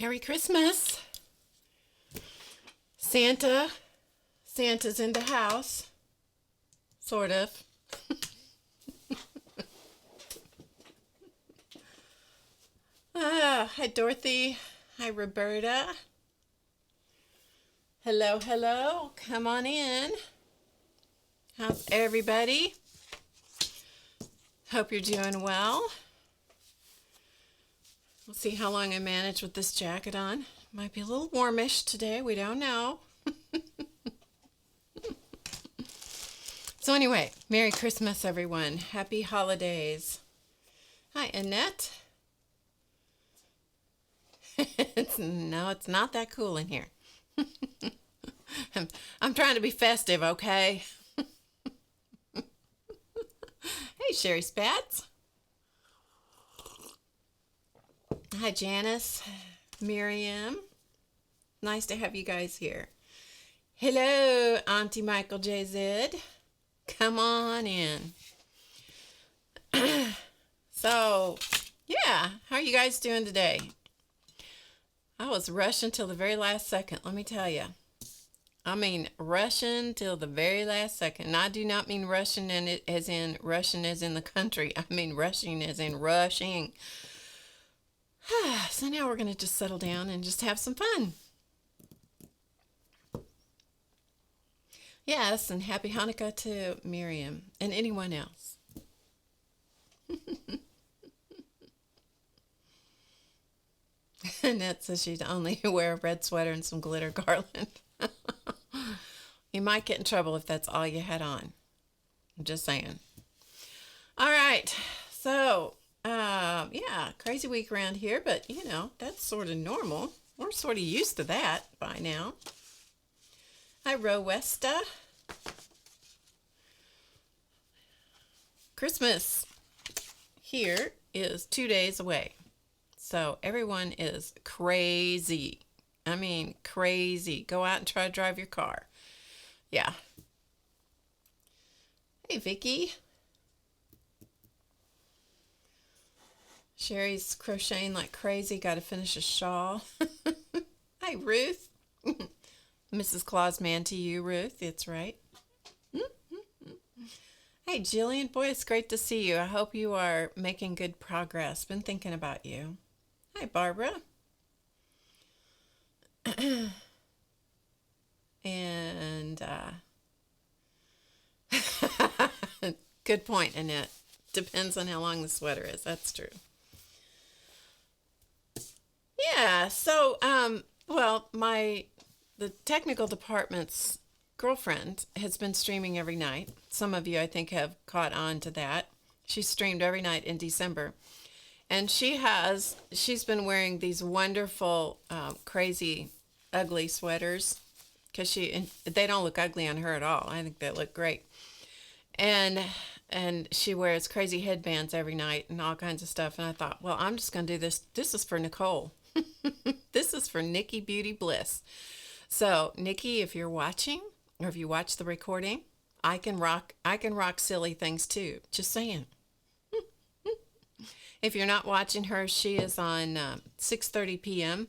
Merry Christmas. Santa's in the house. Sort of. Hi, Dorothy. Hi, Roberta. Hello, hello. Come on in. How's everybody? Hope you're doing well. We'll see how long I manage with this jacket on. Might be a little warmish today. We don't know. So anyway, Merry Christmas, everyone. Happy holidays. Hi, Annette. No, it's not that cool in here. I'm trying to be festive, okay? Hey, Sherry Spats. Hi, Janice, Miriam. Nice to have you guys here. Hello, Auntie Michael JZ. Come on in. So, yeah, how are you guys doing today? I was rushing till the very last second, let me tell you. I mean, rushing till the very last second. And I do not mean rushing as in the country. I mean rushing as in rushing. So now we're going to just settle down and just have some fun. Yes, and happy Hanukkah to Miriam and anyone else. Annette says she'd only wear a red sweater and some glitter garland. You might get in trouble if that's all you had on. I'm just saying. All right, so yeah, crazy week around here, but you know, that's sort of normal. We're sort of used to that by now. Hi, Rowesta. Christmas here is 2 days away. So everyone is crazy. I mean, crazy. Go out and try to drive your car. Yeah. Hey, Vicky. Sherry's crocheting like crazy. Got to finish a shawl. Hi, Ruth. Mrs. Claus man to you, Ruth. It's right. Hey, Jillian. Boy, it's great to see you. I hope you are making good progress. Been thinking about you. Hi, Barbara. And good point, Annette. Depends on how long the sweater is. That's true. Yeah, so well, the technical department's girlfriend has been streaming every night. Some of you, I think, have caught on to that. She streamed every night in December. And she's been wearing these wonderful, crazy, ugly sweaters because they don't look ugly on her at all. I think they look great. And she wears crazy headbands every night and all kinds of stuff. And I thought, well, I'm just going to do this. This is for Nicole. This is for Nikki Beauty Bliss. So, Nikki, if you're watching or if you watch the recording, I can rock silly things too. Just saying. If you're not watching her, she is on 6:30 p.m.,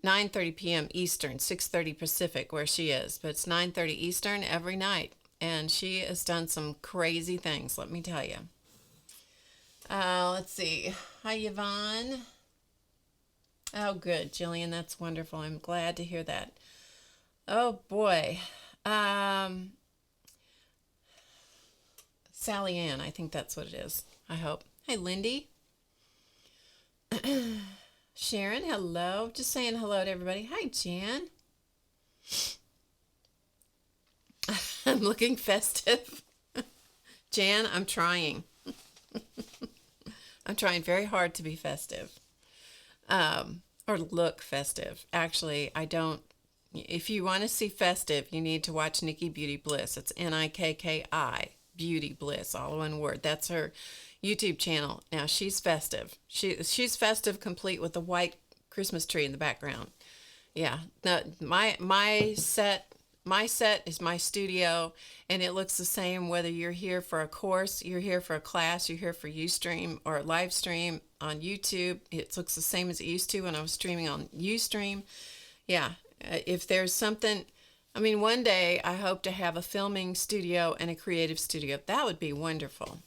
9:30 p.m. Eastern, 6:30 Pacific, where she is. But it's 9:30 Eastern every night. And she has done some crazy things, let me tell you. Let's see. Hi, Yvonne. Oh, good, Jillian. That's wonderful. I'm glad to hear that. Oh, boy. Sally Ann, I think that's what it is. I hope. Hi, Lindy. Sharon, hello. Just saying hello to everybody. Hi, Jan. I'm looking festive. Jan, I'm trying. I'm trying very hard to be festive. Or look festive. Actually, I don't. If you want to see festive, you need to watch Nikki Beauty Bliss. It's Nikki Beauty Bliss, all in one word. That's her YouTube channel. Now she's festive. She's festive, complete with the white Christmas tree in the background. Yeah. Now, my set my set is my studio, and it looks the same whether you're here for a course, you're here for a class, you're here for Ustream or a live stream on YouTube. It looks the same as it used to when I was streaming on Ustream. Yeah, if there's something, I mean, one day I hope to have a filming studio and a creative studio. That would be wonderful.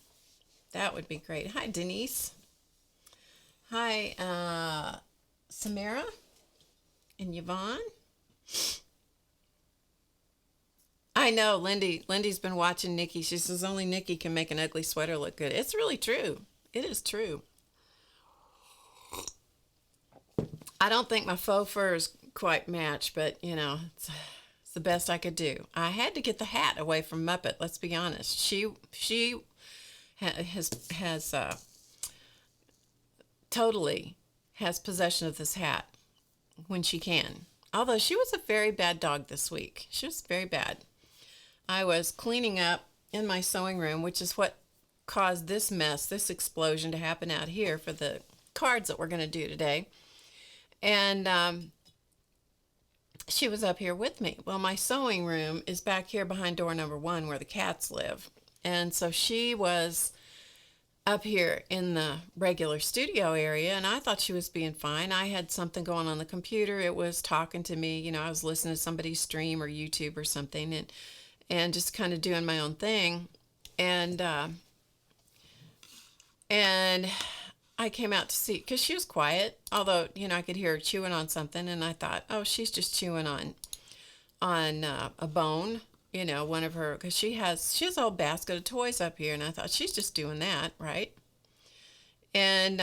That would be great. Hi, Denise. Hi, Samara and Yvonne. I know, Lindy. Lindy's been watching Nikki. She says only Nikki can make an ugly sweater look good. It's really true. It is true. I don't think my faux furs quite match, but you know, it's the best I could do. I had to get the hat away from Muppet. Let's be honest. She has totally has possession of this hat when she can. Although she was a very bad dog this week. She was very bad. I was cleaning up in my sewing room, which is what caused this mess, this explosion to happen out here for the cards that we're going to do today. And she was up here with me. Well, my sewing room is back here behind door number 1 where the cats live. And so she was up here in the regular studio area, and I thought she was being fine. I had something going on the computer. It was talking to me. You know, I was listening to somebody's stream or YouTube or something, and just kind of doing my own thing. And I came out to see, because she was quiet, although, you know, I could hear her chewing on something, and I thought, oh, she's just chewing on a bone. You know, one of her, because she has a whole basket of toys up here, and I thought she's just doing that, right? And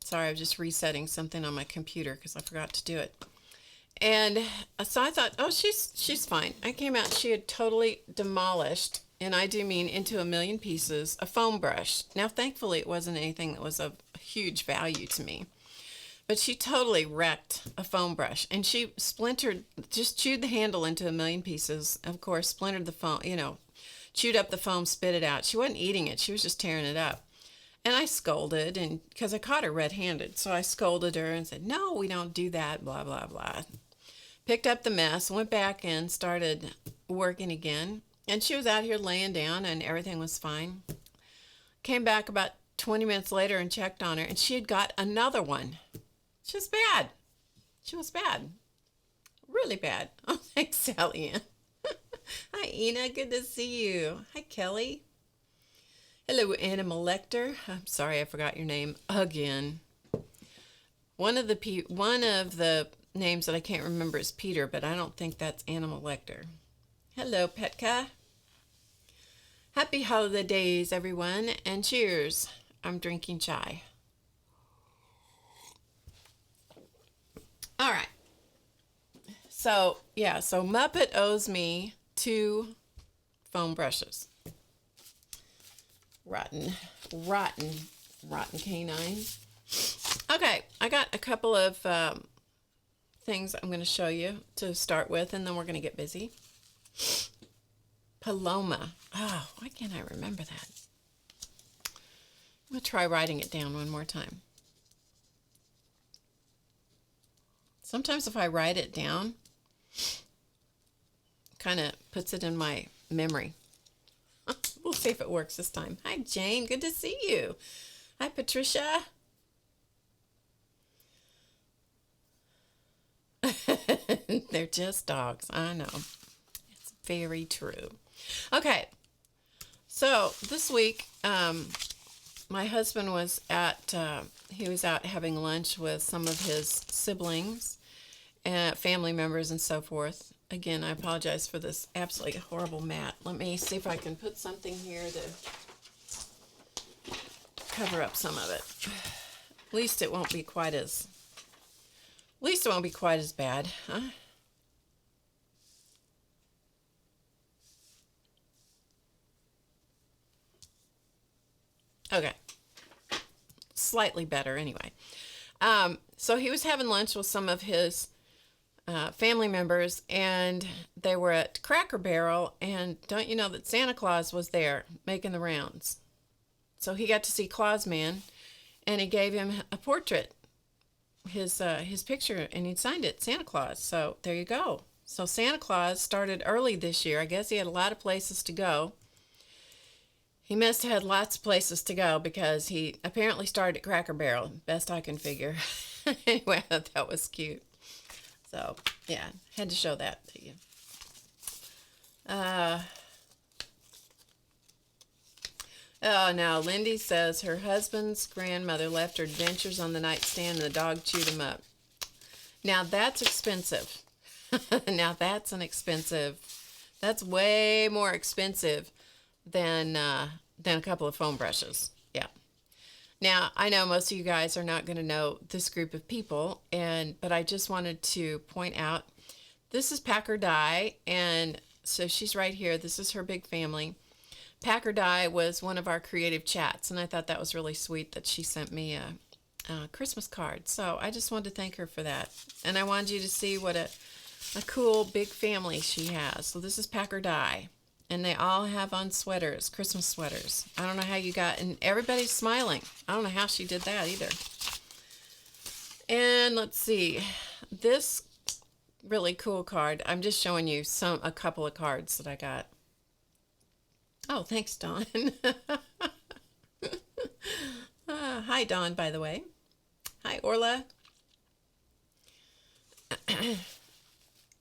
sorry, I was just resetting something on my computer because I forgot to do it. And so I thought, oh, she's fine. I came out, she had totally demolished, and I do mean into a million pieces, a foam brush. Now, thankfully, it wasn't anything that was of huge value to me. But she totally wrecked a foam brush, and she splintered, just chewed the handle into a million pieces. Of course, splintered the foam, you know, chewed up the foam, spit it out. She wasn't eating it. She was just tearing it up. And I scolded, and because I caught her red-handed, so I scolded her and said, no, we don't do that, blah, blah, blah. Picked up the mess, went back in, started working again, and she was out here laying down, and everything was fine. Came back about 20 minutes later and checked on her, and she had got another one. She was bad. She was bad. Really bad. Oh, thanks, Sally Ann. Hi, Ina. Good to see you. Hi, Kelly. Hello, Animal Lecter. I'm sorry I forgot your name again. One of the names that I can't remember is Peter, but I don't think that's Animal Lecter. Hello, Petka. Happy holidays, everyone, and cheers. I'm drinking chai. All right. So, yeah, so Muppet owes me 2 foam brushes. Rotten canine. Okay, I got a couple of things I'm going to show you to start with, and then we're going to get busy. Paloma. Oh, why can't I remember that? I'm going to try writing it down one more time. Sometimes if I write it down, kind of puts it in my memory. We'll see if it works this time. Hi, Jane. Good to see you. Hi, Patricia. They're just dogs. I know. It's very true. Okay. So this week, my husband was he was out having lunch with some of his siblings, family members, and so forth. Again, I apologize for this absolutely horrible mat. Let me see if I can put something here to cover up some of it. At least it won't be quite as bad, huh? Okay. Slightly better anyway. So he was having lunch with some of his family members, and they were at Cracker Barrel, and don't you know that Santa Claus was there making the rounds? So he got to see Claus Man, and he gave him a portrait, his picture, and he signed it, Santa Claus. So there you go. So Santa Claus started early this year. I guess he had a lot of places to go. He must have had lots of places to go because he apparently started at Cracker Barrel, best I can figure. Anyway, I thought that was cute. So, yeah, had to show that to you. Oh, now Lindy says her husband's grandmother left her adventures on the nightstand and the dog chewed them up. Now that's expensive. Now that's that's way more expensive than a couple of foam brushes. Yeah. Now, I know most of you guys are not going to know this group of people, but I just wanted to point out, this is Packer Dye, and so she's right here. This is her big family. Packer Dye was one of our creative chats, and I thought that was really sweet that she sent me a Christmas card. So I just wanted to thank her for that. And I wanted you to see what a cool big family she has. So this is Packer Dye. And they all have on sweaters, Christmas sweaters. I don't know how you got, and everybody's smiling. I don't know how she did that either. And let's see, this really cool card. I'm just showing you a couple of cards that I got. Oh, thanks, Dawn. Hi, Dawn, by the way. Hi, Orla.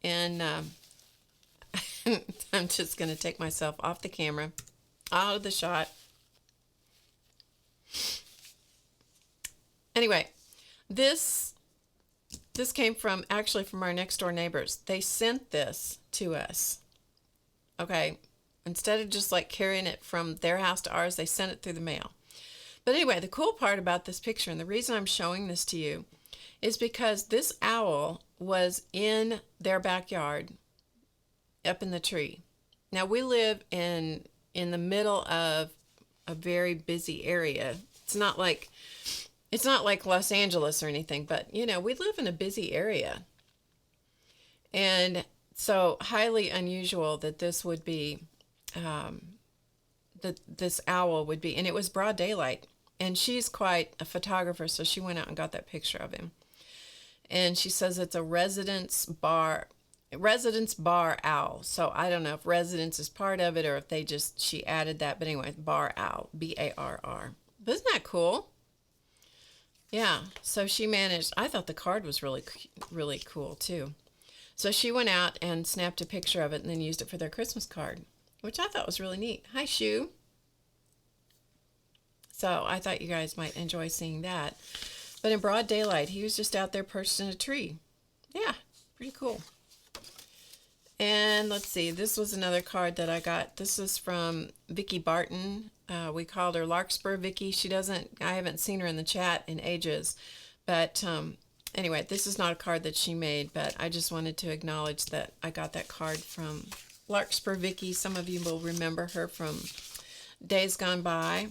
And I'm just going to take myself off the camera, out of the shot. Anyway, this came actually from our next door neighbors. They sent this to us. Okay. Instead of just like carrying it from their house to ours, they sent it through the mail. But anyway, the cool part about this picture, and the reason I'm showing this to you, is because this owl was in their backyard up in the tree. Now, we live in the middle of a very busy area. It's not like Los Angeles or anything, but we live in a busy area. And so highly unusual that this would be this owl would be, and it was broad daylight, and she's quite a photographer, so she went out and got that picture of him. And she says it's a residence bar owl. So I don't know if residence is part of it or if she added that, but anyway, bar owl, BARR. But isn't that cool? Yeah, so she managed. I thought the card was really, really cool too. So she went out and snapped a picture of it and then used it for their Christmas card, which I thought was really neat. Hi, Shu. So I thought you guys might enjoy seeing that. But in broad daylight, he was just out there perched in a tree. Yeah, pretty cool. And let's see, this was another card that I got. This is from Vicki Barton. We called her Larkspur Vicki. I haven't seen her in the chat in ages. But anyway, this is not a card that she made, but I just wanted to acknowledge that I got that card from Larkspur Vicki. Some of you will remember her from days gone by.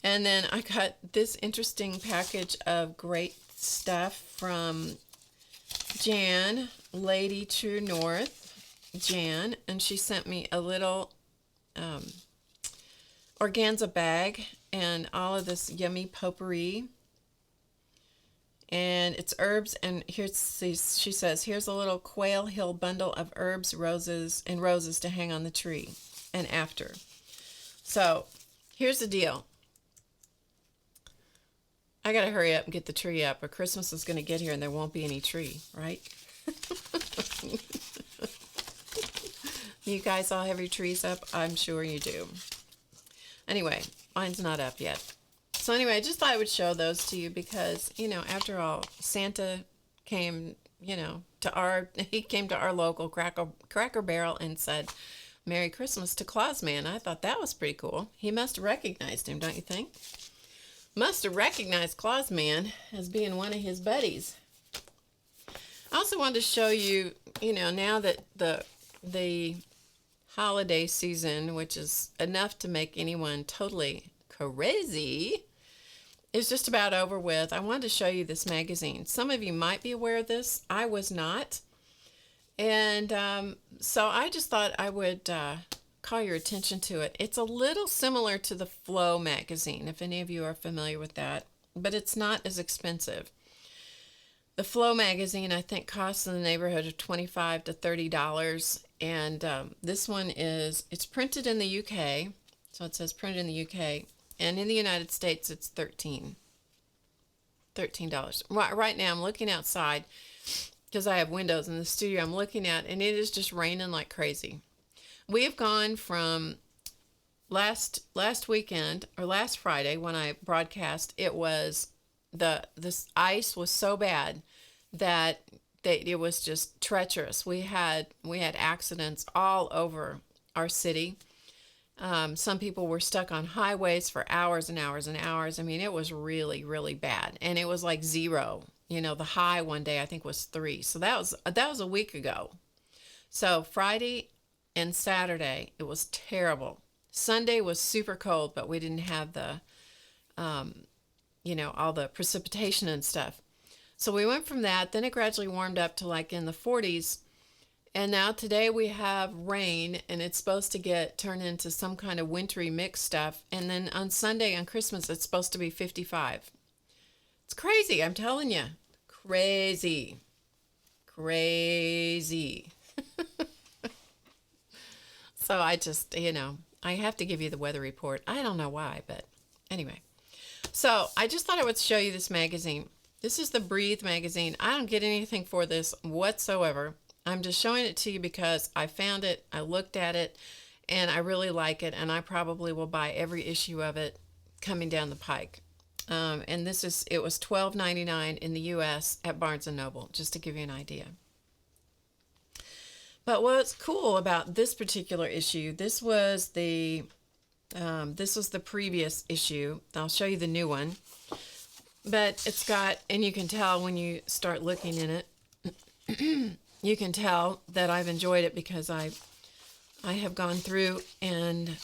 And then I got this interesting package of great stuff from Jan, Lady True North, Jan, and she sent me a little organza bag and all of this yummy potpourri. And it's herbs, and she says, here's a little Quail Hill bundle of herbs, roses to hang on the tree and after. So here's the deal. I got to hurry up and get the tree up, or Christmas is going to get here and there won't be any tree, right? You guys all have your trees up? I'm sure you do. Anyway, mine's not up yet. So anyway, I just thought I would show those to you because, after all, Santa came, he came to our local Cracker Barrel and said, Merry Christmas to Claus Man. I thought that was pretty cool. He must have recognized him, don't you think? Must have recognized Claus Man as being one of his buddies. I also wanted to show you, now that the holiday season, which is enough to make anyone totally crazy, is just about over with. I wanted to show you this magazine. Some of you might be aware of this. I was not. And so I just thought I would call your attention to it. It's a little similar to the Flow magazine, if any of you are familiar with that, but it's not as expensive. the Flow magazine, I think, costs in the neighborhood of $25 to $30. And this one it's printed in the UK. So it says printed in the UK. And in the United States, it's $13. Right now, I'm looking outside because I have windows in the studio I'm looking at, and it is just raining like crazy. We have gone from last weekend, or last Friday when I broadcast, it was this ice was so bad that it was just treacherous. We had accidents all over our city. Some people were stuck on highways for hours and hours and hours. I mean, it was really, really bad. And it was like 0. You know, the high one day I think was 3. So that was a week ago. So Friday and Saturday, it was terrible. Sunday was super cold, but we didn't have the, all the precipitation and stuff. So we went from that. Then it gradually warmed up to like in the 40s. And now today we have rain, and it's supposed to turn into some kind of wintry mix stuff. And then on Sunday, on Christmas, it's supposed to be 55. It's crazy, I'm telling you. Crazy. Crazy. So I just, I have to give you the weather report. I don't know why, but anyway. So I just thought I would show you this magazine. This is the Breathe magazine. I don't get anything for this whatsoever. I'm just showing it to you because I found it, I looked at it, and I really like it, and I probably will buy every issue of it coming down the pike. And it was $12.99 in the U.S. at Barnes & Noble, just to give you an idea. But what's cool about this particular issue, this was the previous issue. I'll show you the new one. But it's got, and you can tell when you start looking in it, you can tell that I've enjoyed it because I have gone through and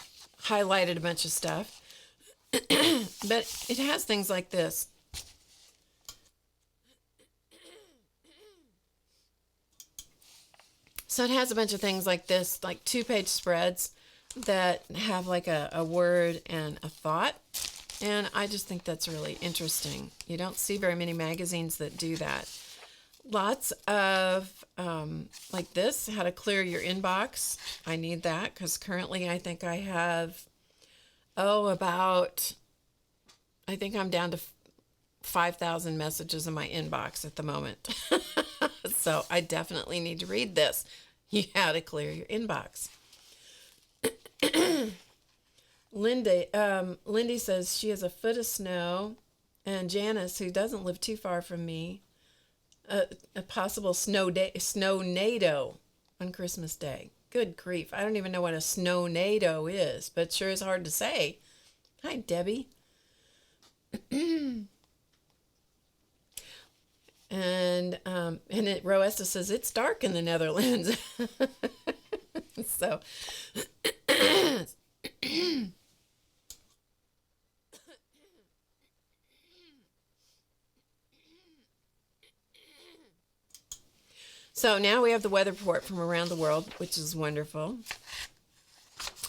highlighted a bunch of stuff. But it has things like this. So it has a bunch of things like this, like 2-page spreads that have like a word and a thought. And I just think that's really interesting. You don't see very many magazines that do that. Lots of, like this, how to clear your inbox. I need that because currently I think I have, I think I'm down to 5,000 messages in my inbox at the moment. So I definitely need to read this. How to clear your inbox. Lindy says she has a foot of snow, and Janice, who doesn't live too far from me, a possible snow-nado on Christmas Day. Good grief. I don't even know what a snow-nado is, but it sure is hard to say. Hi, Debbie. And Roesta says it's dark in the Netherlands. So So now we have the weather report from around the world, which is wonderful,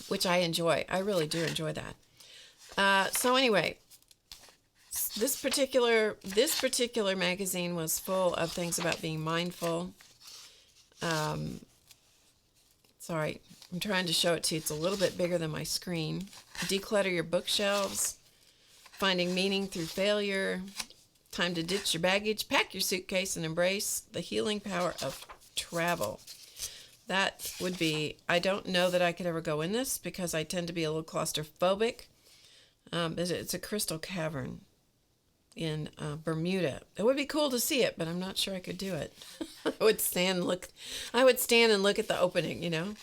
which I enjoy. I really do enjoy that. So anyway, this particular magazine was full of things about being mindful. Sorry, I'm trying to show it to you. It's a little bit bigger than my screen. Declutter your bookshelves, finding meaning through failure, time to ditch your baggage, pack your suitcase, and embrace the healing power of travel. That would be, I don't know that I could ever go in this because I tend to be a little claustrophobic. It's a crystal cavern in Bermuda. It would be cool to see it, but I'm not sure I could do it. I would stand and look at the opening, you know.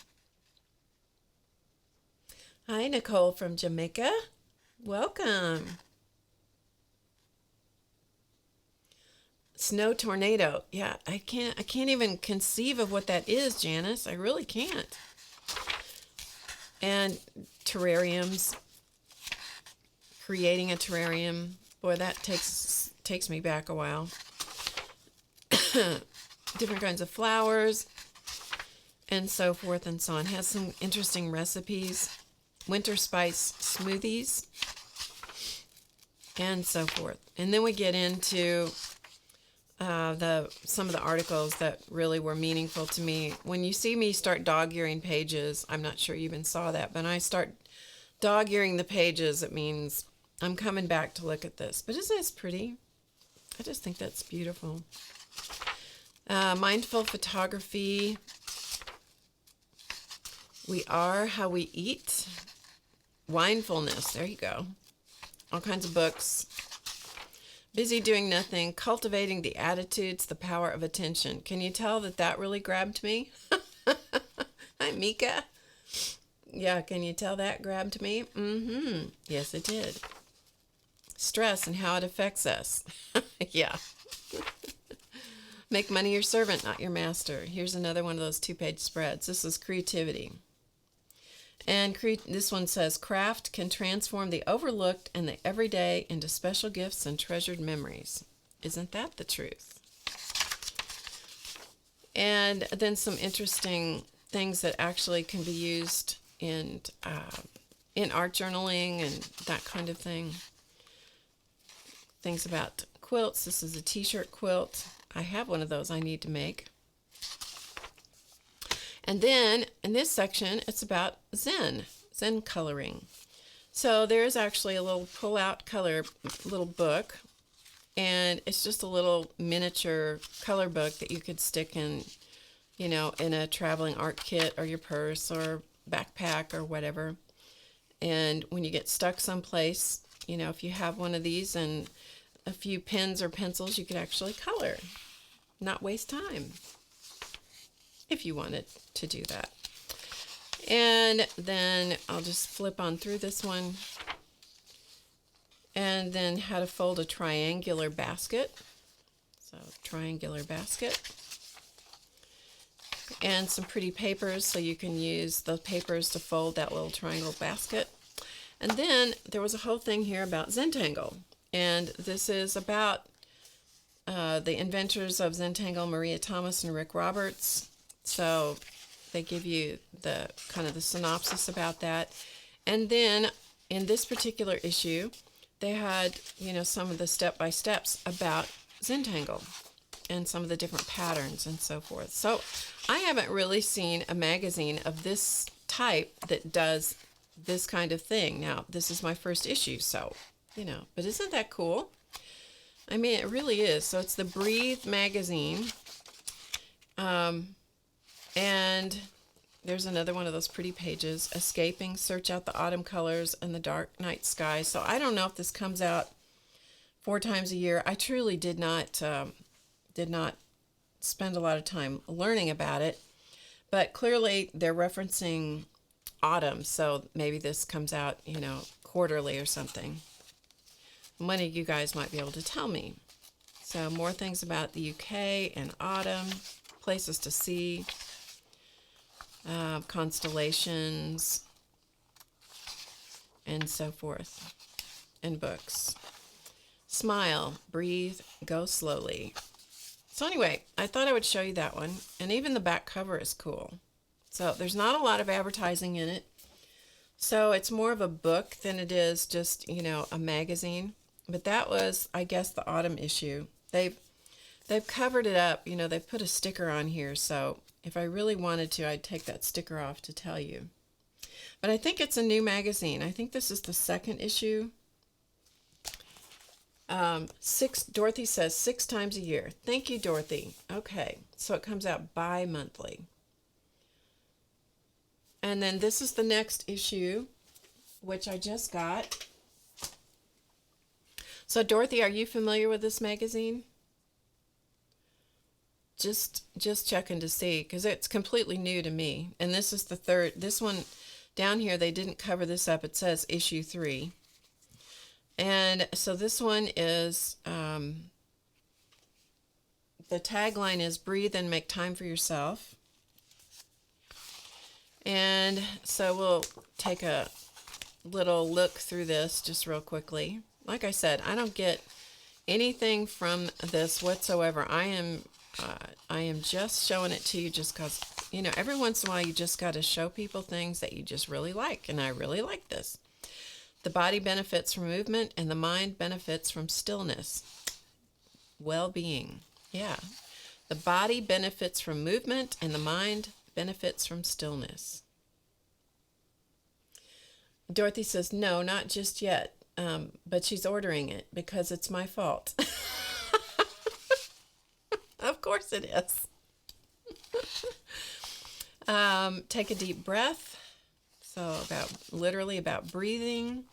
Hi, Nicole from Jamaica. Welcome. Snow tornado. Yeah, I can't even conceive of what that is, Janice. I really can't. And terrariums. Creating a terrarium. Boy, that takes me back a while. Different kinds of flowers and so forth and so on. Has some interesting recipes. Winter spice smoothies and so forth. And then we get into some of the articles that really were meaningful to me. When you see me start dog-earing pages, I'm not sure you even saw that, but when I start dog-earing the pages, it means I'm coming back to look at this. But isn't this pretty? I just think that's beautiful. Mindful photography. We are how we eat. Mindfulness. There you go. All kinds of books. Busy doing nothing. Cultivating the attitudes, the power of attention. Can you tell that that really grabbed me? Hi, Mika. Yeah, can you tell that grabbed me? Mm-hmm. Yes, it did. Stress and how it affects us. Yeah. Make money your servant, not your master. Here's another one of those 2-page spreads. This is creativity. And this one says, craft can transform the overlooked and the everyday into special gifts and treasured memories. Isn't that the truth? And then some interesting things that actually can be used in art journaling and that kind of thing. Things about quilts. This is a t-shirt quilt. I have one of those I need to make. And then in this section, it's about Zen coloring. So there's actually a little pull-out color little book, and it's just a little miniature color book that you could stick in, in a traveling art kit or your purse or backpack or whatever. And when you get stuck someplace, if you have one of these and a few pens or pencils, you could actually color, not waste time, if you wanted to do that. And then I'll just flip on through this one. And then how to fold a triangular basket. So triangular basket. And some pretty papers, so you can use the papers to fold that little triangle basket. And then there was a whole thing here about Zentangle. And this is about the inventors of Zentangle, Maria Thomas and Rick Roberts. So they give you the kind of the synopsis about that. And then in this particular issue, they had, some of the step-by-steps about Zentangle and some of the different patterns and so forth. So I haven't really seen a magazine of this type that does this kind of thing. Now, this is my first issue, so, but isn't that cool? I mean, it really is. So it's the Breathe magazine. And there's another one of those pretty pages, Escaping, Search Out the Autumn Colors and the Dark Night Sky. So I don't know if this comes out 4 times a year. I truly did not spend a lot of time learning about it, but clearly they're referencing autumn, so maybe this comes out, quarterly or something. One of you guys might be able to tell me. So more things about the UK and autumn, places to see. Constellations, and so forth, and books. Smile, breathe, go slowly. So anyway, I thought I would show you that one, and even the back cover is cool. So there's not a lot of advertising in it, so it's more of a book than it is just, a magazine. But that was, I guess, the autumn issue. They've covered it up, they've put a sticker on here, so if I really wanted to, I'd take that sticker off to tell you. But I think it's a new magazine. I think this is the 2nd issue. Dorothy says 6 times a year. Thank you, Dorothy. Okay, so it comes out bi-monthly. And then this is the next issue, which I just got. So Dorothy, are you familiar with this magazine? Just checking to see, because it's completely new to me. And this is the 3rd. This one down here, they didn't cover this up. It says issue 3. And so this one is, the tagline is breathe and make time for yourself. And so we'll take a little look through this just real quickly. Like I said, I don't get anything from this whatsoever. I am just showing it to you just because, every once in a while you just got to show people things that you just really like, and I really like this. The body benefits from movement, and the mind benefits from stillness. Well-being. Yeah. The body benefits from movement and the mind benefits from stillness. Dorothy says, no, not just yet, but she's ordering it because it's my fault. Of course it is. Take a deep breath. So literally about breathing.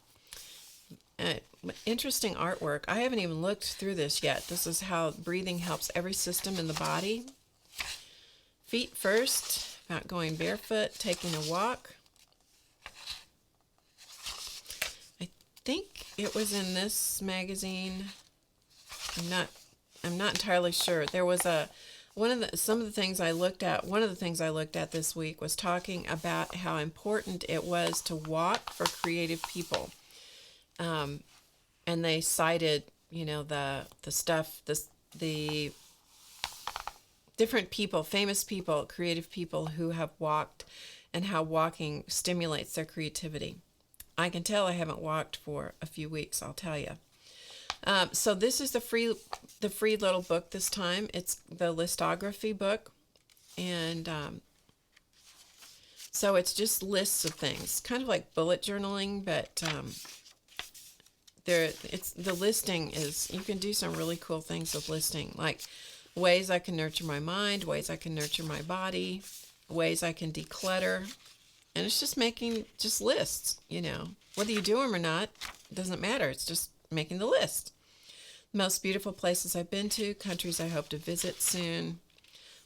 Interesting artwork. I haven't even looked through this yet. This is how breathing helps every system in the body. Feet first, about going barefoot, taking a walk. I think it was in this magazine. I'm not entirely sure. There was some of the things I looked at. One of the things I looked at this week was talking about how important it was to walk for creative people. And they cited, the stuff, the different people, famous people, creative people who have walked, and how walking stimulates their creativity. I can tell I haven't walked for a few weeks, I'll tell you. So this is the free little book this time. It's the listography book, and so it's just lists of things, kind of like bullet journaling, but the listing is, you can do some really cool things with listing, like ways I can nurture my mind, ways I can nurture my body, ways I can declutter, and it's just making just lists. Whether you do them or not, it doesn't matter. It's just making the list. Most beautiful places I've been to, countries I hope to visit soon,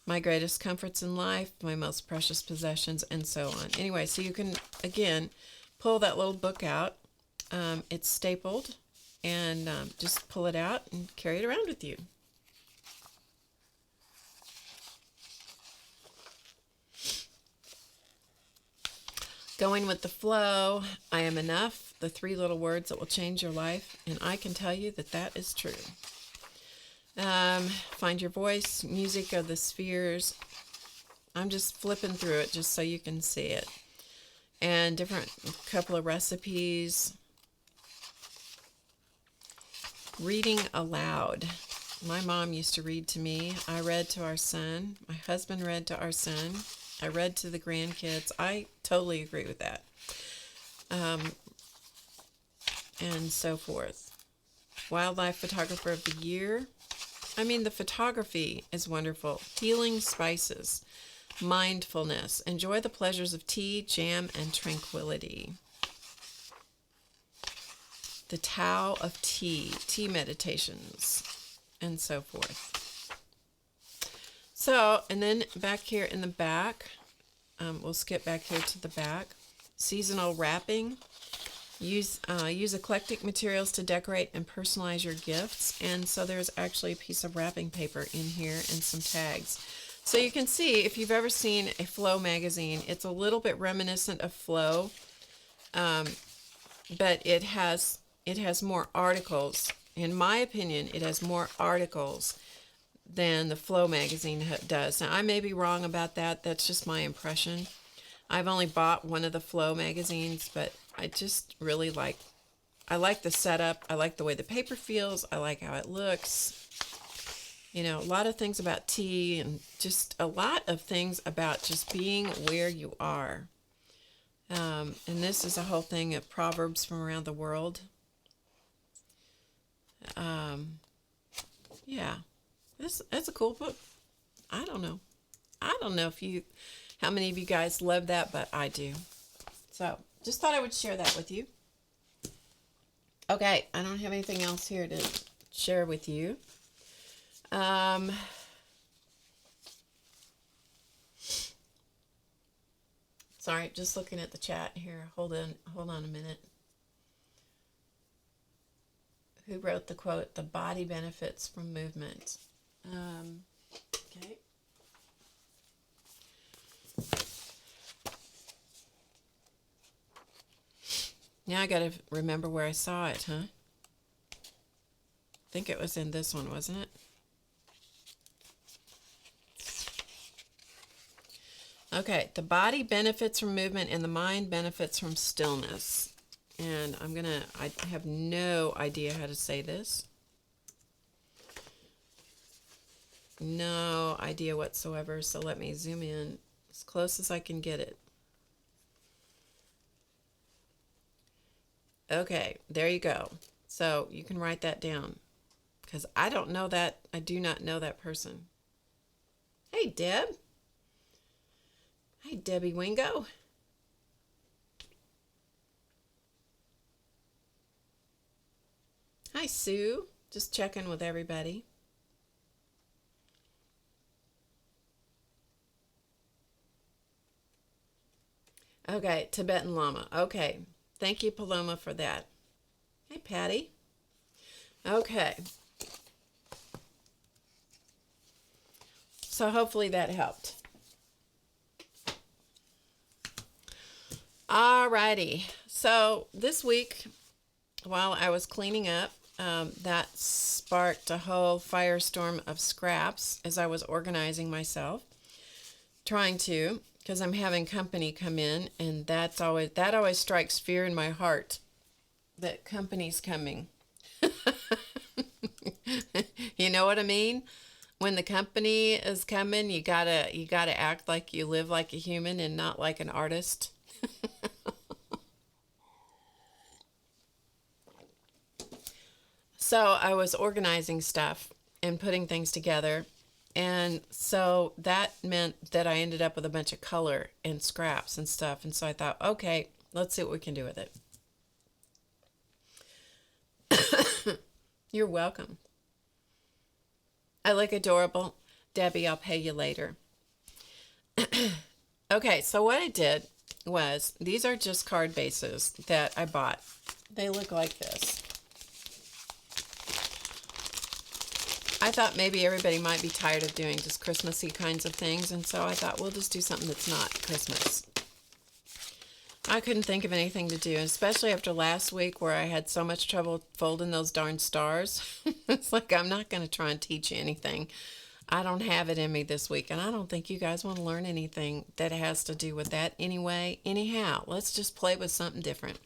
my greatest comforts in life, my most precious possessions, and so on. Anyway, so you can, again, pull that little book out. It's stapled, and just pull it out and carry it around with you. Going with the flow, I am enough, the 3 little words that will change your life, and I can tell you that is true. Find your voice, music of the spheres. I'm just flipping through it just so you can see it. And couple of recipes. Reading aloud. My mom used to read to me. I read to our son. My husband read to our son. I read to the grandkids. I totally agree with that. And so forth. Wildlife Photographer of the Year. The photography is wonderful. Healing spices. Mindfulness. Enjoy the pleasures of tea, jam, and tranquility. The Tao of Tea. Tea meditations. And so forth. So, and then back here in the back, we'll skip back here to the back. Seasonal wrapping. Use eclectic materials to decorate and personalize your gifts. And so there's actually a piece of wrapping paper in here and some tags. So you can see, if you've ever seen a Flow magazine, it's a little bit reminiscent of Flow, but it has more articles. In my opinion, it has more articles than the Flow magazine does. Now, I may be wrong about that. That's just my impression. I've only bought one of the Flow magazines, but I just really like the setup. I like the way the paper feels. I like how it looks. A lot of things about tea, and just a lot of things about just being where you are. And this is a whole thing of proverbs from around the world. Yeah. That's a cool book. I don't know how many of you guys love that, but I do. So just thought I would share that with you. Okay, I don't have anything else here to share with you. Sorry, just looking at the chat here. Hold on a minute. Who wrote the quote, "The body benefits from movement"? Okay. Now I got to remember where I saw it, huh? I think it was in this one, wasn't it? Okay, the body benefits from movement and the mind benefits from stillness. And I have no idea how to say this. no idea whatsoever. So let me zoom in as close as I can get it. Okay, there you go. So you can write that down because I don't know that. I do not know that person. Hey, Deb. Hey, Debbie Wingo. Hi, Sue. Just checking with everybody. Okay, Tibetan Llama. Okay, thank you, Paloma, for that. Hey, Patty. Okay. So hopefully that helped. Alrighty. So this week, while I was cleaning up, that sparked a whole firestorm of scraps as I was organizing myself, trying to, because I'm having company come in, and that always strikes fear in my heart that company's coming. You know what I mean? When the company is coming, you gotta act like you live like a human and not like an artist. So I was organizing stuff and putting things together. And so that meant that I ended up with a bunch of color and scraps and stuff. And so I thought, okay, let's see what we can do with it. You're welcome. I look adorable. Debbie, I'll pay you later. Okay, so what I did was, these are just card bases that I bought. They look like this. I thought maybe everybody might be tired of doing just Christmassy kinds of things, and so I thought we'll just do something that's not Christmas. I couldn't think of anything to do, especially after last week where I had so much trouble folding those darn stars. It's like, I'm not going to try and teach you anything. I don't have it in me this week, and I don't think you guys want to learn anything that has to do with that anyway. Anyhow, let's just play with something different.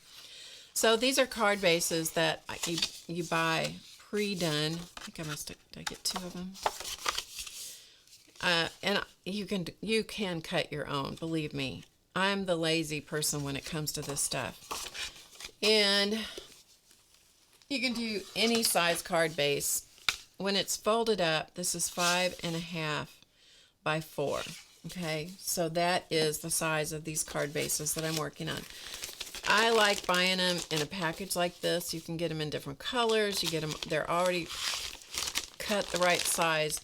So these are card bases that you buy pre-done. I think I did I get 2 of them? And you can cut your own, believe me. I'm the lazy person when it comes to this stuff. And you can do any size card base. When it's folded up, this is 5.5 by 4. Okay, so that is the size of these card bases that I'm working on. I like buying them in a package like this. You can get them in different colors. You get them, they're already cut the right size.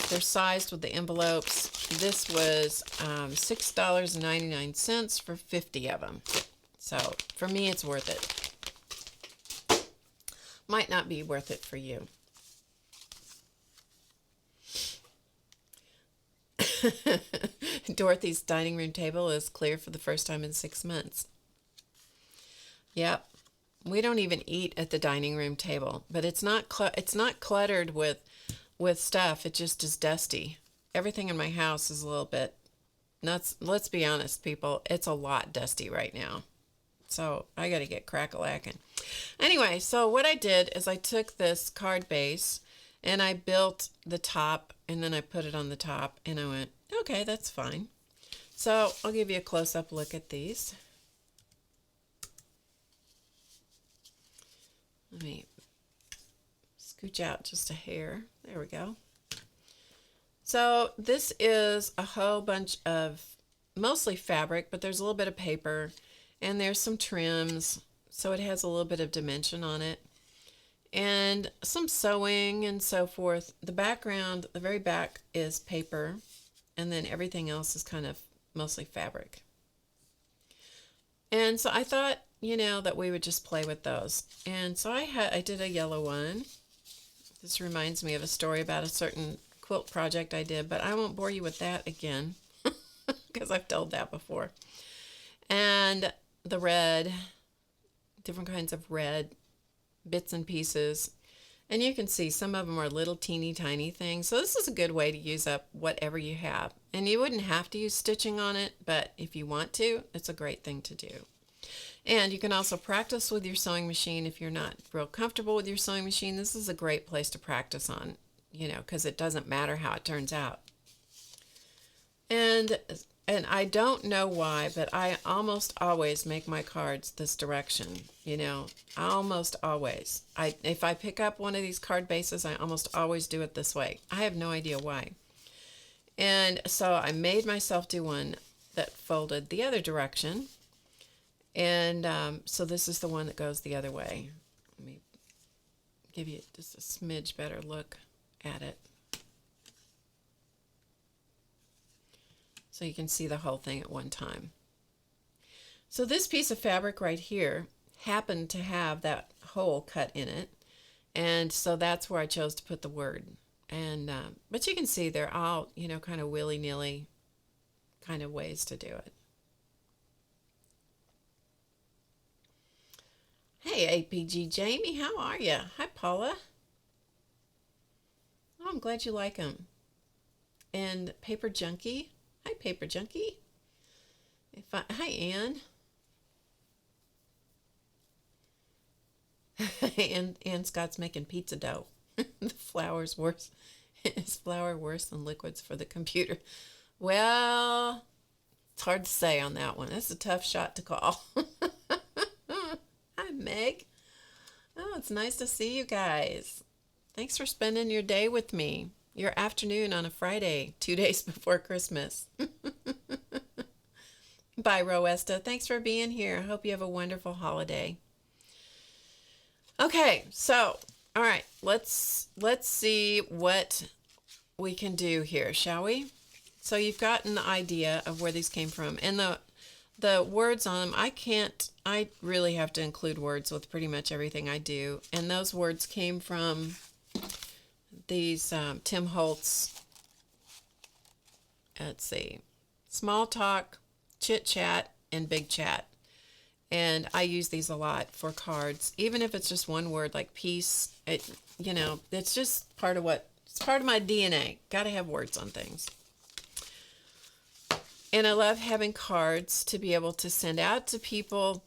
They're sized with the envelopes. This was $6.99 for 50 of them. So for me, it's worth it. Might not be worth it for you. Dorothy's dining room table is clear for the first time in 6 months. Yep. We don't even eat at the dining room table, but it's not cluttered with stuff. It just is dusty. Everything in my house is a little bit nuts. Let's be honest, people. It's a lot dusty right now. So I got to get crack-a-lacking. Anyway, so what I did is I took this card base and I built the top, and then I put it on the top, and I went, okay, that's fine. So I'll give you a close-up look at these. Let me scooch out just a hair. There we go. So this is a whole bunch of mostly fabric, but there's a little bit of paper, and there's some trims, so it has a little bit of dimension on it, and some sewing and so forth. The background, the very back, is paper, and then everything else is kind of mostly fabric. And so I thought, that we would just play with those. And so I did a yellow one. This reminds me of a story about a certain quilt project I did, but I won't bore you with that again because I've told that before. And the red, different kinds of red bits and pieces. And you can see some of them are little teeny tiny things. So this is a good way to use up whatever you have. And you wouldn't have to use stitching on it, but if you want to, it's a great thing to do. And you can also practice with your sewing machine if you're not real comfortable with your sewing machine. This is a great place to practice on, you know, because it doesn't matter how it turns out. And I don't know why, but I almost always make my cards this direction, you know, almost always. If I pick up one of these card bases, I almost always do it this way. I have no idea why. And so I made myself do one that folded the other direction. And so this is the one that goes the other way. Let me give you just a smidge better look at it, so you can see the whole thing at one time. So this piece of fabric right here happened to have that hole cut in it, and so that's where I chose to put the word. And but you can see they're all, you know, kind of willy-nilly kind of ways to do it. Hey, APG Jamie, how are you? Hi, Paula. Oh, I'm glad you like them. And Paper Junkie. Hi, Paper Junkie. Hi, Ann. Ann Scott's making pizza dough. The flour's worse. Is flour worse than liquids for the computer? Well, it's hard to say on that one. That's a tough shot to call. Hi, Meg. Oh, it's nice to see you guys. Thanks for spending your day with me. Your afternoon on a Friday, 2 days before Christmas. Bye, Roesta. Thanks for being here. I hope you have a wonderful holiday. Okay, so, all right, let's see what we can do here, shall we? So you've gotten the idea of where these came from. And the words on them, I really have to include words with pretty much everything I do. And those words came from these Tim Holtz, let's see, Small Talk, Chit Chat, and Big Chat. And I use these a lot for cards, even if it's just one word like peace. You know, it's just it's part of my DNA. Got to have words on things. And I love having cards to be able to send out to people.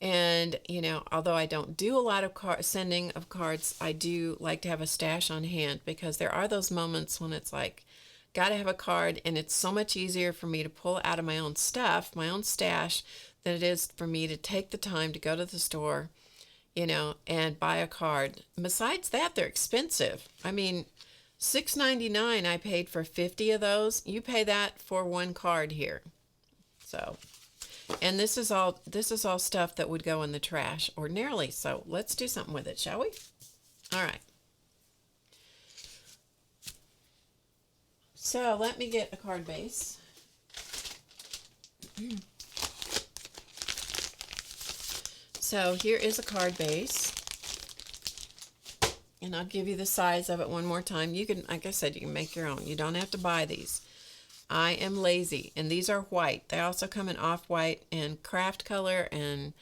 And, you know, although I don't do a lot of sending of cards, I do like to have a stash on hand, because there are those moments when it's like, got to have a card, and it's so much easier for me to pull out of my own stuff, my own stash, than it is for me to take the time to go to the store, you know, and buy a card. Besides that, they're expensive. I mean, $6.99 I paid for 50 of those. You pay that for one card here. So... and this is all stuff that would go in the trash ordinarily. So let's do something with it, shall we? All right. So let me get a card base. So here is a card base. And I'll give you the size of it one more time. You can, like I said, you can make your own. You don't have to buy these. I am lazy, and these are white. They also come in off-white and craft color, and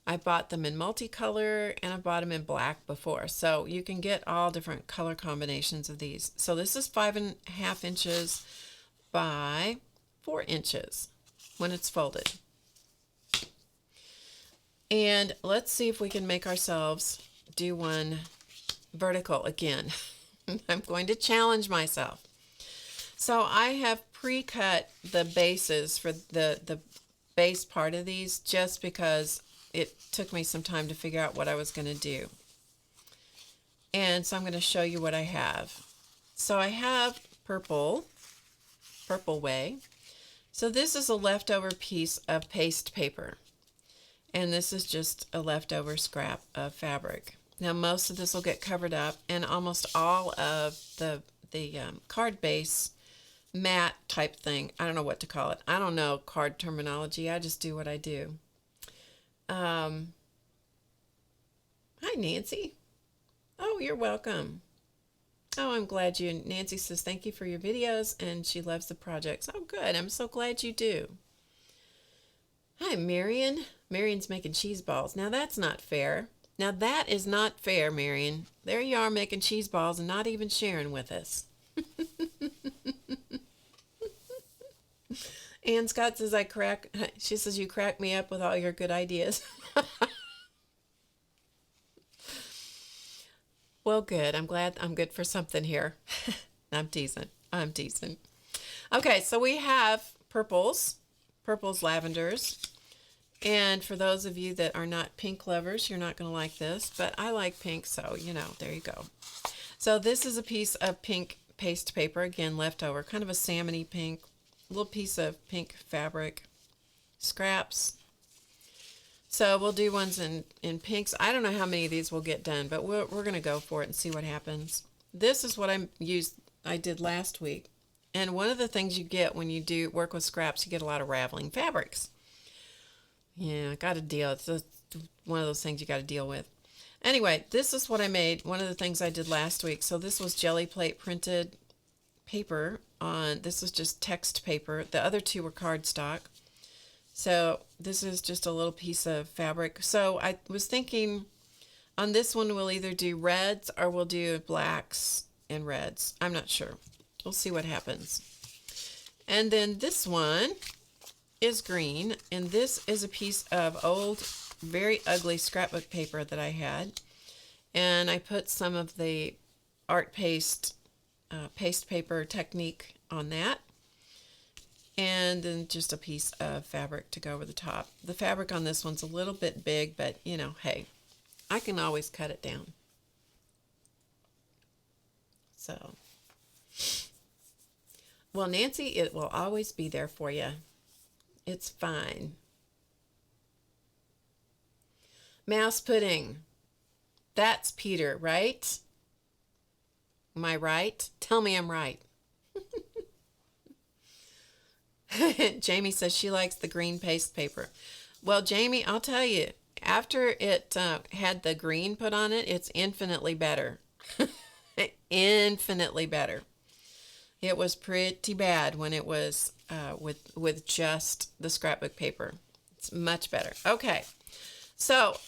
I bought them in multicolor, and I bought them in black before. So you can get all different color combinations of these. So this is 5.5 inches by 4 inches when it's folded. And let's see if we can make ourselves do one vertical again. I'm going to challenge myself. So I have pre-cut the bases for the base part of these, just because it took me some time to figure out what I was going to do. And so I'm going to show you what I have. So I have purple way. So this is a leftover piece of paste paper. And this is just a leftover scrap of fabric. Now most of this will get covered up, and almost all of the card base matte type thing. I don't know what to call it. I don't know card terminology. I just do what I do. Hi, Nancy. Oh, you're welcome. Oh, I'm glad you. Nancy says thank you for your videos, and she loves the projects. Oh, good. I'm so glad you do. Hi, Marion. Marion's making cheese balls. Now, that's not fair. Now, that is not fair, Marion. There you are making cheese balls and not even sharing with us. Ann Scott says she says you crack me up with all your good ideas. Well, good. I'm glad I'm good for something here. I'm teasing. I'm teasing. Okay, so we have purples, lavenders. And for those of you that are not pink lovers, you're not going to like this, but I like pink, so, there you go. So this is a piece of pink paste paper, again, leftover, kind of a salmony pink, little piece of pink fabric, scraps. So we'll do ones in pinks. I don't know how many of these will get done, but we're going to go for it and see what happens. This is what I did last week. And one of the things you get when you do work with scraps, you get a lot of raveling fabrics. Yeah, got to deal. It's one of those things you got to deal with. Anyway, this is what I made. One of the things I did last week. So this was jelly plate printed paper this was just text paper. The other two were cardstock. So this is just a little piece of fabric. So I was thinking on this one we'll either do reds or we'll do blacks and reds. I'm not sure. We'll see what happens. And then this one is green, and this is a piece of old, very ugly scrapbook paper that I had. And I put some of the art paste paper technique on that. And then just a piece of fabric to go over the top. The fabric on this one's a little bit big, but hey, I can always cut it down. So, well, Nancy, it will always be there for you. It's fine. Mouse pudding. That's Peter, right? Am I right? Tell me I'm right. Jamie says she likes the green paste paper. Well, Jamie, I'll tell you, after it had the green put on it, it's infinitely better. Infinitely better. It was pretty bad when it was with just the scrapbook paper. It's much better. Okay, so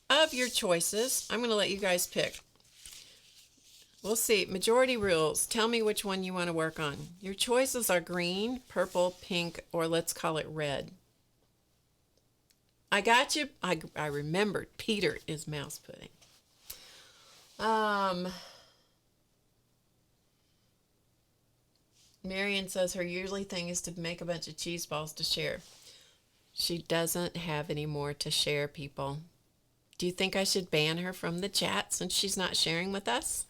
of your choices, I'm going to let you guys pick. We'll see. Majority rules. Tell me which one you want to work on. Your choices are green, purple, pink, or let's call it red. I got you. I remembered. Peter is mouse pudding. Marion says her yearly thing is to make a bunch of cheese balls to share. She doesn't have any more to share, people. Do you think I should ban her from the chat since she's not sharing with us?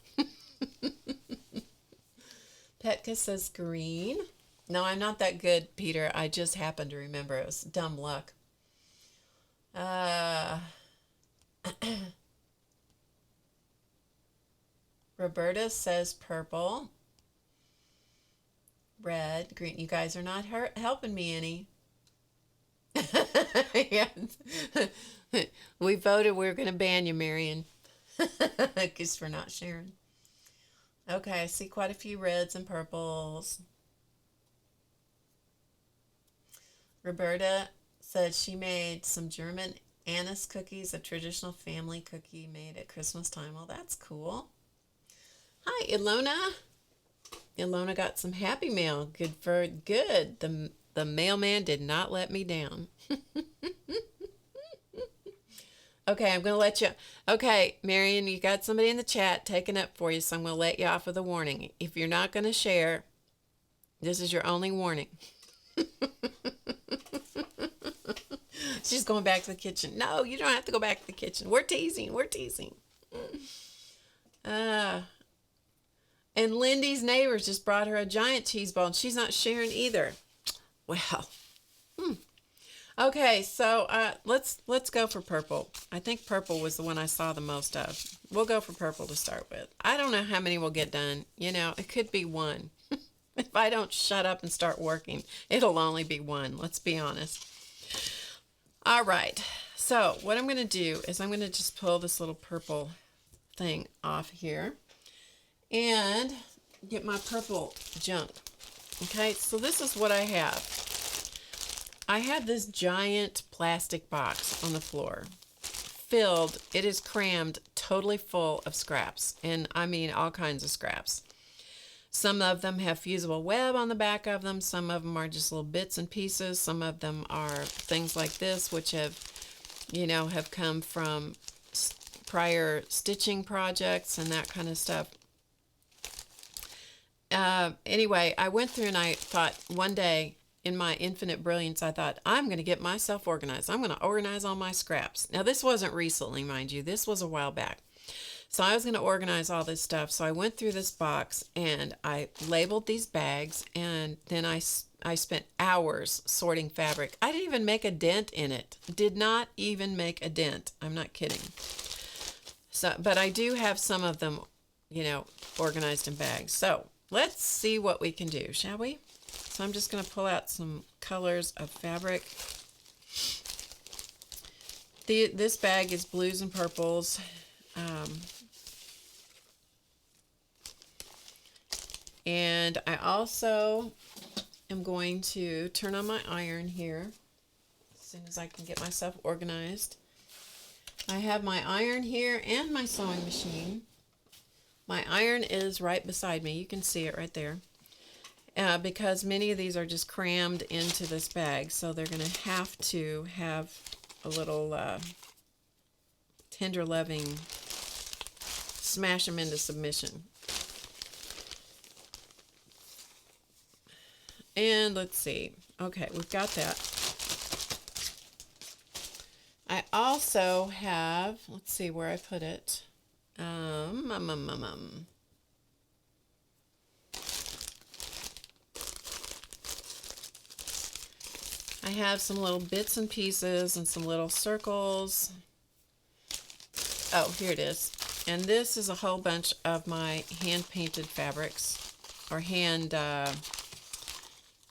Petka says green. No, I'm not that good, Peter. I just happened to remember. It was dumb luck. Roberta says purple. Red, green. You guys are not helping me any. Yeah. We voted we're going to ban you, Marion. Because for not sharing. Okay, I see quite a few reds and purples. Roberta said she made some German anise cookies, a traditional family cookie made at Christmas time. Well, that's cool. Hi, Ilona. Ilona got some happy mail. Good. The mailman did not let me down. Okay, I'm going to let you. Okay, Marion, you got somebody in the chat taking up for you, so I'm going to let you off with a warning. If you're not going to share, this is your only warning. She's going back to the kitchen. No, you don't have to go back to the kitchen. We're teasing. And Lindy's neighbors just brought her a giant cheese ball, and she's not sharing either. Well, Okay, so let's go for purple. I think purple was the one I saw the most of. We'll go for purple to start with. I don't know how many will get done. It could be one. If I don't shut up and start working, it'll only be one. Let's be honest. All right. So what I'm going to do is I'm going to just pull this little purple thing off here and get my purple junk. Okay, so this is what I have. I have this giant plastic box on the floor filled. It is crammed totally full of scraps, and I mean all kinds of scraps. Some of them have Fusible Web on the back of them. Some of them are just little bits and pieces. Some of them are things like this, which have come from prior stitching projects and that kind of stuff. Anyway, I went through and I thought one day, in my infinite brilliance, I thought, I'm going to get myself organized. I'm going to organize all my scraps. Now, this wasn't recently, mind you. This was a while back. So I was going to organize all this stuff. So I went through this box and I labeled these bags, and then I spent hours sorting fabric. I didn't even make a dent in it. Did not even make a dent. I'm not kidding. So, but I do have some of them, you know, organized in bags. So let's see what we can do, shall we? So I'm just going to pull out some colors of fabric. This bag is blues and purples. And I also am going to turn on my iron here as soon as I can get myself organized. I have my iron here and my sewing machine. My iron is right beside me. You can see it right there. Because many of these are just crammed into this bag, so they're going to have a little tender loving, smash them into submission. And let's see. Okay, we've got that. I also have, let's see where I put it. I have some little bits and pieces and some little circles. Oh, here it is. And this is a whole bunch of my hand-painted fabrics. Or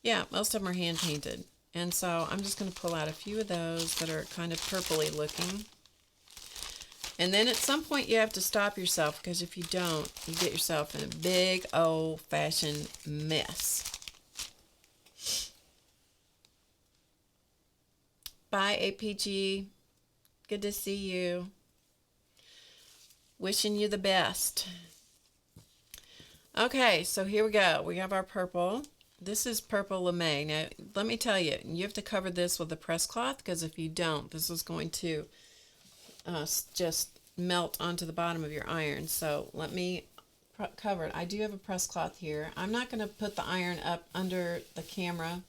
yeah, most of them are hand-painted. And so I'm just going to pull out a few of those that are kind of purpley looking. And then at some point you have to stop yourself, because if you don't, you get yourself in a big old-fashioned mess. Bye, APG. Good to see you. Wishing you the best. Okay, so here we go. We have our purple. This is purple lame. Now, let me tell you, you have to cover this with a press cloth, because if you don't, this is going to just melt onto the bottom of your iron. So let me cover it. I do have a press cloth here. I'm not going to put the iron up under the camera,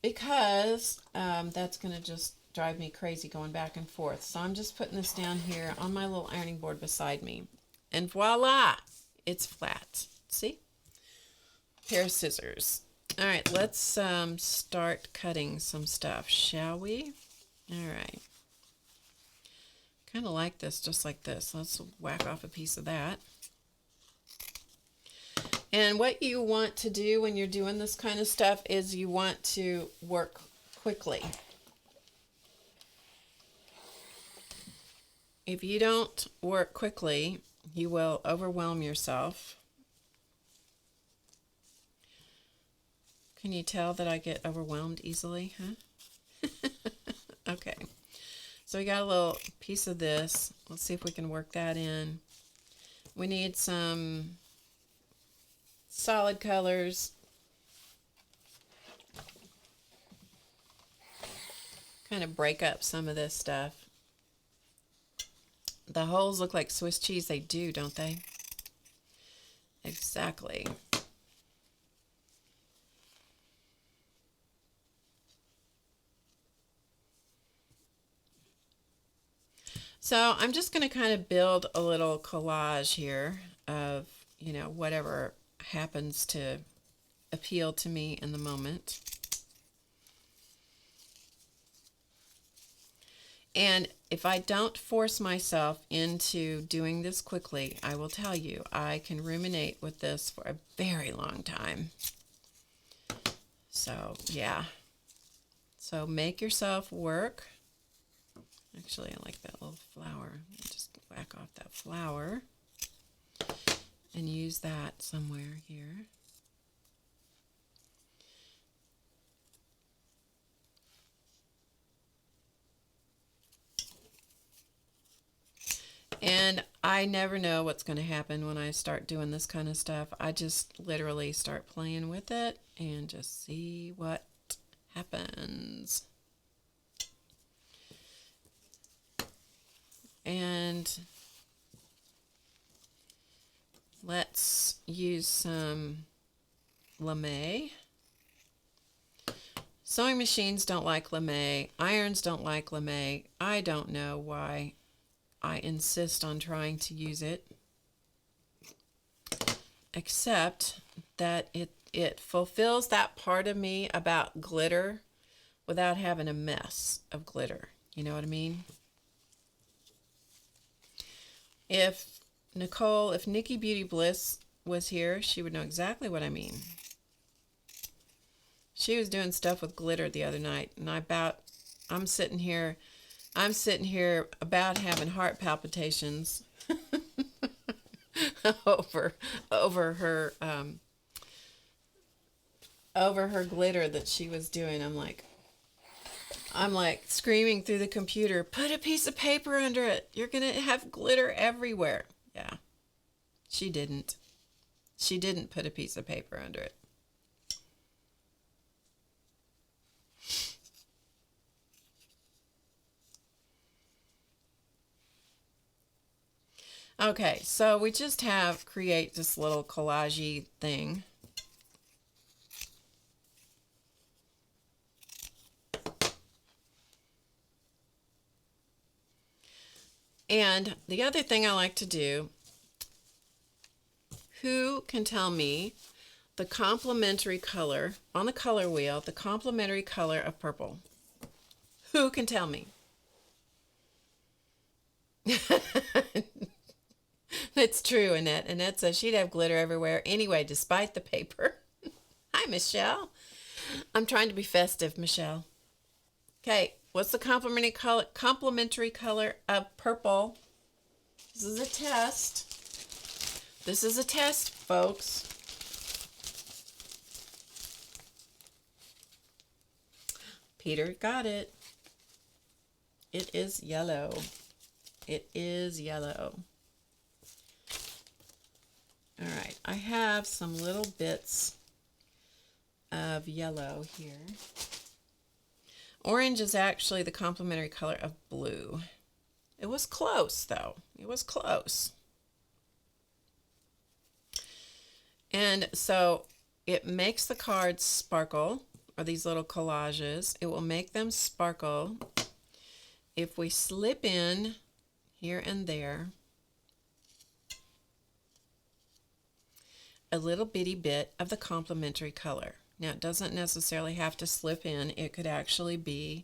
because that's going to just drive me crazy going back and forth. So I'm just putting this down here on my little ironing board beside me. And voila, it's flat. See? Pair of scissors. All right, let's start cutting some stuff, shall we? All right. Kind of like this, just like this. Let's whack off a piece of that. And what you want to do when you're doing this kind of stuff is you want to work quickly. If you don't work quickly, you will overwhelm yourself. Can you tell that I get overwhelmed easily, huh? Okay. So we got a little piece of this. Let's see if we can work that in. We need some solid colors. Kind of break up some of this stuff. The holes look like Swiss cheese. They do, don't they? Exactly. So I'm just going to kind of build a little collage here of, you know, whatever happens to appeal to me in the moment. And if I don't force myself into doing this quickly, I will tell you, I can ruminate with this for a very long time. So, yeah. So make yourself work. Actually, I like that little flower. Just whack off that flower and use that somewhere here. And I never know what's going to happen when I start doing this kind of stuff. I just literally start playing with it and just see what happens. and let's use some lame. Sewing machines don't like lame. Irons don't like lame. I don't know why I insist on trying to use it, except that it fulfills that part of me about glitter without having a mess of glitter. You know what I mean? If Nikki Beauty Bliss was here, she would know exactly what I mean. She was doing stuff with glitter the other night, and I'm sitting here about having heart palpitations over her glitter that she was doing. I'm like screaming through the computer, put a piece of paper under it. You're gonna have glitter everywhere. Yeah, she didn't. She didn't put a piece of paper under it. Okay, so we just have create this little collage-y thing. And the other thing I like to do, who can tell me the complementary color on the color wheel, the complementary color of purple? Who can tell me? It's true, Annette. Annette says she'd have glitter everywhere anyway, despite the paper. Hi, Michelle. I'm trying to be festive, Michelle. Okay, what's the complementary color of purple? This is a test. This is a test, folks. Peter got it. It is yellow. It is yellow. All right, I have some little bits of yellow here. Orange is actually the complementary color of blue. It was close, though. It was close. And so it makes the cards sparkle, or these little collages. It will make them sparkle if we slip in here and there a little bitty bit of the complementary color. Now, it doesn't necessarily have to slip in. It could actually be,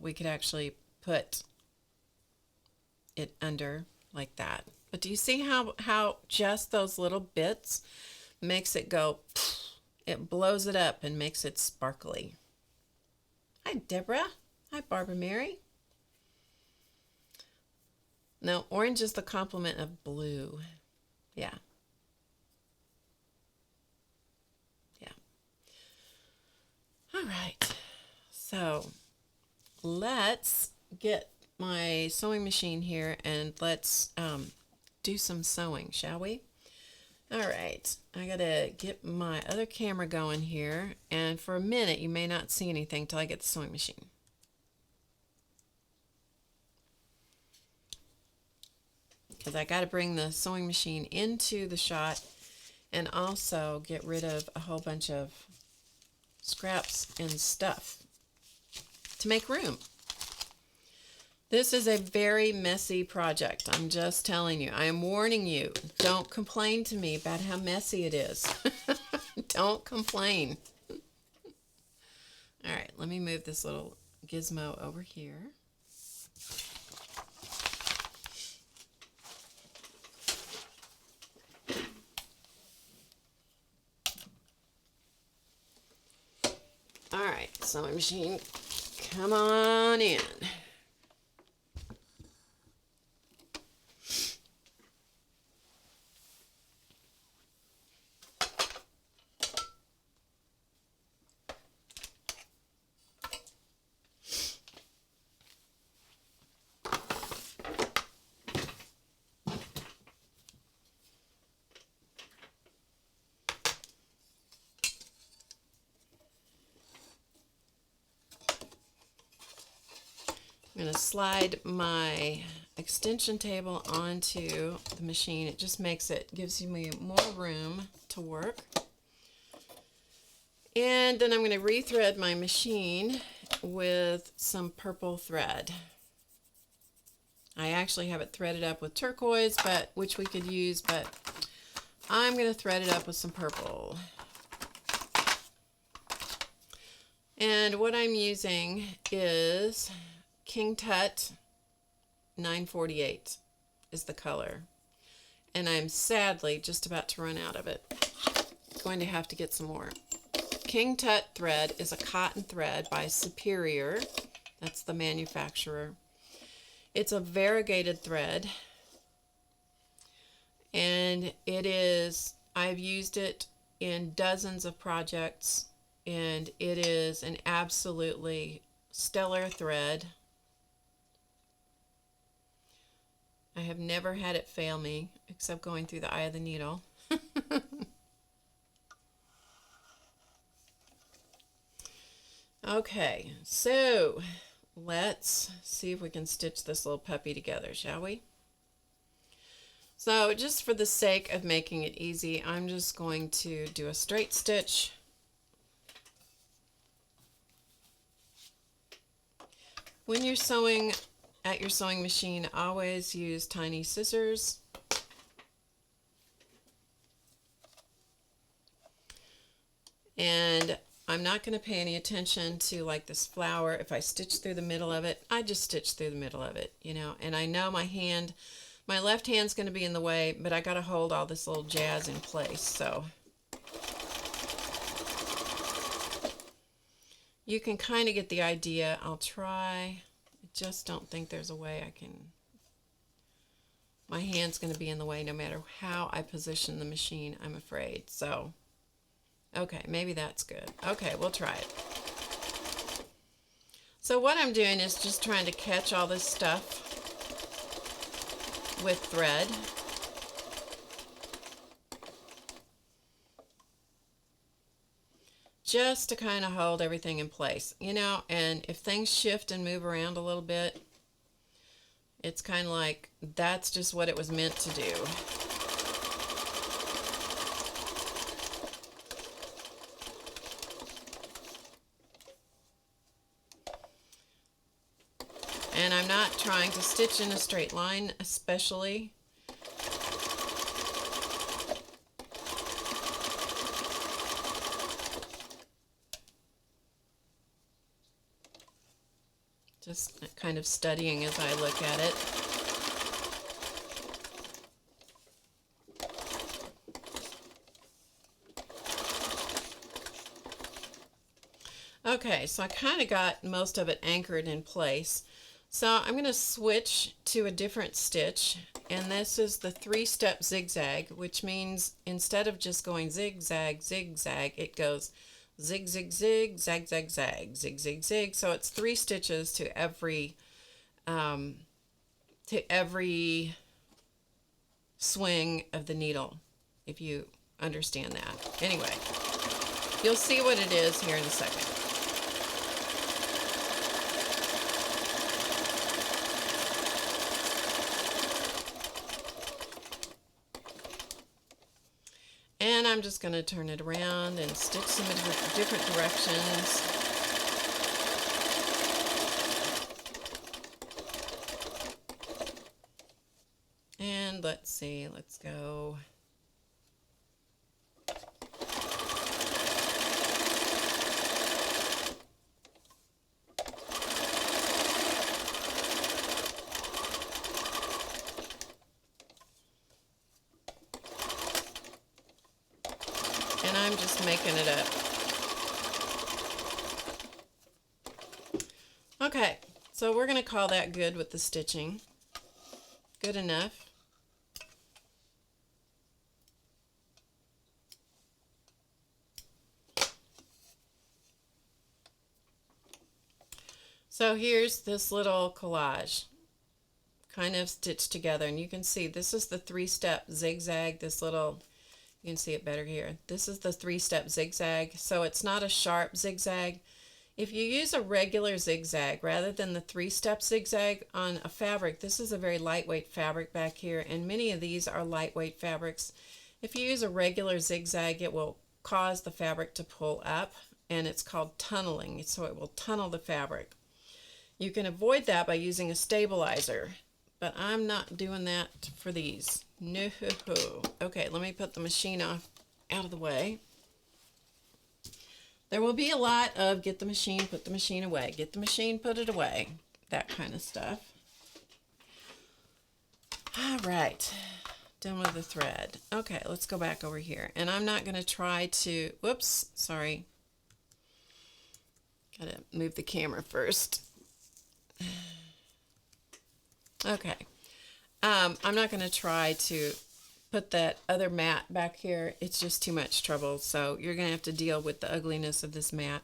we could actually put it under like that. But do you see how just those little bits makes it go, it blows it up and makes it sparkly. Hi, Deborah. Hi, Barbara Mary. No, orange is the complement of blue. Yeah. Yeah. All right. So let's get my sewing machine here and let's do some sewing, shall we? All right. I got to get my other camera going here. And for a minute, you may not see anything till I get the sewing machine. Because I got to bring the sewing machine into the shot and also get rid of a whole bunch of scraps and stuff to make room. This is a very messy project. I'm just telling you. I am warning you. Don't complain to me about how messy it is. Don't complain. All right, let me move this little gizmo over here. All right, sewing machine, come on in. I'm going to slide my extension table onto the machine. It just gives me more room to work. And then I'm going to rethread my machine with some purple thread. I actually have it threaded up with turquoise, which we could use, but I'm going to thread it up with some purple. And what I'm using is King Tut 948 is the color. And I'm sadly just about to run out of it. Going to have to get some more. King Tut thread is a cotton thread by Superior. That's the manufacturer. It's a variegated thread. And I've used it in dozens of projects, and it is an absolutely stellar thread. I have never had it fail me, except going through the eye of the needle. Okay, so let's see if we can stitch this little puppy together, shall we? So just for the sake of making it easy, I'm just going to do a straight stitch. When you're sewing at your sewing machine, always use tiny scissors. And I'm not going to pay any attention to like this flower. If I stitch through the middle of it, I just stitch through the middle of it, you know. And I know my left hand's going to be in the way, but I got to hold all this little jazz in place. So you can kind of get the idea. I'll try. I just don't think there's a way I can. My hand's going to be in the way no matter how I position the machine, I'm afraid. So okay, maybe that's good. Okay, we'll try it. So what I'm doing is just trying to catch all this stuff with thread. Just to kind of hold everything in place, you know, and if things shift and move around a little bit, it's kind of like that's just what it was meant to do. And I'm not trying to stitch in a straight line, especially. Just kind of studying as I look at it. Okay, so I kind of got most of it anchored in place. So I'm going to switch to a different stitch, and this is the 3-step zigzag, which means instead of just going zigzag, zigzag, it goes zig, zig, zig, zag, zag, zag, zig, zig, zig. So it's 3 stitches to every swing of the needle, if you understand that. Anyway, you'll see what it is here in a second. And I'm just going to turn it around and stitch some in different directions. And let's see, let's go. And I'm just making it up. Okay, so we're going to call that good with the stitching. Good enough. So here's this little collage kind of stitched together, and you can see this is the 3-step zigzag, this little, you can see it better here. This is the 3-step zigzag, so it's not a sharp zigzag. if you use a regular zigzag rather than the 3-step zigzag on a fabric, this is a very lightweight fabric back here, and many of these are lightweight fabrics. If you use a regular zigzag, it will cause the fabric to pull up, and it's called tunneling, so it will tunnel the fabric. You can avoid that by using a stabilizer, but I'm not doing that for these. No. Okay, let me put the machine off out of the way. There will be a lot of get the machine, put the machine away, get the machine, put it away, that kind of stuff. All right, done with the thread. Okay, let's go back over here. And I'm not going to try to, whoops, sorry. Got to move the camera first. Okay. I'm not going to try to put that other mat back here. It's just too much trouble, so you're going to have to deal with the ugliness of this mat.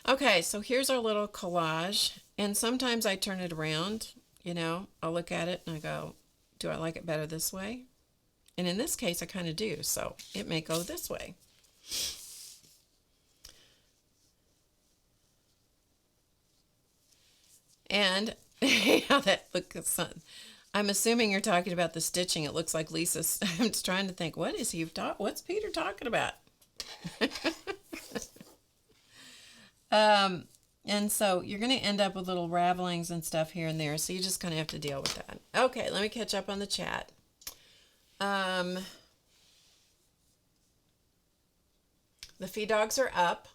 Okay, so here's our little collage, and sometimes I turn it around, you know, I'll look at it and I go, do I like it better this way? And in this case, I kind of do, so it may go this way. And yeah, that looks. I'm assuming you're talking about the stitching. It looks like Lisa's. I'm just trying to think. What's Peter talking about? And so you're going to end up with little ravelings and stuff here and there. So you just kind of have to deal with that. Okay, let me catch up on the chat. The feed dogs are up.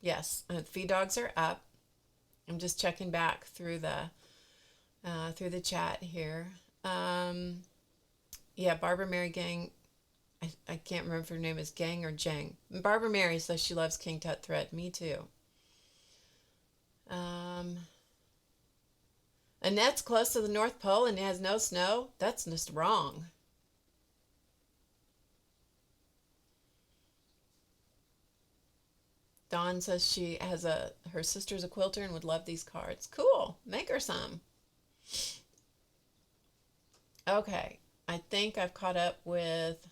Yes, feed dogs are up. I'm just checking back through the chat here. Yeah, Barbara Mary Gang. I can't remember if her name is Gang or Jang. Barbara Mary says she loves King Tut Thread. Me too. Annette's close to the North Pole and has no snow. That's just wrong. Dawn says she has her sister's a quilter and would love these cards. Cool. Make her some. Okay. I think I've caught up with...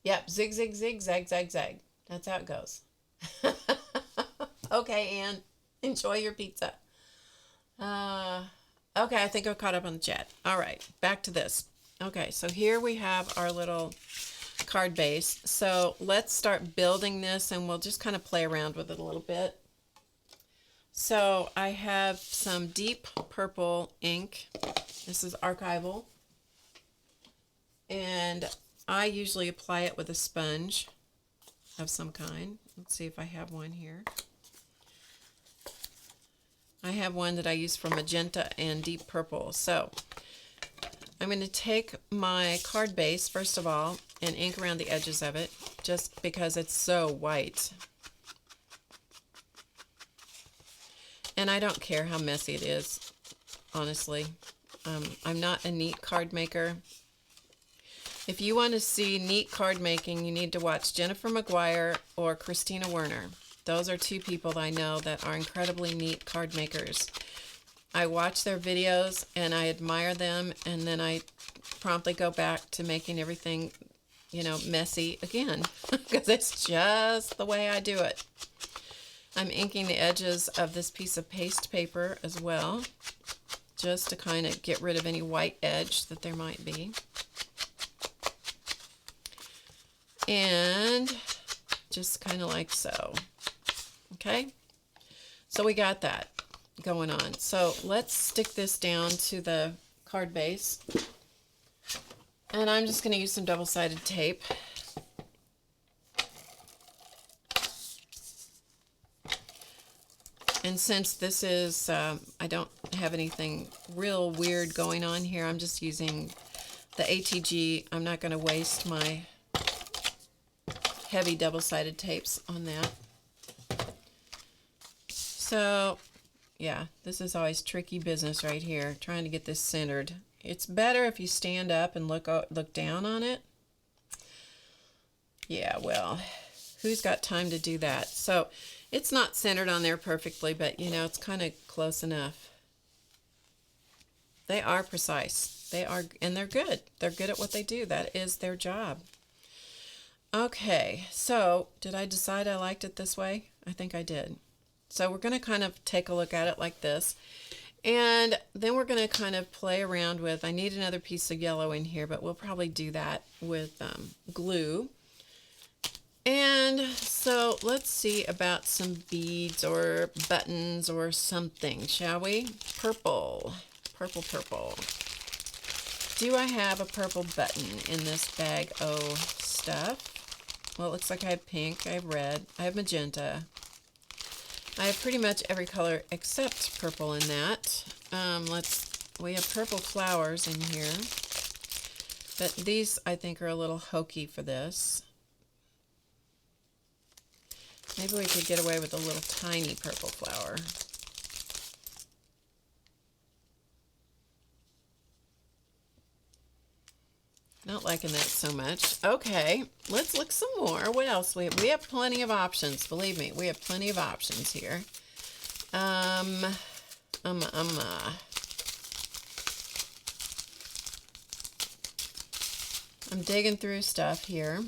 Yep. Zig, zig, zig, zag, zag, zag. That's how it goes. Okay, Anne. Enjoy your pizza. Okay, I think I've caught up on the chat. All right. Back to this. Okay, so here we have our little... card base. So let's start building this and we'll just kind of play around with it a little bit. So I have some deep purple ink. This is Archival. And I usually apply it with a sponge of some kind. Let's see if I have one here. I have one that I use for magenta and deep purple. So I'm going to take my card base, first of all, and ink around the edges of it, just because it's so white. And I don't care how messy it is, honestly. I'm not a neat card maker. If you want to see neat card making, you need to watch Jennifer McGuire or Christina Werner. Those are two people that I know that are incredibly neat card makers. I watch their videos and I admire them, and then I promptly go back to making everything, you know, messy again, because it's just the way I do it. I'm inking the edges of this piece of paste paper as well, just to kind of get rid of any white edge that there might be. And just kind of like so. Okay, so we got that going on. So let's stick this down to the card base. And I'm just going to use some double-sided tape. And since this is, I don't have anything real weird going on here, I'm just using the ATG. I'm not going to waste my heavy double-sided tapes on that. So, yeah, this is always tricky business right here, trying to get this centered. It's better if you stand up and look down on it. Yeah, well, who's got time to do that? So it's not centered on there perfectly, but you know, it's kind of close enough. They are precise. They are, and they're good. They're good at what they do. That is their job. Okay, so did I decide I liked it this way? I think I did. So we're going to kind of take a look at it like this. And then we're going to kind of play around with, I need another piece of yellow in here, but we'll probably do that with glue. And so let's see about some beads or buttons or something, shall we? Purple, purple, purple. Do I have a purple button in this bag of stuff? Well, it looks like I have pink, I have red, I have magenta. I have pretty much every color except purple in that. We have purple flowers in here, but these I think are a little hokey for this. Maybe we could get away with a little tiny purple flower. Not liking that so much. Okay, let's look some more. What else? We have plenty of options. Believe me, we have plenty of options here. I'm digging through stuff here.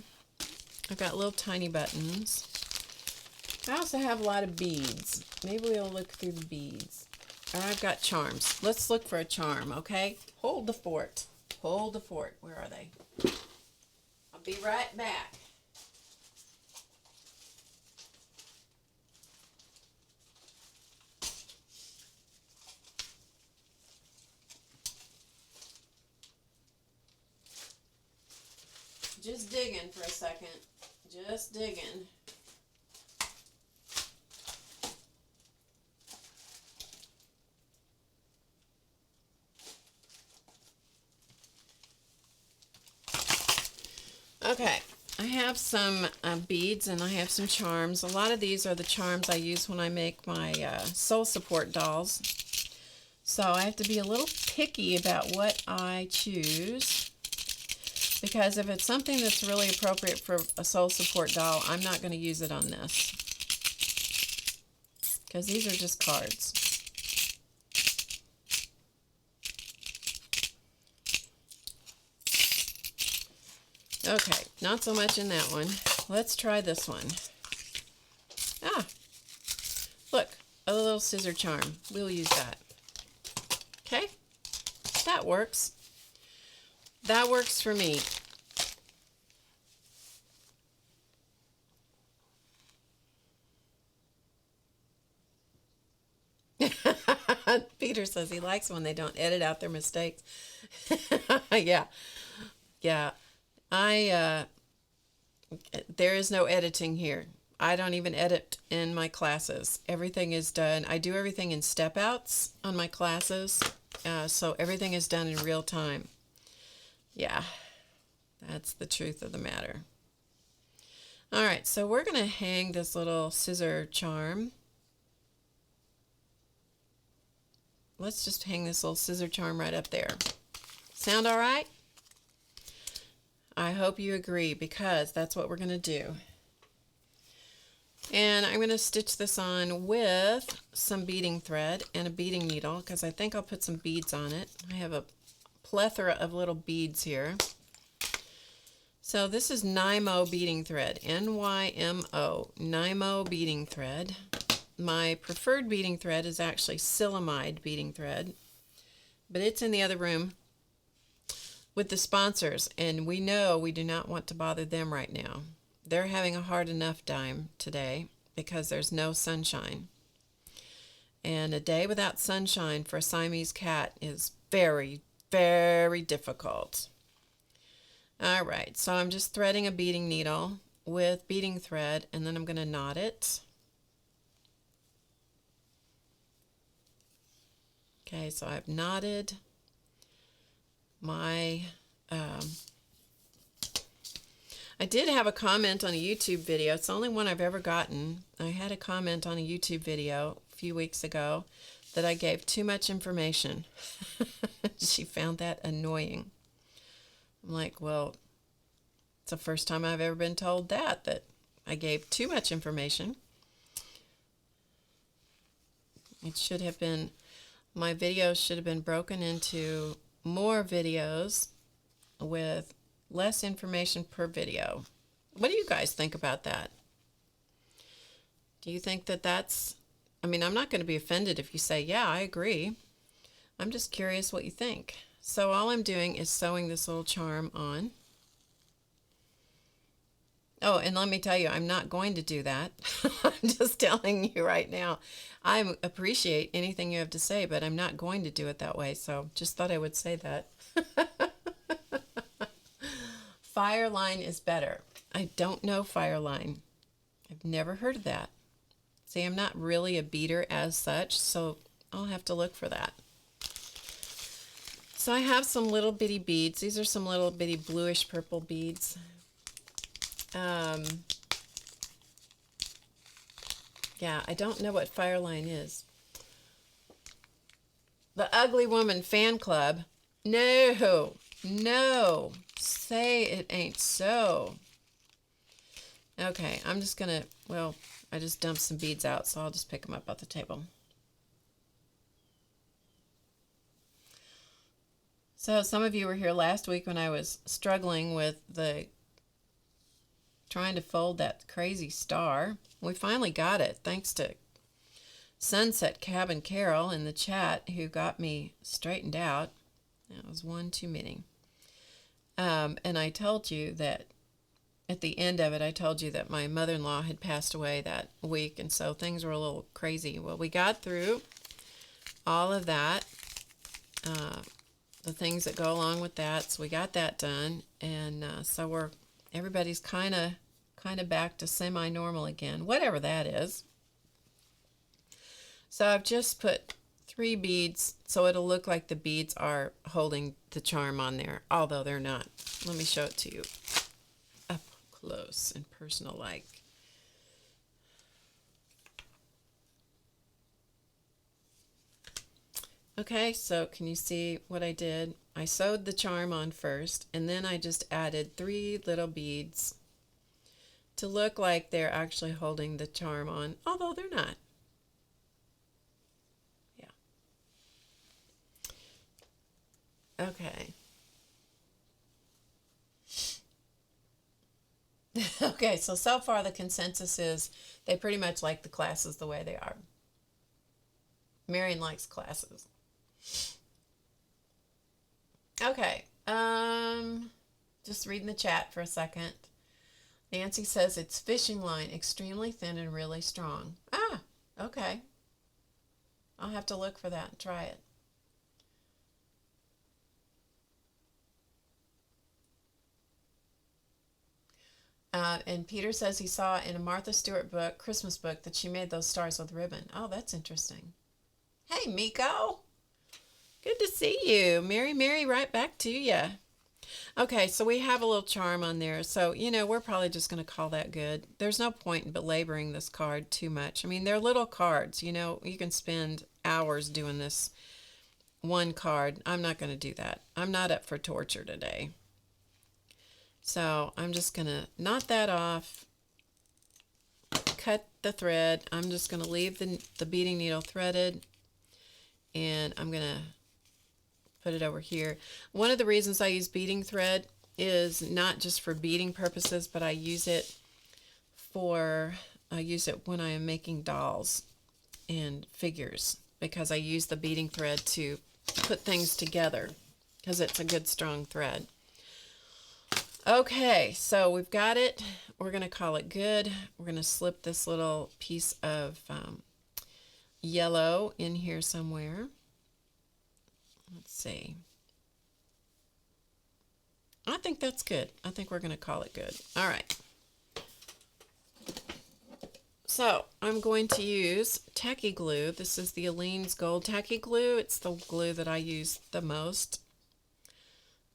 I've got little tiny buttons. I also have a lot of beads. Maybe we'll look through the beads. Or I've got charms. Let's look for a charm, okay? Hold the fort. Hold the fort. Where are they? I'll be right back. Just digging for a second. Just digging. Okay, I have some beads and I have some charms. A lot of these are the charms I use when I make my soul support dolls. So I have to be a little picky about what I choose, because if it's something that's really appropriate for a soul support doll, I'm not going to use it on this, because these are just cards. Okay, not so much in that one. Let's try this one. Ah, look, a little scissor charm. We'll use that. Okay, that works. That works for me. Peter says he likes when they don't edit out their mistakes. Yeah, yeah. There is no editing here. I don't even edit in my classes. Everything is done. I do everything in step outs on my classes. So everything is done in real time. Yeah, that's the truth of the matter. All right, so we're going to hang this little scissor charm. Let's just hang this little scissor charm right up there. Sound all right? I hope you agree, because that's what we're going to do. And I'm going to stitch this on with some beading thread and a beading needle, because I think I'll put some beads on it. I have a plethora of little beads here. So this is Nymo beading thread, N-Y-M-O, Nymo beading thread. My preferred beading thread is actually silicamide beading thread, but it's in the other room with the sponsors, and we know we do not want to bother them right now. They're having a hard enough time today because there's no sunshine. And a day without sunshine for a Siamese cat is very, very difficult. All right, so I'm just threading a beading needle with beading thread, and then I'm going to knot it. Okay, so I've knotted my, I did have a comment on a YouTube video. It's the only one I've ever gotten. I had a comment on a YouTube video a few weeks ago that I gave too much information. She found that annoying. I'm like, well, it's the first time I've ever been told that I gave too much information. It should have been, my videos should have been broken into more videos with less information per video. What do you guys think about that? Do you think that that's, I mean, I'm not going to be offended if you say, yeah, I agree. I'm just curious what you think. So all I'm doing is sewing this little charm on. Oh, and let me tell you, I'm not going to do that. I'm just telling you right now. I appreciate anything you have to say, but I'm not going to do it that way. So just thought I would say that. Fireline is better. I don't know Fireline. I've never heard of that. See, I'm not really a beater as such, so I'll have to look for that. So I have some little bitty beads. These are some little bitty bluish purple beads. Yeah, I don't know what Fireline is. The Ugly Woman Fan Club. No, no, say it ain't so. Okay, I'm just gonna, well, I just dumped some beads out, so I'll just pick them up off the table. So some of you were here last week when I was struggling with trying to fold that crazy star. We finally got it, thanks to Sunset Cabin Carol in the chat, who got me straightened out. That was one too many. And I told you that at the end of it, I told you that my mother-in-law had passed away that week, and so things were a little crazy. Well, we got through all of that, the things that go along with that, so we got that done, and so everybody's kind of back to semi-normal again, whatever that is. So I've just put 3 beads, so it'll look like the beads are holding the charm on there, although they're not. Let me show it to you up close and personal like. Okay, so can you see what I did? I sewed the charm on first, and then I just added 3 little beads to look like they're actually holding the charm on, although they're not. Yeah. Okay. Okay, so far the consensus is they pretty much like the classes the way they are. Marion likes classes. Okay, just reading the chat for a second. Nancy says it's fishing line, extremely thin and really strong. Ah, okay. I'll have to look for that and try it. And Peter says he saw in a Martha Stewart book, Christmas book, that she made those stars with ribbon. Oh, that's interesting. Hey, Miko. Good to see you. Mary, right back to you. Okay, so we have a little charm on there. So, we're probably just going to call that good. There's no point in belaboring this card too much. I mean, they're little cards. You can spend hours doing this one card. I'm not going to do that. I'm not up for torture today. So I'm just going to knot that off, cut the thread. I'm just going to leave the beading needle threaded, and I'm going to put it over here. One of the reasons I use beading thread is not just for beading purposes, but I use it when I am making dolls and figures, because I use the beading thread to put things together because it's a good strong thread. Okay, so we've got it. We're going to call it good. We're going to slip this little piece of yellow in here somewhere. Let's see. I think that's good. I think we're going to call it good. All right. So I'm going to use tacky glue. This is the Aleene's Gold Tacky Glue. It's the glue that I use the most.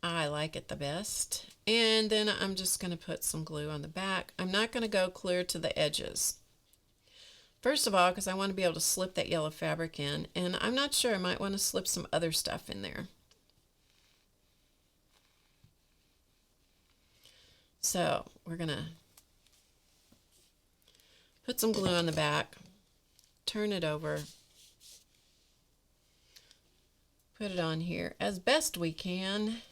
I like it the best. And then I'm just going to put some glue on the back. I'm not going to go clear to the edges. First of all, because I want to be able to slip that yellow fabric in, and I'm not sure, I might want to slip some other stuff in there. So we're going to put some glue on the back, turn it over, put it on here as best we can,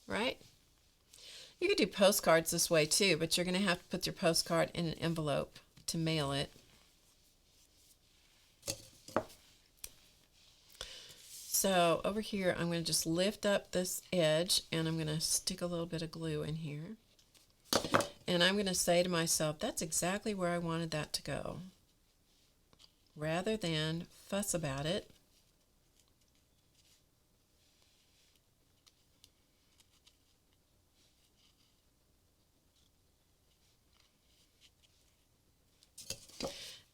right? You could do postcards this way too, but you're going to have to put your postcard in an envelope to mail it. So over here, I'm going to just lift up this edge and I'm going to stick a little bit of glue in here. And I'm going to say to myself, that's exactly where I wanted that to go. Rather than fuss about it,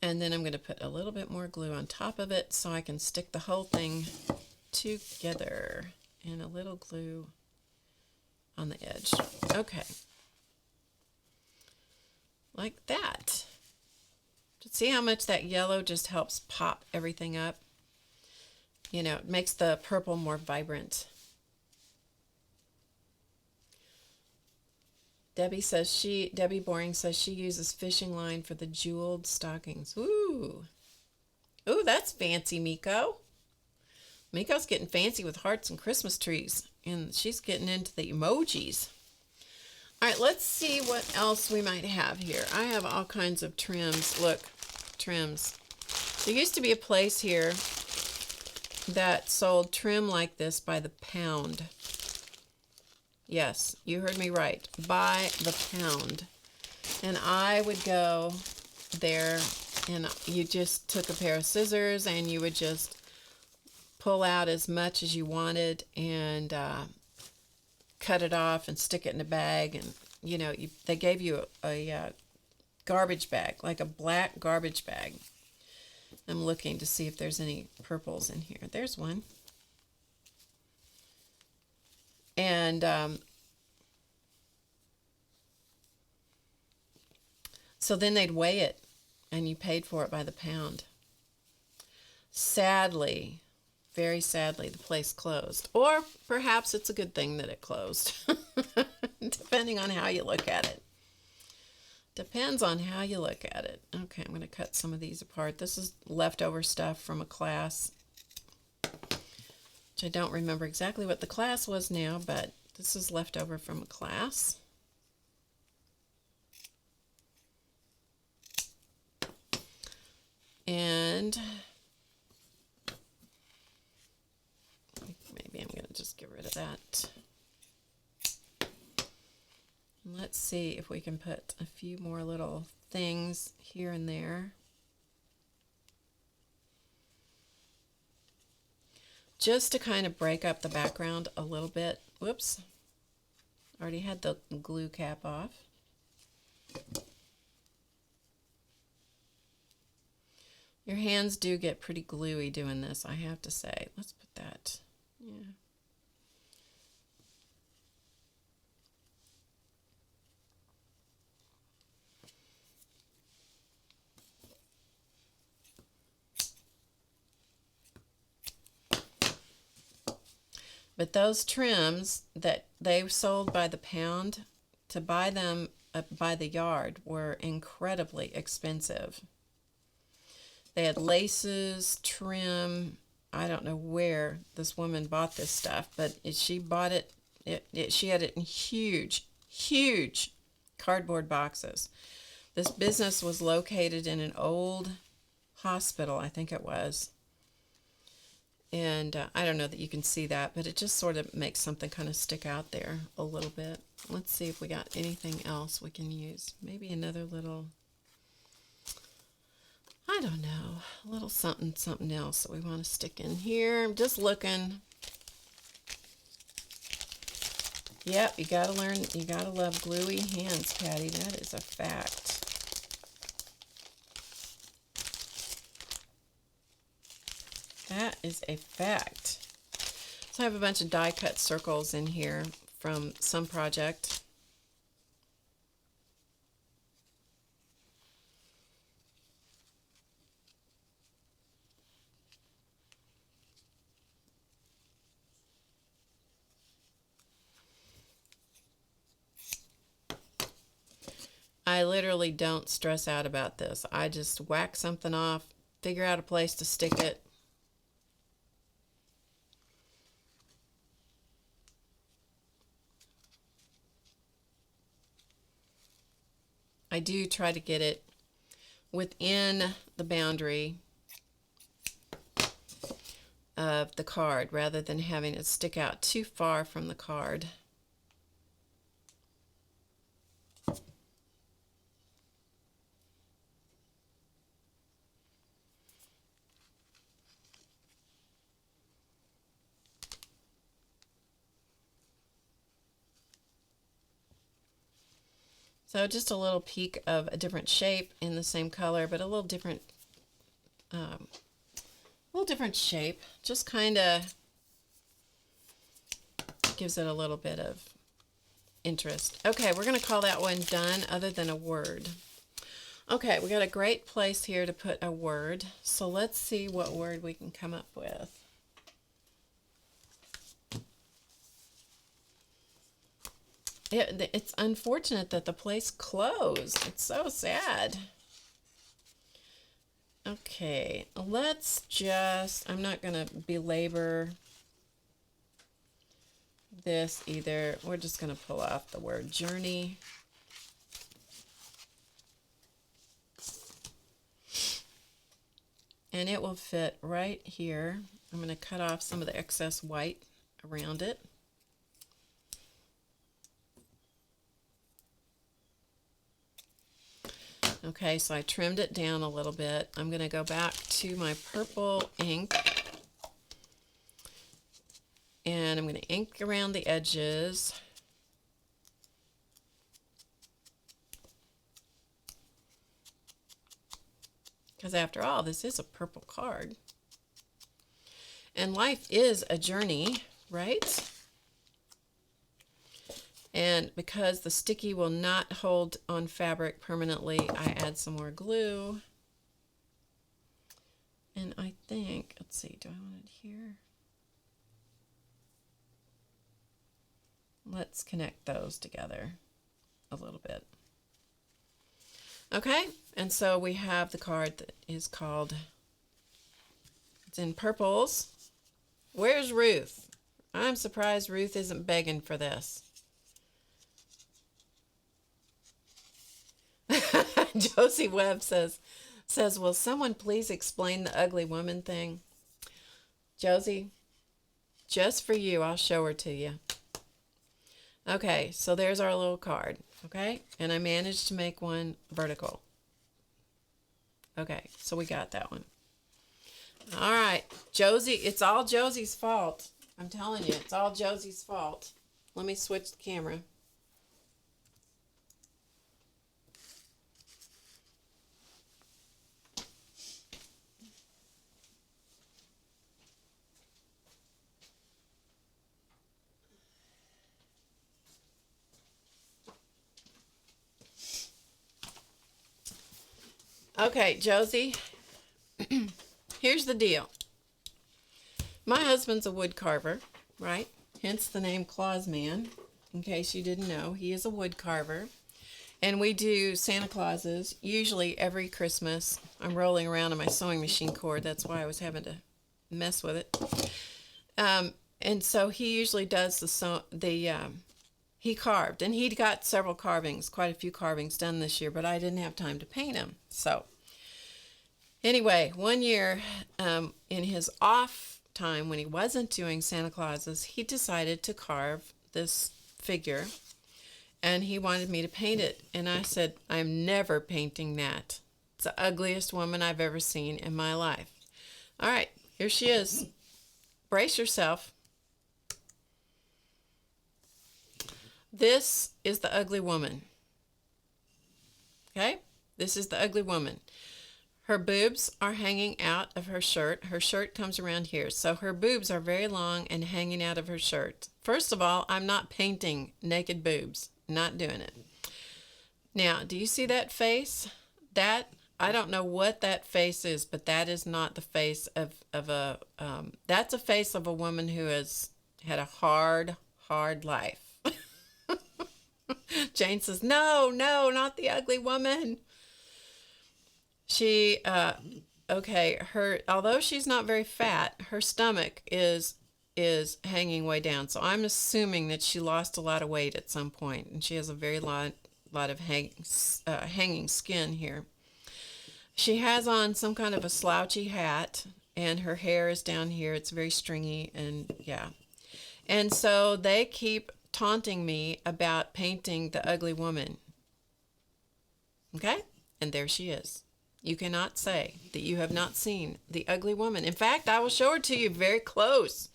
and then I'm going to put a little bit more glue on top of it so I can stick the whole thing together, and a little glue on the edge. Okay. Like that. See how much that yellow just helps pop everything up? You know, it makes the purple more vibrant. Debbie Boring says she uses fishing line for the jeweled stockings. Ooh. Ooh, that's fancy, Miko. Miko's getting fancy with hearts and Christmas trees, and she's getting into the emojis. All right, let's see what else we might have here. I have all kinds of trims. Look, trims. There used to be a place here that sold trim like this by the pound. Yes, you heard me right. By the pound. And I would go there, and you just took a pair of scissors and you would just pull out as much as you wanted and cut it off and stick it in a bag. And you know, they gave you a garbage bag, like a black garbage bag. I'm looking to see if there's any purples in here. There's one. And so then they'd weigh it, and you paid for it by the pound. Sadly, very sadly, the place closed. Or perhaps it's a good thing that it closed, depending on how you look at it. Depends on how you look at it. Okay, I'm going to cut some of these apart. This is leftover stuff from a class, which I don't remember exactly what the class was now, but this is leftover from a class. And maybe I'm going to just get rid of that. Let's see if we can put a few more little things here and there. Just to kind of break up the background a little bit. Whoops. Already had the glue cap off. Your hands do get pretty gluey doing this, I have to say. Let's put that. Yeah. But those trims that they sold by the pound, to buy them by the yard, were incredibly expensive. They had laces, trim. I don't know where this woman bought this stuff, but she bought it. She had it in huge, huge cardboard boxes. This business was located in an old hospital, I think it was. And I don't know that you can see that, but it just sort of makes something kind of stick out there a little bit. Let's see if we got anything else we can use. Maybe another little, I don't know, a little something else that we want to stick in here. I'm just looking. Yep, you got to learn, you got to love gluey hands, Patty. That is a fact. That is a fact. So I have a bunch of die cut circles in here from some project. I literally don't stress out about this. I just whack something off, figure out a place to stick it. I do try to get it within the boundary of the card rather than having it stick out too far from the card. So just a little peek of a different shape in the same color, but a little different shape. Just kind of gives it a little bit of interest. Okay, we're going to call that one done, other than a word. Okay, we got a great place here to put a word. So let's see what word we can come up with. It's unfortunate that the place closed. It's so sad. Okay, let's just, I'm not going to belabor this either. We're just going to pull off the word journey. And it will fit right here. I'm going to cut off some of the excess white around it. Okay, so I trimmed it down a little bit. I'm going to go back to my purple ink, and I'm going to ink around the edges. Because after all, this is a purple card. And life is a journey, right? And because the sticky will not hold on fabric permanently, I add some more glue. And I think, let's see, do I want it here? Let's connect those together a little bit. Okay, and so we have the card that is called, it's in purples. Where's Ruth? I'm surprised Ruth isn't begging for this. Josie Webb says, will someone please explain the ugly woman thing? Josie, just for you, I'll show her to you. Okay, so there's our little card, okay? And I managed to make one vertical. Okay, so we got that one. All right, Josie, it's all Josie's fault. I'm telling you, it's all Josie's fault. Let me switch the camera. Okay, Josie, here's the deal. My husband's a wood carver, right? Hence the name Claus Man. In case you didn't know, he is a wood carver. And we do Santa Clauses usually every Christmas. I'm rolling around on my sewing machine cord. That's why I was having to mess with it. And so he usually does he carved, and he got several carvings, quite a few carvings done this year, but I didn't have time to paint him. So anyway, one year in his off time when he wasn't doing Santa Clauses, he decided to carve this figure, and he wanted me to paint it. And I said, I'm never painting that. It's the ugliest woman I've ever seen in my life. All right, here she is. Brace yourself. This is the ugly woman. Okay? This is the ugly woman. Her boobs are hanging out of her shirt. Her shirt comes around here. So her boobs are very long and hanging out of her shirt. First of all, I'm not painting naked boobs. Not doing it. Now, do you see that face? I don't know what that face is, but that is not the face of a, that's a face of a woman who has had a hard life. Jane says, no, not the ugly woman. She, okay, although she's not very fat, her stomach is hanging way down. So I'm assuming that she lost a lot of weight at some point, and she has a very lot of hanging skin here. She has on some kind of a slouchy hat, and her hair is down here. It's very stringy, and yeah. And so they keep taunting me about painting the ugly woman. Okay? And there she is. You cannot say that you have not seen the ugly woman. In fact, I will show her to you very close.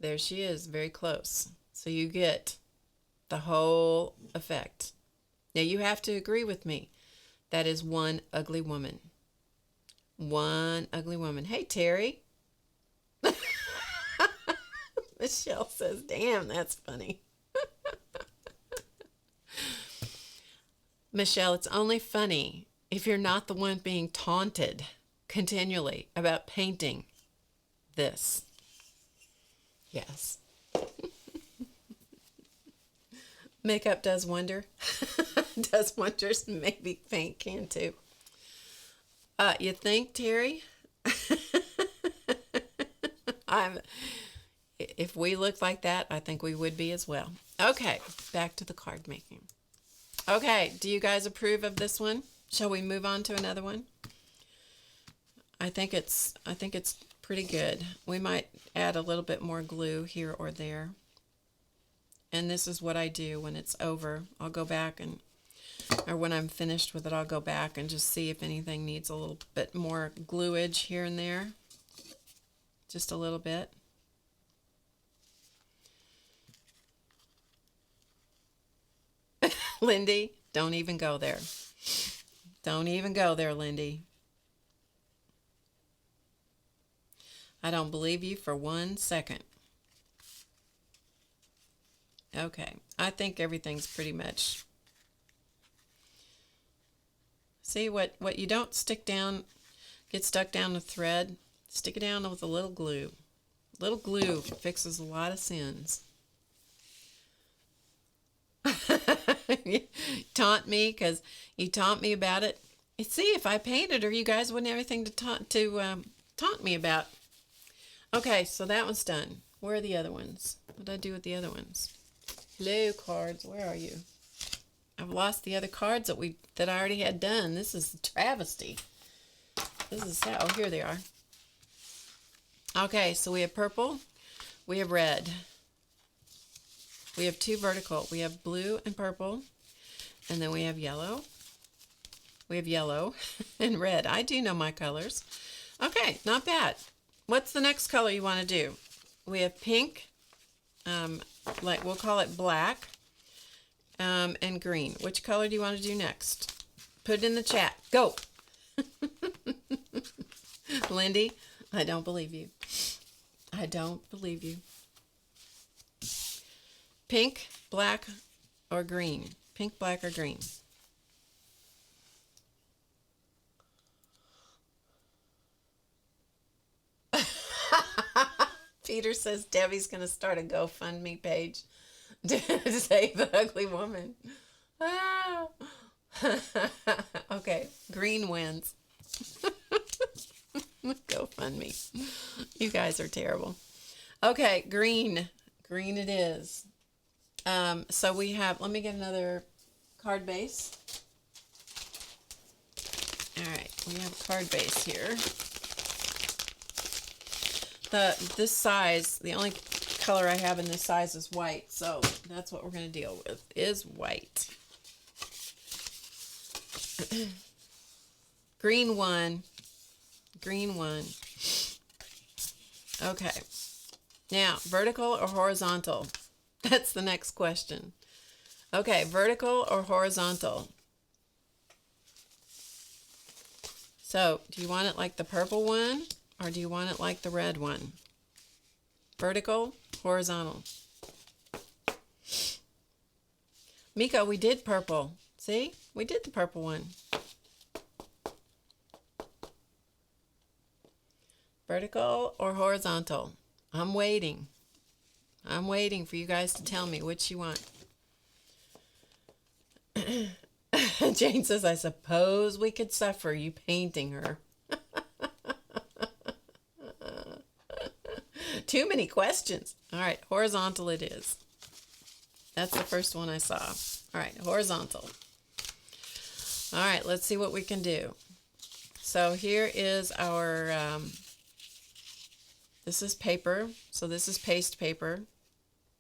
There she is, very close. So you get the whole effect. Now you have to agree with me. That is one ugly woman. One ugly woman. Hey, Terry. Michelle says, damn, that's funny. Michelle, it's only funny if you're not the one being taunted continually about painting this. Yes. Makeup does wonder. Does wonders. Maybe paint can too. You think, Terry? If we looked like that, I think we would be as well. Okay, back to the card making. Okay, do you guys approve of this one? Shall we move on to another one? I think it's pretty good. We might add a little bit more glue here or there. And this is what I do when it's over. I'll go back or when I'm finished with it, I'll go back and just see if anything needs a little bit more gluage here and there. Just a little bit. Lindy, don't even go there. Don't even go there, Lindy. I don't believe you for 1 second. Okay, I think everything's pretty much. See what you don't stick down, get stuck down the thread, stick it down with a little glue. Little glue fixes a lot of sins. Taunt me because you taunt me about it. See, if I painted her, you guys wouldn't have anything to taunt me about. Okay, so that one's done. Where are the other ones? What did I do with the other ones? Hello, cards. Where are you? I've lost the other cards that I already had done. This is a travesty. This is how. Oh, here they are. Okay, so we have purple. We have red. We have 2 vertical. We have blue and purple. And then we have yellow. We have yellow and red. I do know my colors. Okay, not bad. What's the next color you want to do? We have pink, like we'll call it black, and green. Which color do you want to do next? Put it in the chat. Go. Lindy, I don't believe you. I don't believe you. Pink, black, or green? Pink, black, or green? Peter says Debbie's going to start a GoFundMe page to save the ugly woman. Ah. Okay, green wins. GoFundMe. You guys are terrible. Okay, green. Green it is. So we have, let me get another card base. All right, we have a card base here. This size, the only color I have in this size is white, so that's what we're going to deal with, is white. Green one. Green one. Okay. Now, vertical or horizontal? That's the next question. Okay, vertical or horizontal? So, do you want it like the purple one, or do you want it like the red one? Vertical, horizontal. Miko, we did purple. See? We did the purple one. Vertical or horizontal? I'm waiting. I'm waiting for you guys to tell me which you want. Jane says, I suppose we could suffer you painting her. Too many questions. All right, horizontal it is. That's the first one I saw. All right, horizontal. All right, let's see what we can do. So here is our This is paper, so this is paste paper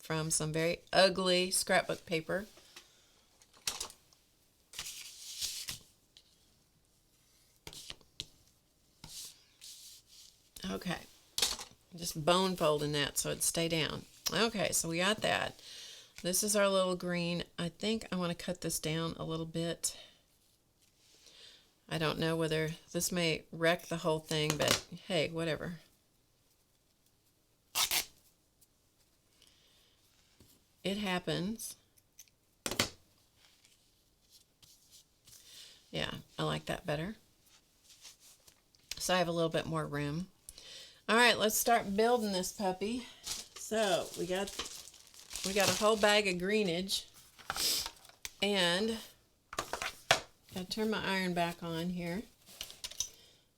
from some very ugly scrapbook paper. Okay, just bone folding that so it'd stay down. Okay, so we got that. This is our little green. I think I want to cut this down a little bit. I don't know whether this may wreck the whole thing, but hey, whatever. It happens. Yeah, I like that better. So I have a little bit more room. All right, let's start building this puppy. So we got a whole bag of greenage, and gotta turn my iron back on here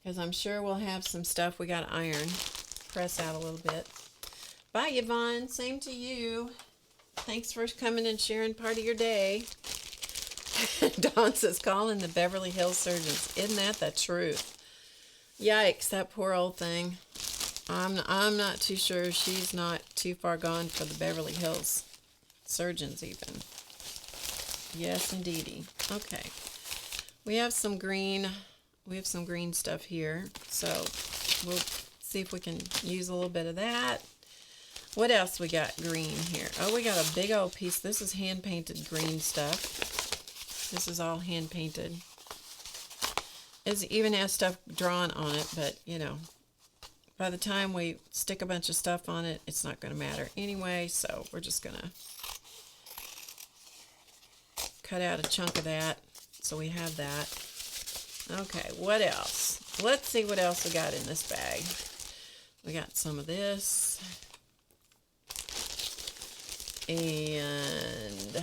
because I'm sure we'll have some stuff we gotta iron, press out a little bit. Bye, Yvonne. Same to you. Thanks for coming and sharing part of your day. Dawn says, calling the Beverly Hills surgeons. Isn't that the truth? Yikes, that poor old thing. I'm not too sure she's not too far gone for the Beverly Hills surgeons even. Yes, indeedy. Okay. We have some green stuff here. So we'll see if we can use a little bit of that. What else we got green here? Oh, we got a big old piece. This is hand-painted green stuff. This is all hand-painted. It even has stuff drawn on it, but, you know, by the time we stick a bunch of stuff on it, it's not going to matter anyway, so we're just going to cut out a chunk of that so we have that. Okay, what else? Let's see what else we got in this bag. We got some of this. And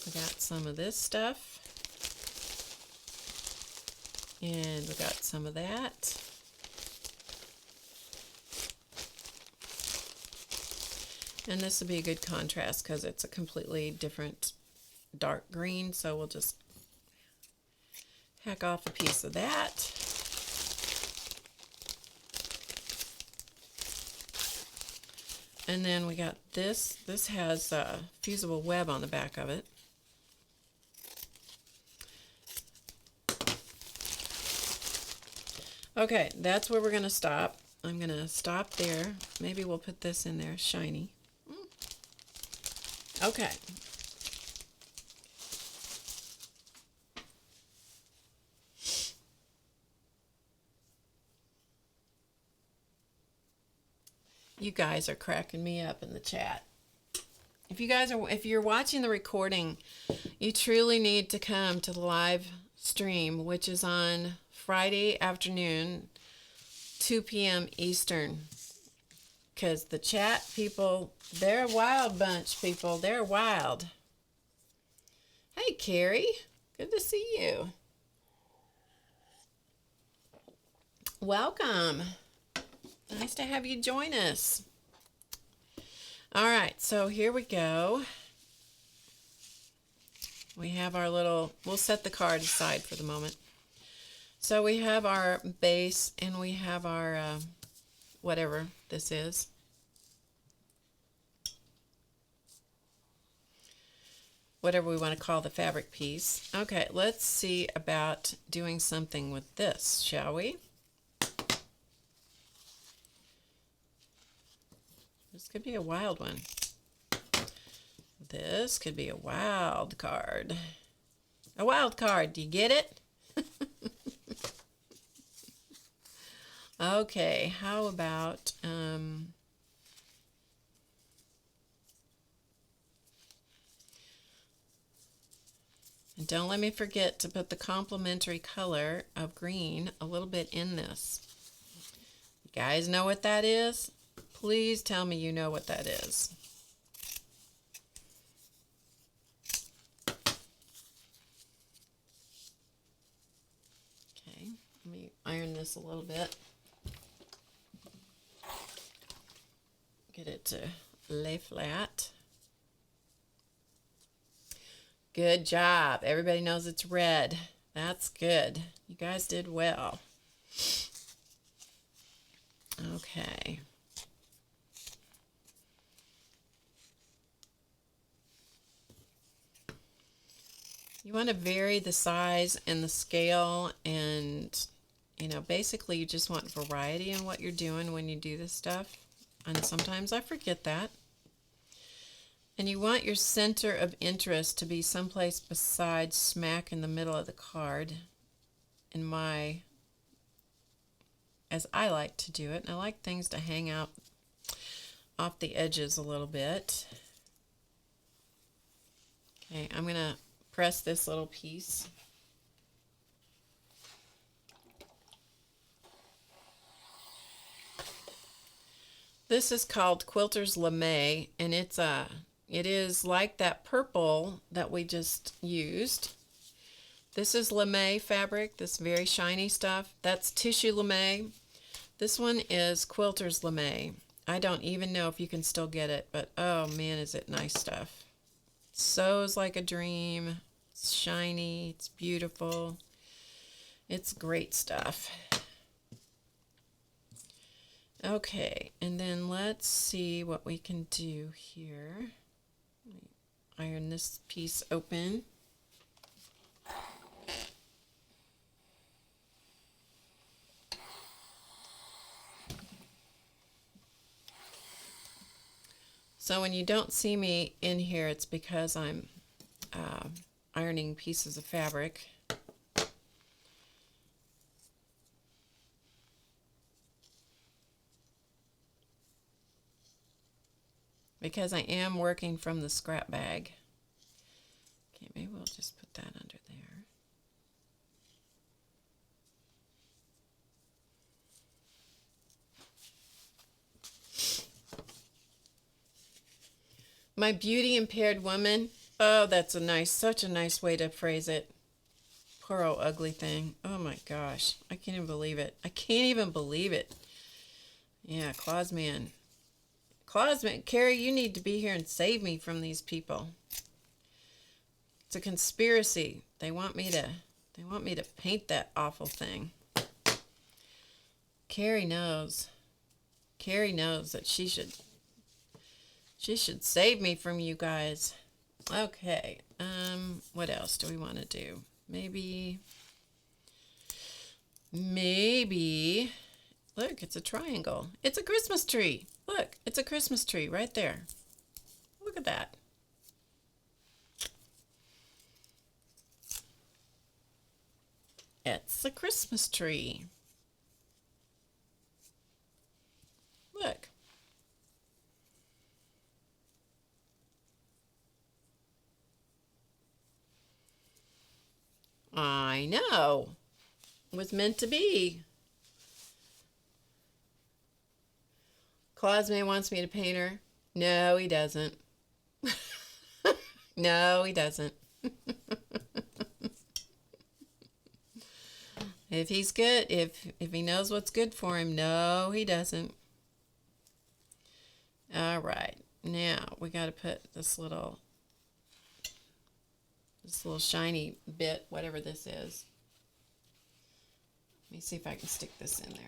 we got some of this stuff. And we got some of that. And this will be a good contrast because it's a completely different dark green. So we'll just hack off a piece of that. And then we got this. This has Fusible Web on the back of it. Okay, that's where we're going to stop. I'm going to stop there. Maybe we'll put this in there, shiny. Okay. You guys are cracking me up in the chat. If you're watching the recording, you truly need to come to the live stream, which is on Friday afternoon, 2 p.m. Eastern. Because the chat people, they're a wild bunch, people. They're wild. Hey, Carrie. Good to see you. Welcome. Nice to have you join us. All right, so here we go. We have our little, we'll set the card aside for the moment. So we have our base and we have our, whatever this is. Whatever we want to call the fabric piece. Okay, let's see about doing something with this, shall we? This could be a wild one. This could be a wild card. A wild card, do you get it? Okay, how about, and don't let me forget to put the complementary color of green a little bit in this. You guys know what that is? Please tell me you know what that is. Okay, let me iron this a little bit. Get it to lay flat. Good job. Everybody knows it's red. That's good. You guys did well. Okay. You want to vary the size and the scale, and basically you just want variety in what you're doing when you do this stuff. And sometimes I forget that. And you want your center of interest to be someplace besides smack in the middle of the card, as I like to do it. And I like things to hang out off the edges a little bit. Okay, I'm going to press this little piece. This is called Quilter's Lame, and it is like that purple that we just used. This is lame fabric, this very shiny stuff. That's tissue lame. This one is Quilter's Lame. I don't even know if you can still get it, but oh man, is it nice stuff. Sews like a dream. It's shiny. It's beautiful. It's great stuff. Okay, and then let's see what we can do here. Let me iron this piece open. So when you don't see me in here, it's because I'm ironing pieces of fabric. Because I am working from the scrap bag. Okay, maybe we'll just put that under there. My beauty impaired woman. Oh, that's such a nice way to phrase it. Poor old ugly thing. Oh my gosh. I can't even believe it. I can't even believe it. Yeah, Clausman. Clausman, Carrie, you need to be here and save me from these people. It's a conspiracy. They want me to paint that awful thing. Carrie knows. Carrie knows that she should save me from you guys. Okay. What else do we want to do? Maybe. Look, it's a triangle. It's a Christmas tree. Look, it's a Christmas tree right there. Look at that. It's a Christmas tree. Look. I know. It was meant to be. Clausman wants me to paint her. No, he doesn't. No, he doesn't. If he's good, if he knows what's good for him, no, he doesn't. All right. Now we got to put this little shiny bit, whatever this is. Let me see if I can stick this in there.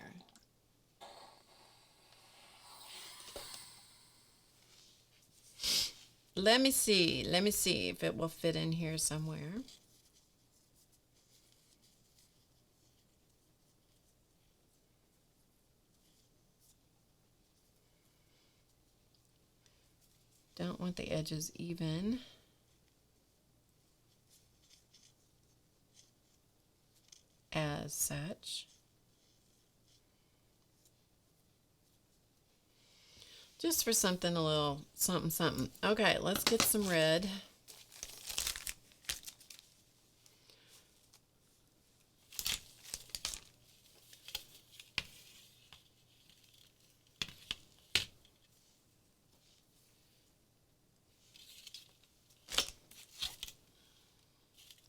Let me see if it will fit in here somewhere. Don't want the edges even. As such. Just for something a little something. Okay, let's get some red.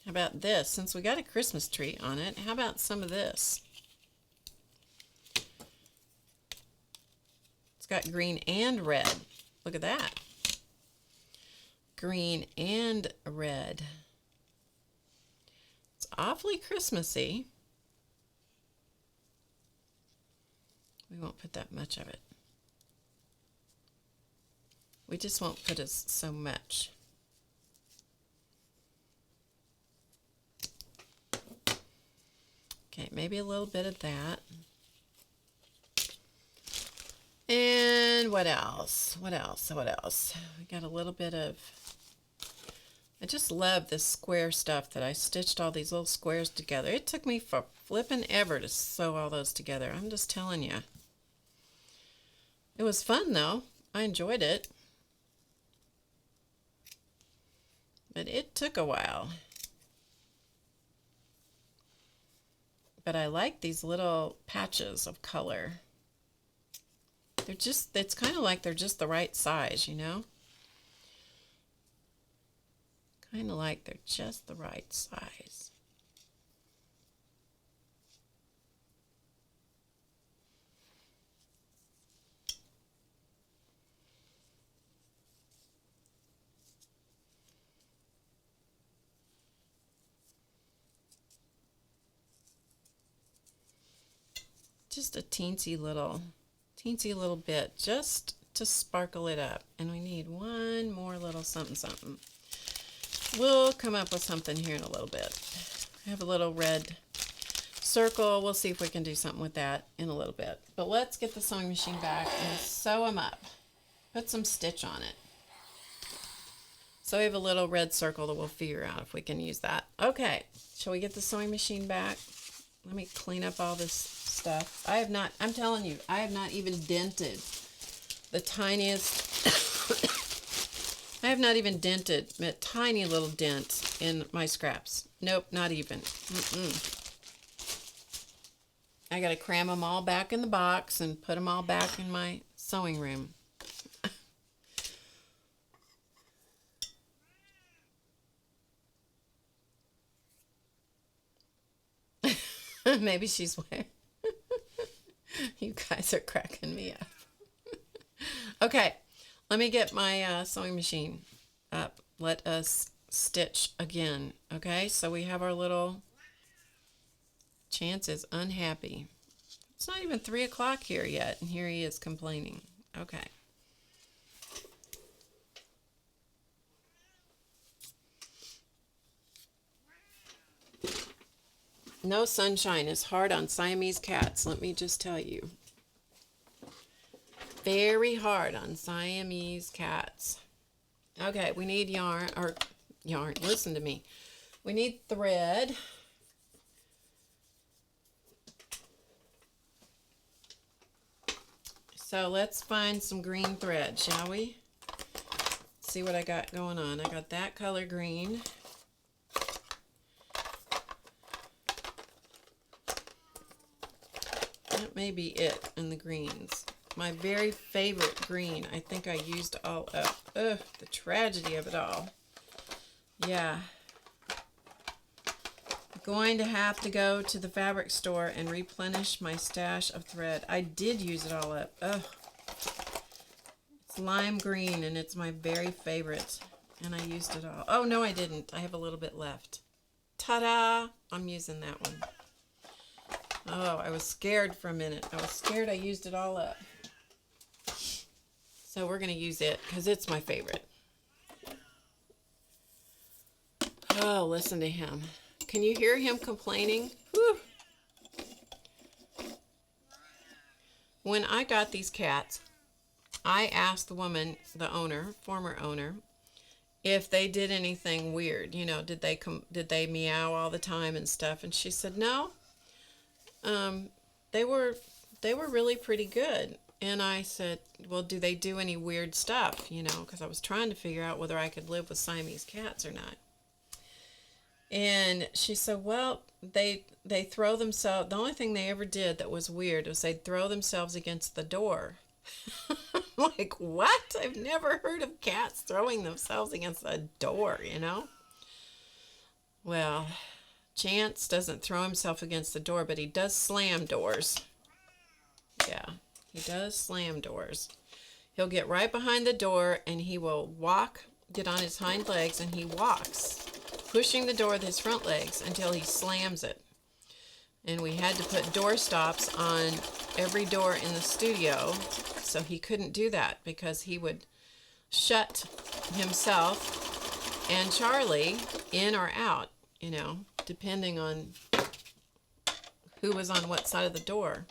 How about this? Since we got a Christmas tree on it, how about some of this? It's got green and red. Look at that. Green and red. It's awfully Christmassy. We won't put that much of it. We just won't put so much. Okay, maybe a little bit of that. And what else? What else? What else? We got a little bit of... I just love this square stuff that I stitched all these little squares together. It took me for flipping ever to sew all those together. I'm just telling you. It was fun though. I enjoyed it. But it took a while. But I like these little patches of color. They're just, it's kind of like they're just the right size, you know? Kind of like they're just the right size. Just a teensy little bit, just to sparkle it up. And we need one more little something something. We'll come up with something here in a little bit. I have a little red circle. We'll see if we can do something with that in a little bit. But let's get the sewing machine back and sew them up. Put some stitch on it. So we have a little red circle that we'll figure out if we can use that. Okay, shall we get the sewing machine back? Let me clean up all this stuff. I'm telling you, I have not even dented the tiniest... I have not even dented a tiny little dent in my scraps. Nope, not even. I got to cram them all back in the box and put them all back in my sewing room. Maybe she's wearing... You guys are cracking me up. Okay. Let me get my sewing machine up. Let us stitch again. Okay, so we have our little... Chance is unhappy. It's not even 3 o'clock here yet, and here he is complaining. Okay. No sunshine is hard on Siamese cats, let me just tell you. Very hard on Siamese cats. Okay, we need yarn, listen to me. We need thread. So let's find some green thread, shall we? See what I got going on. I got that color green. That may be it in the greens. My very favorite green. I think I used all up. Ugh, the tragedy of it all. Yeah. I'm going to have to go to the fabric store and replenish my stash of thread. I did use it all up. Ugh. It's lime green and it's my very favorite. And I used it all. Oh, no, I didn't. I have a little bit left. Ta-da! I'm using that one. Oh, I was scared for a minute. I was scared I used it all up. So we're going to use it because it's my favorite. Oh, listen to him. Can you hear him complaining? Whew. When I got these cats, I asked the woman, the owner, former owner, if they did anything weird. You know, did they meow all the time and stuff? And she said no. They were really pretty good. And I said, well, do they do any weird stuff? You know, because I was trying to figure out whether I could live with Siamese cats or not. And she said, well, they throw themselves, the only thing they ever did that was weird was they'd throw themselves against the door. I'm like, what? I've never heard of cats throwing themselves against a door, you know? Well, Chance doesn't throw himself against the door, but he does slam doors. Yeah, he does slam doors. He'll get right behind the door and he will get on his hind legs, and he walks, pushing the door with his front legs until he slams it. And we had to put door stops on every door in the studio, so he couldn't do that because he would shut himself and Charlie in or out, you know, depending on who was on what side of the door.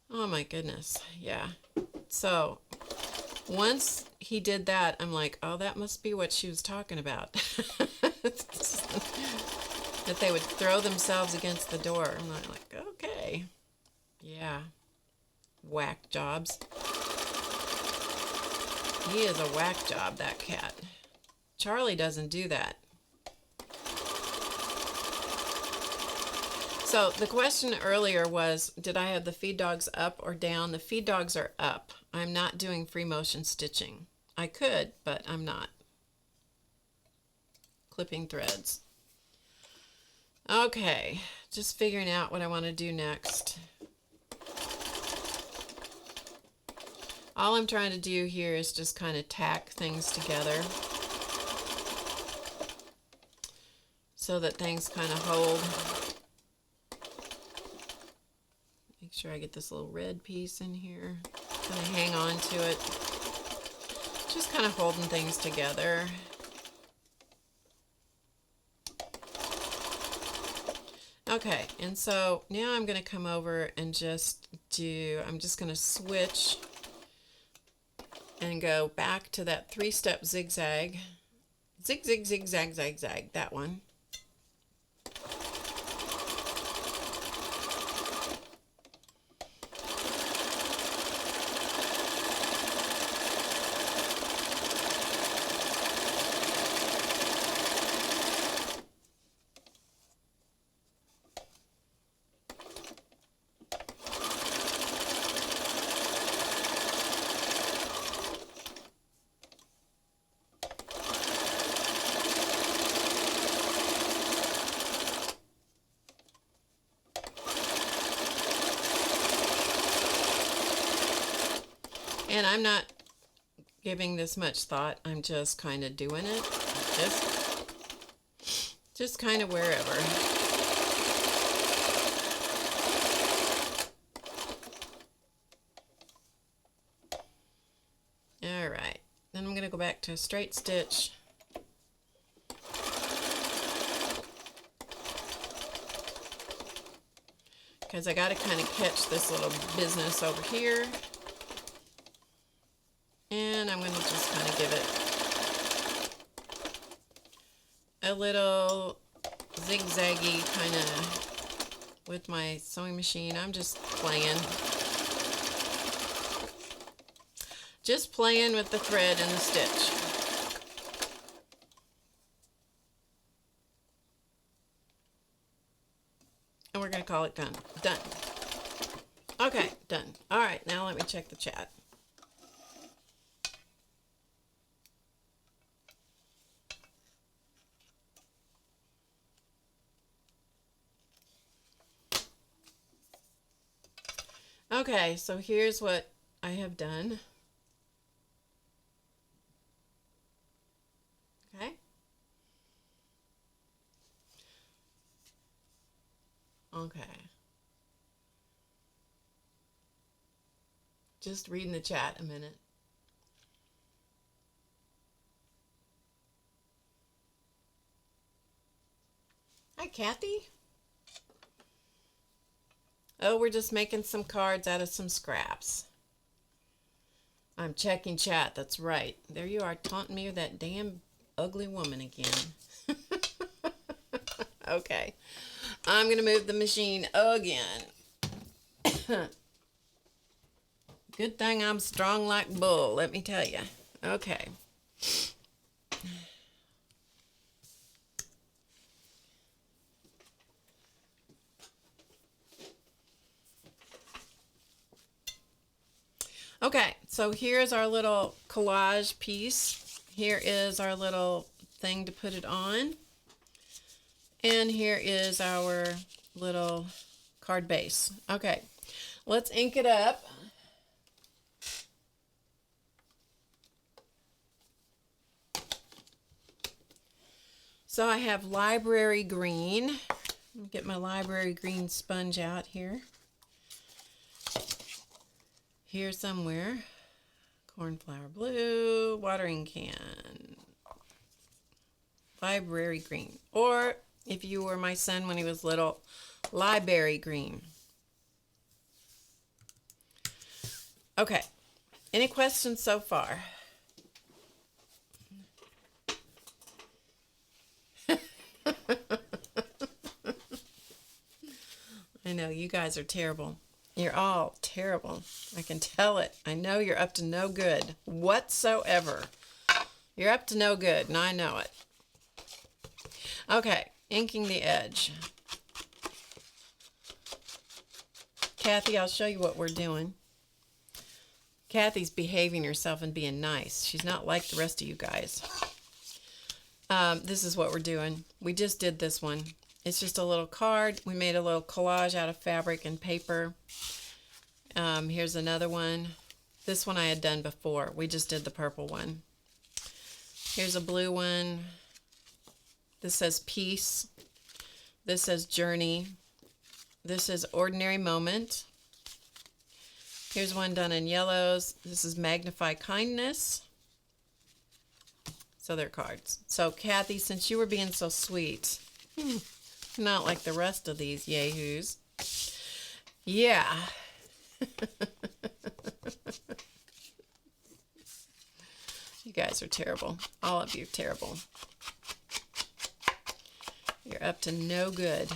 Oh my goodness, yeah. So once he did that, I'm like, oh, that must be what she was talking about. That they would throw themselves against the door. I'm like, okay. Yeah. Whack jobs. He is a whack job, that cat. Charlie doesn't do that. So the question earlier was, did I have the feed dogs up or down? The feed dogs are up. I'm not doing free motion stitching. I could, but I'm not. Clipping threads. Okay, just figuring out what I want to do next. All I'm trying to do here is just kind of tack things together so that things kind of hold. Make sure I get this little red piece in here. Kind of hang on to it. Just kind of holding things together. Okay, and so now I'm going to come over and just I'm just going to switch and go back to that 3-step zigzag. Zig, zig, zig, zag, zag, zag, that one. And I'm not giving this much thought. I'm just kind of doing it. Just kind of wherever. All right. Then I'm going to go back to a straight stitch. Because I got to kind of catch this little business over here. And I'm going to just kind of give it a little zigzaggy kind of with my sewing machine. I'm just playing. Just playing with the thread and the stitch. And we're going to call it done. Done. Okay, done. All right, now let me check the chat. Okay, so here's what I have done. Okay. Okay. Just reading the chat a minute. Hi, Kathy. Oh, we're just making some cards out of some scraps. I'm checking chat. That's right. There you are, taunting me with that damn ugly woman again. Okay. I'm going to move the machine again. Good thing I'm strong like bull, let me tell you. Okay. Okay, so here's our little collage piece. Here is our little thing to put it on. And here is our little card base. Okay, let's ink it up. So I have library green. Get my library green sponge out here. Here somewhere. Cornflower blue, watering can. Library green. Or if you were my son when he was little, library green. Okay. Any questions so far? I know, you guys are terrible. You're all terrible. I can tell it. I know you're up to no good whatsoever. You're up to no good, and I know it. Okay, inking the edge. Kathy, I'll show you what we're doing. Kathy's behaving herself and being nice. She's not like the rest of you guys. This is what we're doing. We just did this one. It's just a little card. We made a little collage out of fabric and paper. Here's another one. This one I had done before. We just did the purple one. Here's a blue one. This says peace. This says journey. This is ordinary moment. Here's one done in yellows. This is magnify kindness. So they're cards. So Kathy, since you were being so sweet, not like the rest of these yahoos. Yeah. You guys are terrible. All of you are terrible. You're up to no good.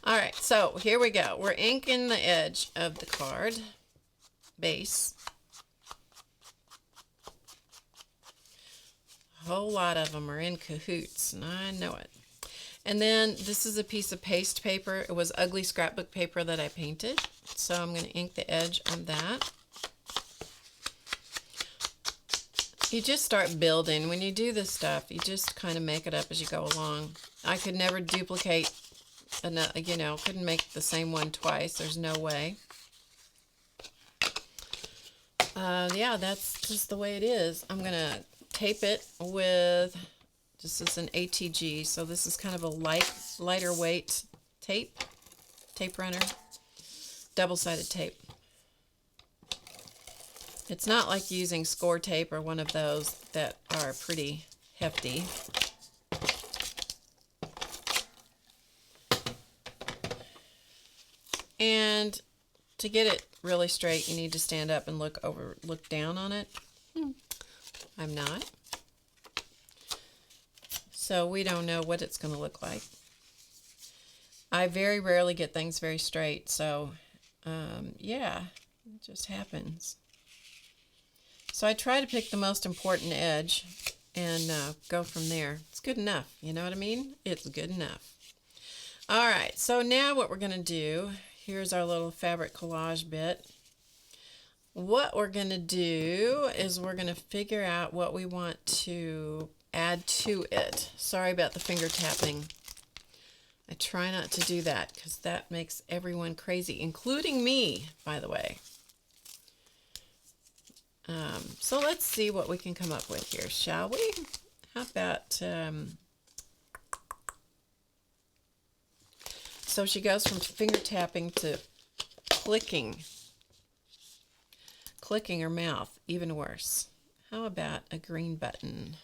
All right, so here we go. We're inking the edge of the card base. A whole lot of them are in cahoots, and I know it. And then this is a piece of paste paper. It was ugly scrapbook paper that I painted. So I'm going to ink the edge on that. You just start building. When you do this stuff, you just kind of make it up as you go along. I could never duplicate, you know, couldn't make the same one twice. There's no way. Yeah, that's just the way it is. I'm going to tape it with, this is an ATG, so this is kind of a lighter weight tape runner, double-sided tape. It's not like using score tape or one of those that are pretty hefty. And to get it really straight, you need to stand up and look down on it. I'm not. So we don't know what it's going to look like. I very rarely get things very straight, so yeah, it just happens. So I try to pick the most important edge and go from there. It's good enough, you know what I mean? It's good enough. All right, so now what we're going to do, here's our little fabric collage bit. What we're going to do is we're going to figure out what we want to add to it. Sorry about the finger tapping. I try not to do that because that makes everyone crazy, including me, by the way. So let's see what we can come up with here, shall we? How about, so she goes from finger tapping to clicking her mouth, even worse. How about a green button?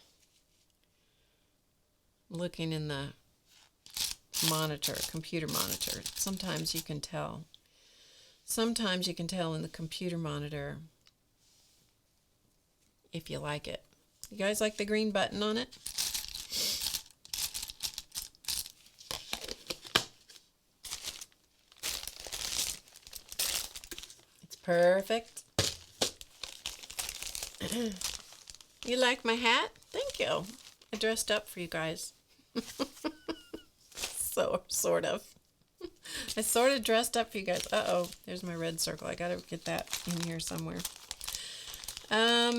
Looking in the monitor, computer monitor. Sometimes you can tell. Sometimes you can tell in the computer monitor if you like it. You guys like the green button on it? It's perfect. You like my hat? Thank you. I dressed up for you guys. So, sort of. I sort of dressed up for you guys. Uh-oh, there's my red circle. I gotta get that in here somewhere. I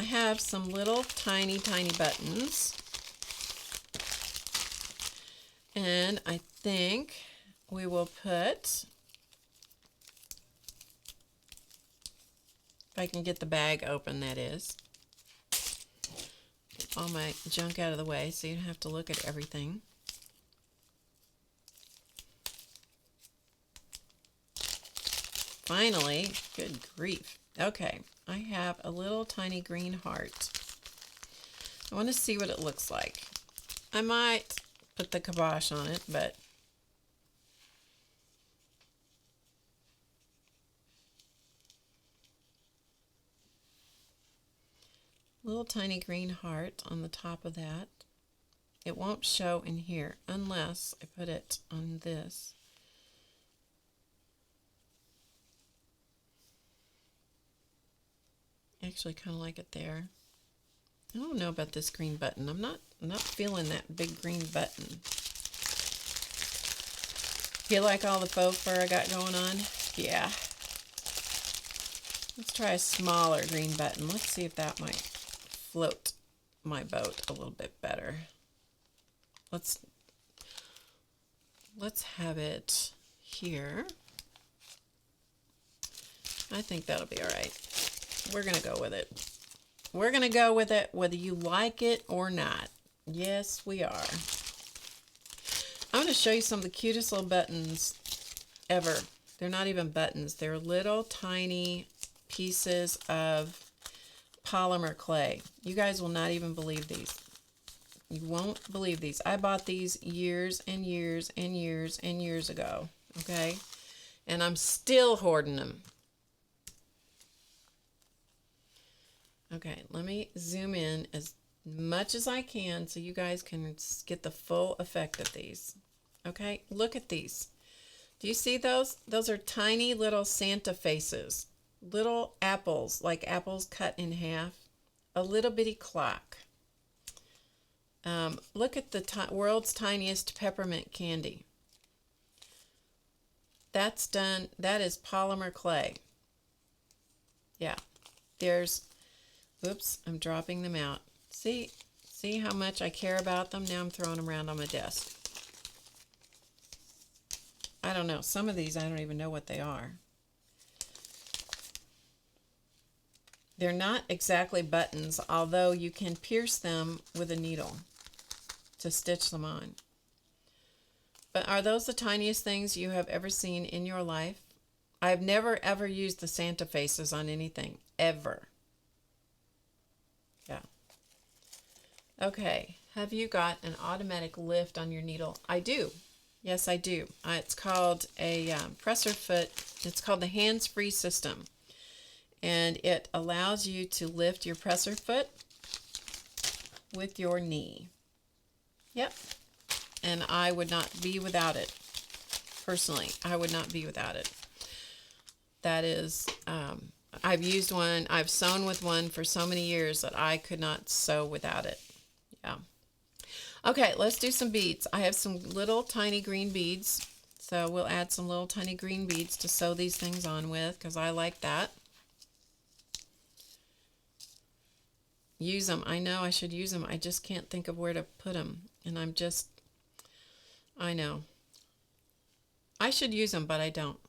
have some little tiny buttons. And I think we will put If I can get the bag open, that is. Get all my junk out of the way so you don't have to look at everything. Finally, good grief. Okay, I have a little tiny green heart. I want to see what it looks like. I might put the kibosh on it, but little tiny green heart on the top of that. It won't show in here unless I put it on this. Actually, kind of like it there. I don't know about this green button. I'm not feeling that big green button. Feel like all the faux fur I got going on? Yeah. Let's try a smaller green button. Let's see if that might float my boat a little bit better. Let's have it here. I think that'll be all right. We're going to go with it. We're going to go with it whether you like it or not. Yes, we are. I'm going to show you some of the cutest little buttons ever. They're not even buttons. They're little tiny pieces of polymer clay. You guys will not even believe these. You won't believe these. I bought these years and years and years and years ago. Okay? And I'm still hoarding them. Okay, let me zoom in as much as I can so you guys can get the full effect of these. Okay, look at these. Do you see those? Those are tiny little Santa faces. Little apples, like apples cut in half. A little bitty clock. Look at the world's tiniest peppermint candy. That's done. That is polymer clay. Yeah, there's... Oops, I'm dropping them out. See how much I care about them? Now I'm throwing them around on my desk. I don't know. Some of these I don't even know what they are. They're not exactly buttons, although you can pierce them with a needle to stitch them on. But are those the tiniest things you have ever seen in your life? I've never ever used the Santa faces on anything, ever. Yeah. Okay, have you got an automatic lift on your needle? I do. Yes, I do. It's called a presser foot. It's called the hands-free system. And it allows you to lift your presser foot with your knee. Yep. And I would not be without it. Personally, I would not be without it. That is... I've used one, I've sewn with one for so many years that I could not sew without it. Yeah. Okay, let's do some beads. I have some little tiny green beads. So we'll add some little tiny green beads to sew these things on with because I like that. Use them. I know I should use them. I just can't think of where to put them. And I know. I should use them, but I don't.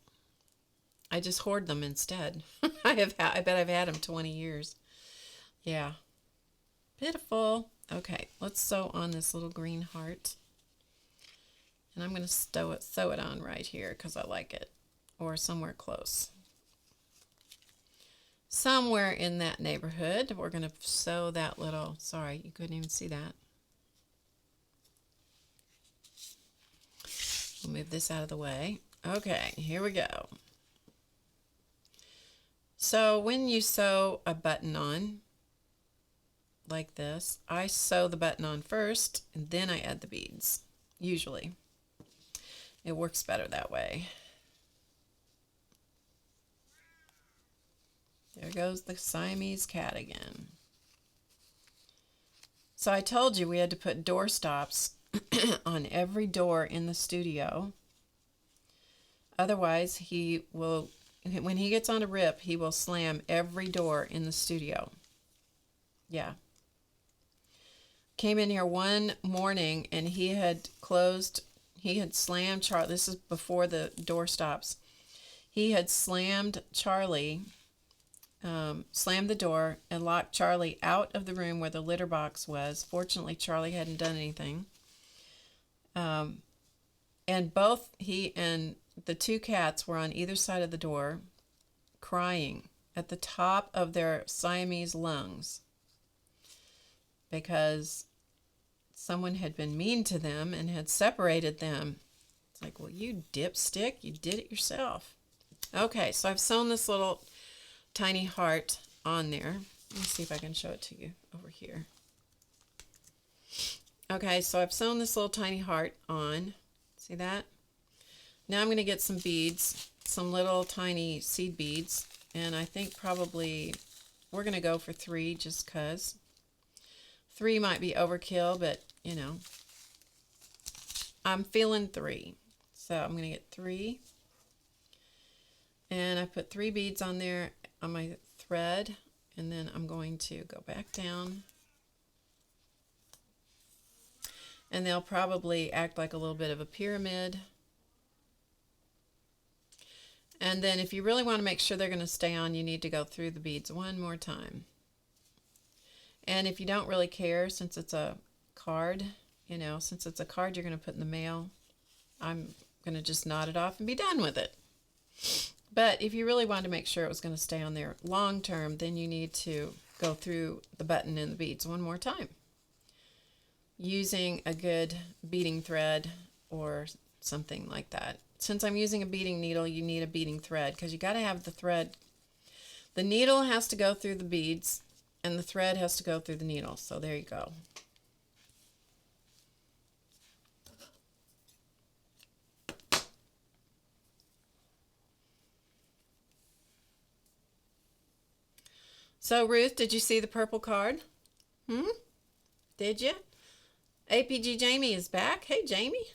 I just hoard them instead. I bet I've had them 20 years. Yeah. Pitiful. Okay, let's sew on this little green heart. And I'm going to sew it on right here because I like it. Or somewhere close. Somewhere in that neighborhood. We're going to sew that little... Sorry, you couldn't even see that. We'll move this out of the way. Okay, here we go. So when you sew a button on, like this, I sew the button on first, and then I add the beads, usually. It works better that way. There goes the Siamese cat again. So I told you we had to put door stops on every door in the studio. Otherwise, when he gets on a rip, he will slam every door in the studio. Yeah. Came in here one morning and he had slammed Charlie. This is before the door stops. He had slammed Charlie slammed the door, and locked Charlie out of the room where the litter box was. Fortunately, Charlie hadn't done anything. And both he and the two cats were on either side of the door, crying at the top of their Siamese lungs because someone had been mean to them and had separated them. It's like, well, you dipstick, you did it yourself. Okay, so I've sewn this little tiny heart on there. Let me see if I can show it to you over here. Okay, so I've sewn this little tiny heart on. See that? Now I'm going to get some beads, some little tiny seed beads, and I think probably we're going to go for 3 just because. 3 might be overkill, but you know, I'm feeling 3. So I'm going to get 3. And I put 3 beads on there on my thread, and then I'm going to go back down. And they'll probably act like a little bit of a pyramid. And then if you really want to make sure they're going to stay on, you need to go through the beads one more time. And if you don't really care, since it's a card, you know, since it's a card you're going to put in the mail, I'm going to just knot it off and be done with it. But if you really wanted to make sure it was going to stay on there long term, then you need to go through the button and the beads one more time, using a good beading thread or something like that. Since I'm using a beading needle, you need a beading thread because you got to have the thread. The needle has to go through the beads and the thread has to go through the needle. So there you go. So Ruth, did you see the purple card? Did you? APG Jamie is back. Hey, Jamie.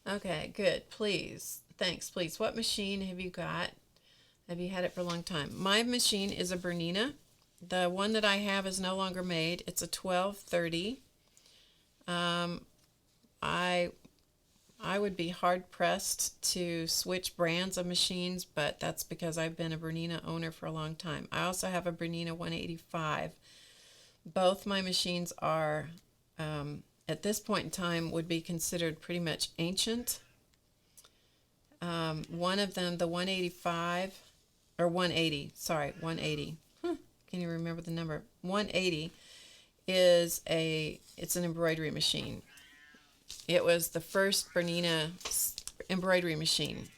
Okay, good. Please. Thanks, please. What machine have you got? Have you had it for a long time? My machine is a Bernina. The one that I have is no longer made. It's a 1230. I would be hard-pressed to switch brands of machines, but that's because I've been a Bernina owner for a long time. I also have a Bernina 185. Both my machines are, at this point in time, would be considered pretty much ancient. One of them, the 185, or 180, sorry, 180. Can you remember the number? 180 is it's an embroidery machine. It was the first Bernina embroidery machine.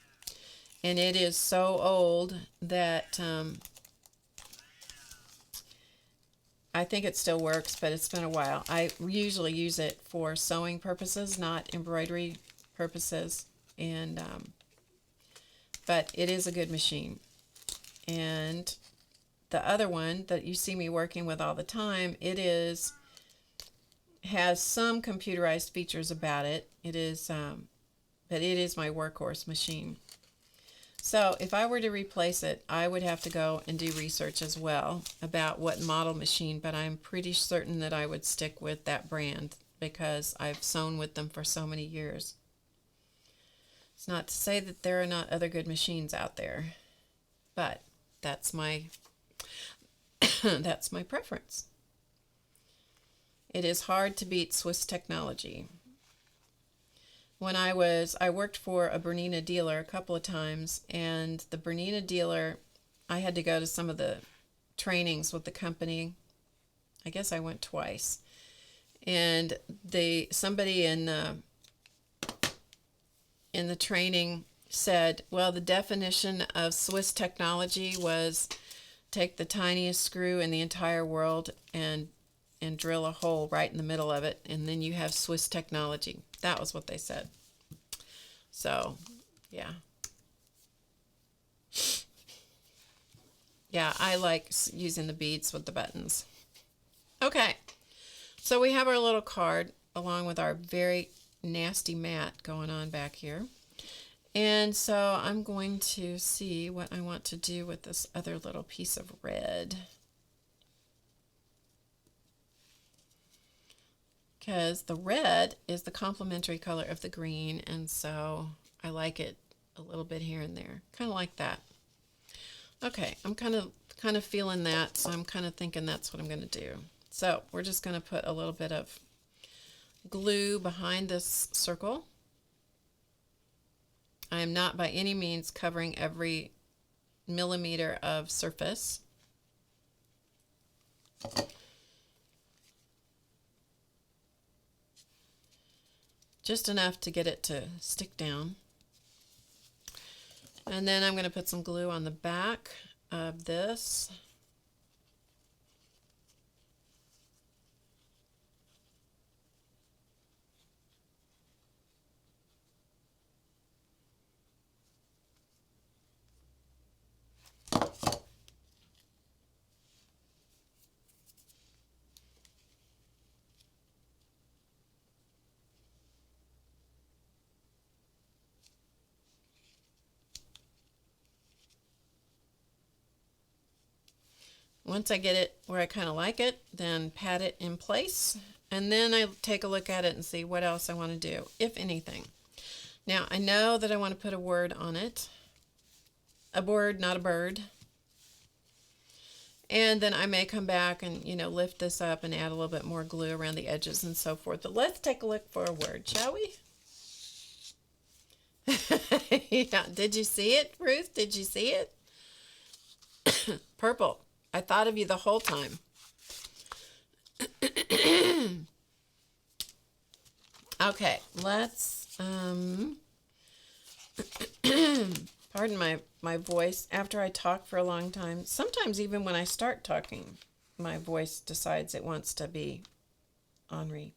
And it is so old that I think it still works, but it's been a while. I usually use it for sewing purposes, not embroidery purposes. And but it is a good machine. And the other one that you see me working with all the time, has some computerized features about it. It is, but it is my workhorse machine. So if I were to replace it, I would have to go and do research as well about what model machine, but I'm pretty certain that I would stick with that brand because I've sewn with them for so many years. It's not to say that there are not other good machines out there, but that's my that's my preference. It is hard to beat Swiss technology. When I worked for a Bernina dealer a couple of times, and the Bernina dealer, I had to go to some of the trainings with the company. I guess I went twice. And somebody in the training said, well, the definition of Swiss technology was take the tiniest screw in the entire world and drill a hole right in the middle of it, and then you have Swiss technology. That was what they said. So, yeah. Yeah, I like using the beads with the buttons. Okay, so we have our little card along with our very nasty mat going on back here. And so I'm going to see what I want to do with this other little piece of red. Because the red is the complementary color of the green, and so I like it a little bit here and there. Kind of like that. Okay, I'm kind of feeling that, so I'm kind of thinking that's what I'm going to do. So we're just going to put a little bit of glue behind this circle. I am not by any means covering every millimeter of surface. Just enough to get it to stick down. And then I'm going to put some glue on the back of this. Once I get it where I kind of like it, then pat it in place, and then I take a look at it and see what else I want to do, if anything. Now, I know that I want to put a word on it. A word, not a bird. And then I may come back and, lift this up and add a little bit more glue around the edges and so forth. But let's take a look for a word, shall we? Yeah. Did you see it, Ruth? Did you see it? Purple. I thought of you the whole time. Okay, let's, pardon my voice. After I talk for a long time, sometimes even when I start talking, my voice decides it wants to be ornery.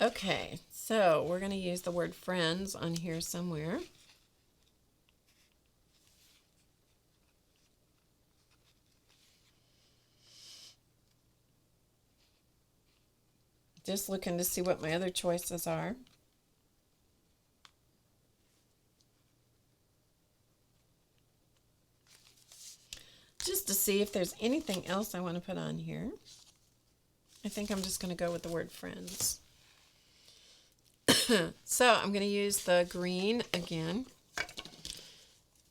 Okay, so we're going to use the word friends on here somewhere. Just looking to see what my other choices are. Just to see if there's anything else I want to put on here. I think I'm just going to go with the word friends. So I'm going to use the green again.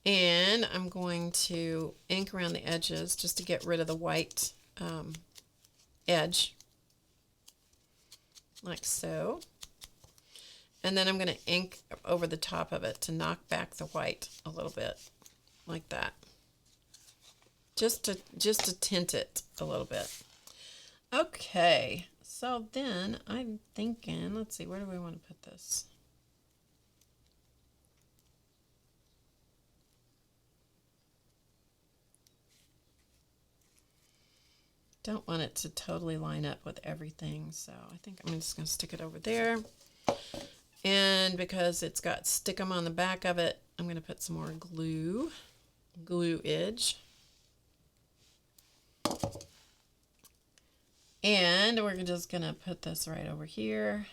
And I'm going to ink around the edges just to get rid of the white edge. Like so. And then I'm going to ink over the top of it to knock back the white a little bit. Like that. Just to tint it a little bit. Okay. So then I'm thinking, let's see, where do we want to put this? Don't want it to totally line up with everything, so I think I'm just going to stick it over there. And because it's got stickum on the back of it, I'm going to put some more glue edge. And we're just going to put this right over here.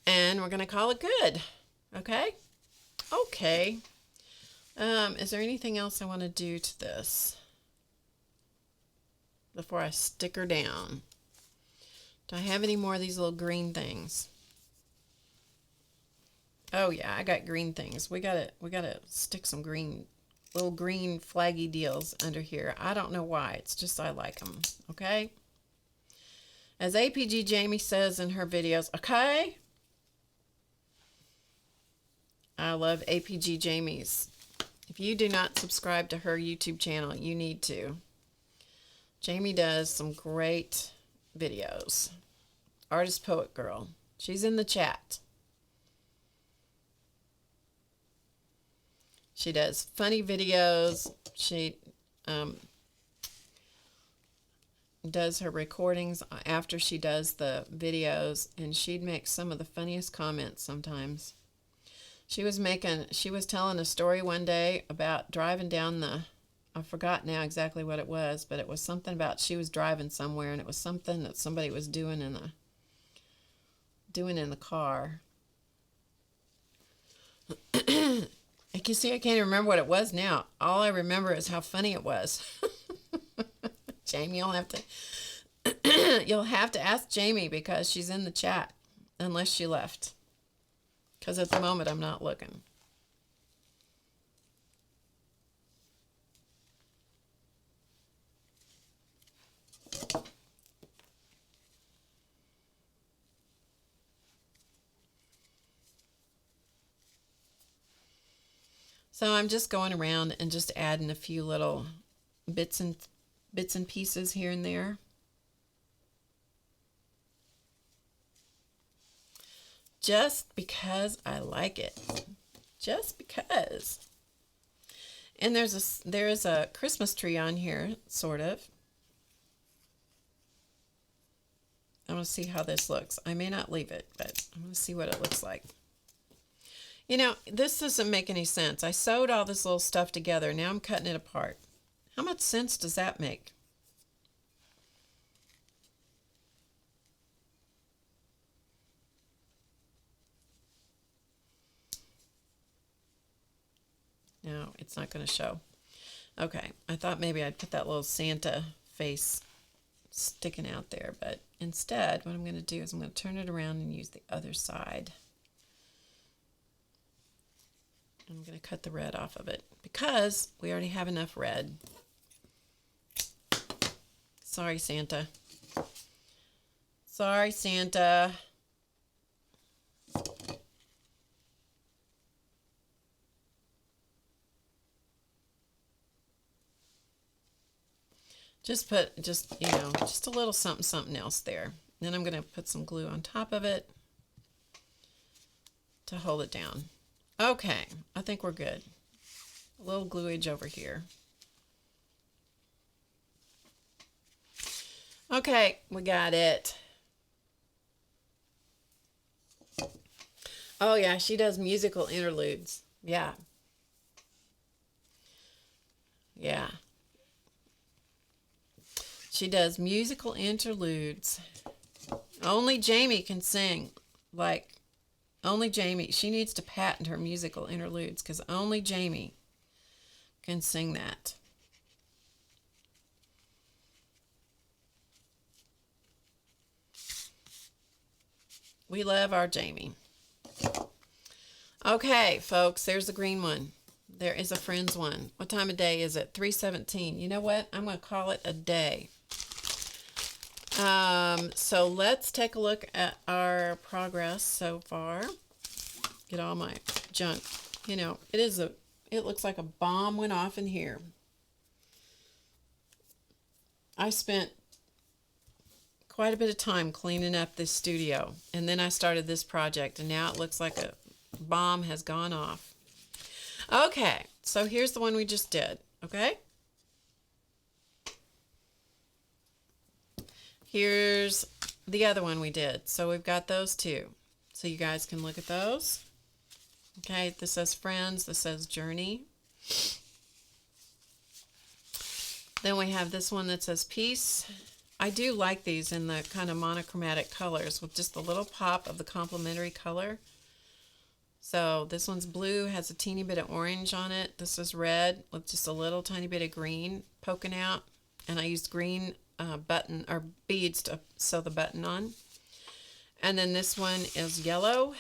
And we're going to call it good. Okay? Okay. Is there anything else I want to do to this before I stick her down? Do I have any more of these little green things? Oh yeah, I got green things. We gotta stick some little green flaggy deals under here. I don't know why. It's just I like them. Okay. As APG Jamie says in her videos. Okay. I love APG Jamie's. If you do not subscribe to her YouTube channel, you need to. Jamie does some great videos. Artist Poet Girl. She's in the chat. She does funny videos. She does her recordings after she does the videos, and she'd make some of the funniest comments sometimes. She was telling a story one day about driving down I forgot now exactly what it was, but it was something about she was driving somewhere, and it was something that somebody was doing in the car. Like you see, I can't even remember what it was now. All I remember is how funny it was. Jamie, you'll have to ask Jamie because she's in the chat, unless she left. Because at the moment I'm not looking. So I'm just going around and just adding a few little bits and pieces here and there. Just because I like it. Just because. And there's a Christmas tree on here, sort of. I want to see how this looks. I may not leave it, but I'm going to see what it looks like. You know, this doesn't make any sense. I sewed all this little stuff together. Now I'm cutting it apart. How much sense does that make? No, it's not going to show. Okay, I thought maybe I'd put that little Santa face sticking out there, but instead what I'm going to do is I'm going to turn it around and use the other side. I'm going to cut the red off of it because we already have enough red. Sorry, Santa. Sorry, Santa. Just a little something else there. Then I'm going to put some glue on top of it to hold it down. Okay, I think we're good. A little gluage over here. Okay, we got it. Oh yeah, she does musical interludes. Yeah. Yeah. She does musical interludes. Only Jamie can sing. Only Jamie. She needs to patent her musical interludes because only Jamie can sing that. We love our Jamie. Okay, folks, there's the green one. There is a Friends one. What time of day is it? 3:17. You know what? I'm going to call it a day. So let's take a look at our progress so far. Get all my junk. You know, it looks like a bomb went off in here. I spent quite a bit of time cleaning up this studio, and then I started this project, and now it looks like a bomb has gone off. Okay, so here's the one we just did, okay? Here's the other one we did. So we've got those two. So you guys can look at those. Okay, this says Friends, this says Journey. Then we have this one that says Peace. I do like these in the kind of monochromatic colors with just a little pop of the complementary color. So this one's blue, has a teeny bit of orange on it. This is red with just a little tiny bit of green poking out. And I used green button or beads to sew the button on. And then this one is yellow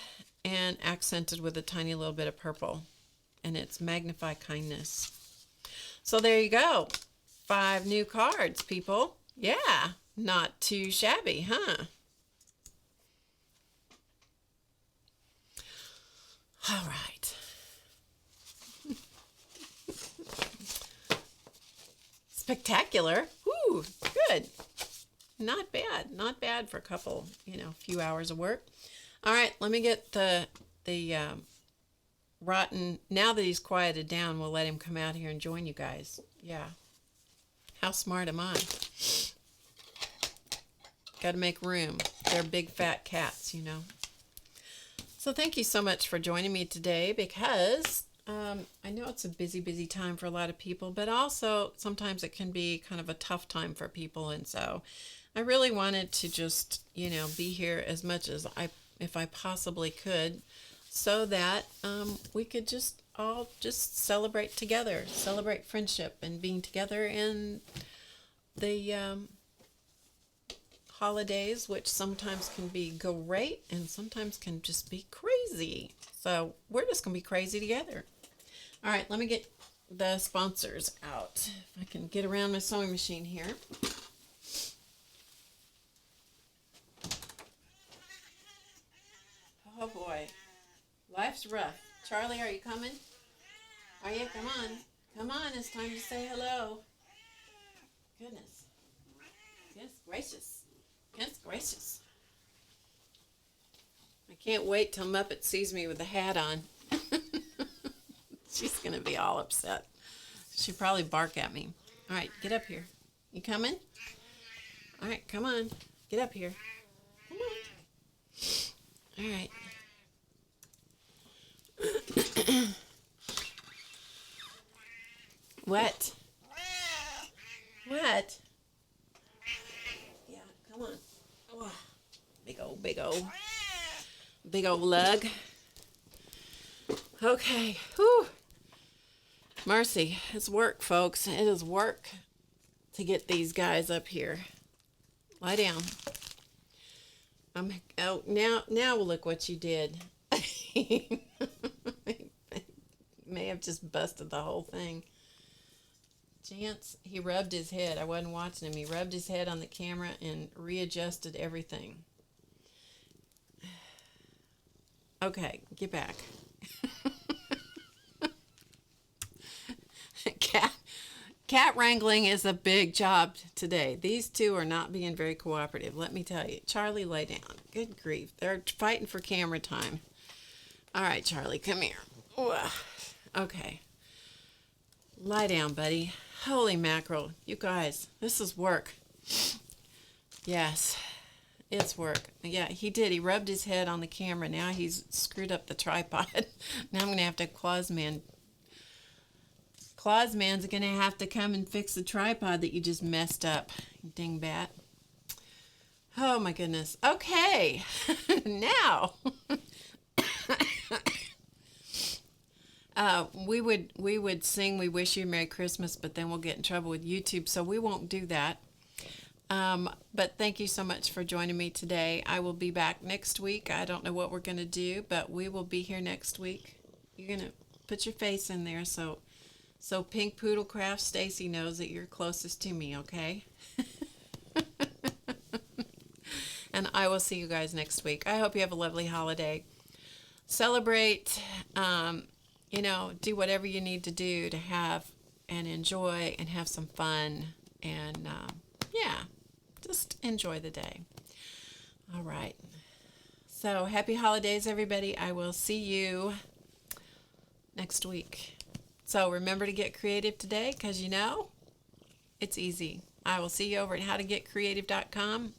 and accented with a tiny little bit of purple. And it's Magnify Kindness. So there you go. 5 new cards, people. Yeah, not too shabby, huh? All right. Spectacular. Woo, good. Not bad. Not bad for a couple, few hours of work. All right, let me get the rotten. Now that he's quieted down, we'll let him come out here and join you guys. Yeah. How smart am I? Got to make room. They're big fat cats, So thank you so much for joining me today because I know it's a busy time for a lot of people, but also sometimes it can be kind of a tough time for people. And so I really wanted to just, be here as much as if I possibly could so that we could just all just celebrate together, celebrate friendship and being together in the holidays, which sometimes can be great and sometimes can just be crazy. So we're just going to be crazy together. All right, let me get the sponsors out. If I can get around my sewing machine here. Oh boy, life's rough. Charlie, are you coming? Are you? Come on. Come on, it's time to say hello. Goodness. Yes, gracious. Yes, gracious. I can't wait till Muppet sees me with the hat on. She's going to be all upset. She'll probably bark at me. All right, get up here. You coming? All right, come on. Get up here. Come on. All right. What? What? Yeah, come on. Oh, big old lug. Okay. Whew. Mercy. It's work, folks. It is work to get these guys up here. Lie down. Oh, now look what you did. May have just busted the whole thing. Chance, he rubbed his head. I wasn't watching him. He rubbed his head on the camera and readjusted everything. Okay, get back. Cat wrangling is a big job today. These two are not being very cooperative, let me tell you. Charlie, lay down. Good grief. They're fighting for camera time. All right, Charlie, come here. Okay. Lie down, buddy. Holy mackerel. You guys, this is work. Yes, it's work. Yeah, he did. He rubbed his head on the camera. Now he's screwed up the tripod. Now I'm going to have to Clausman's going to have to come and fix the tripod that you just messed up, dingbat. Oh, my goodness. Okay. Now. We would sing "We Wish You a Merry Christmas," but then we'll get in trouble with YouTube, so we won't do that. But thank you so much for joining me today. I will be back next week. I don't know what we're going to do, but we will be here next week. You're going to put your face in there so Pink Poodle Craft Stacy knows that you're closest to me, okay? And I will see you guys next week. I hope you have a lovely holiday. Celebrate, do whatever you need to do to have and enjoy and have some fun. And, just enjoy the day. All right. So happy holidays, everybody. I will see you next week. So remember to get creative today because it's easy. I will see you over at HowToGetCreative.com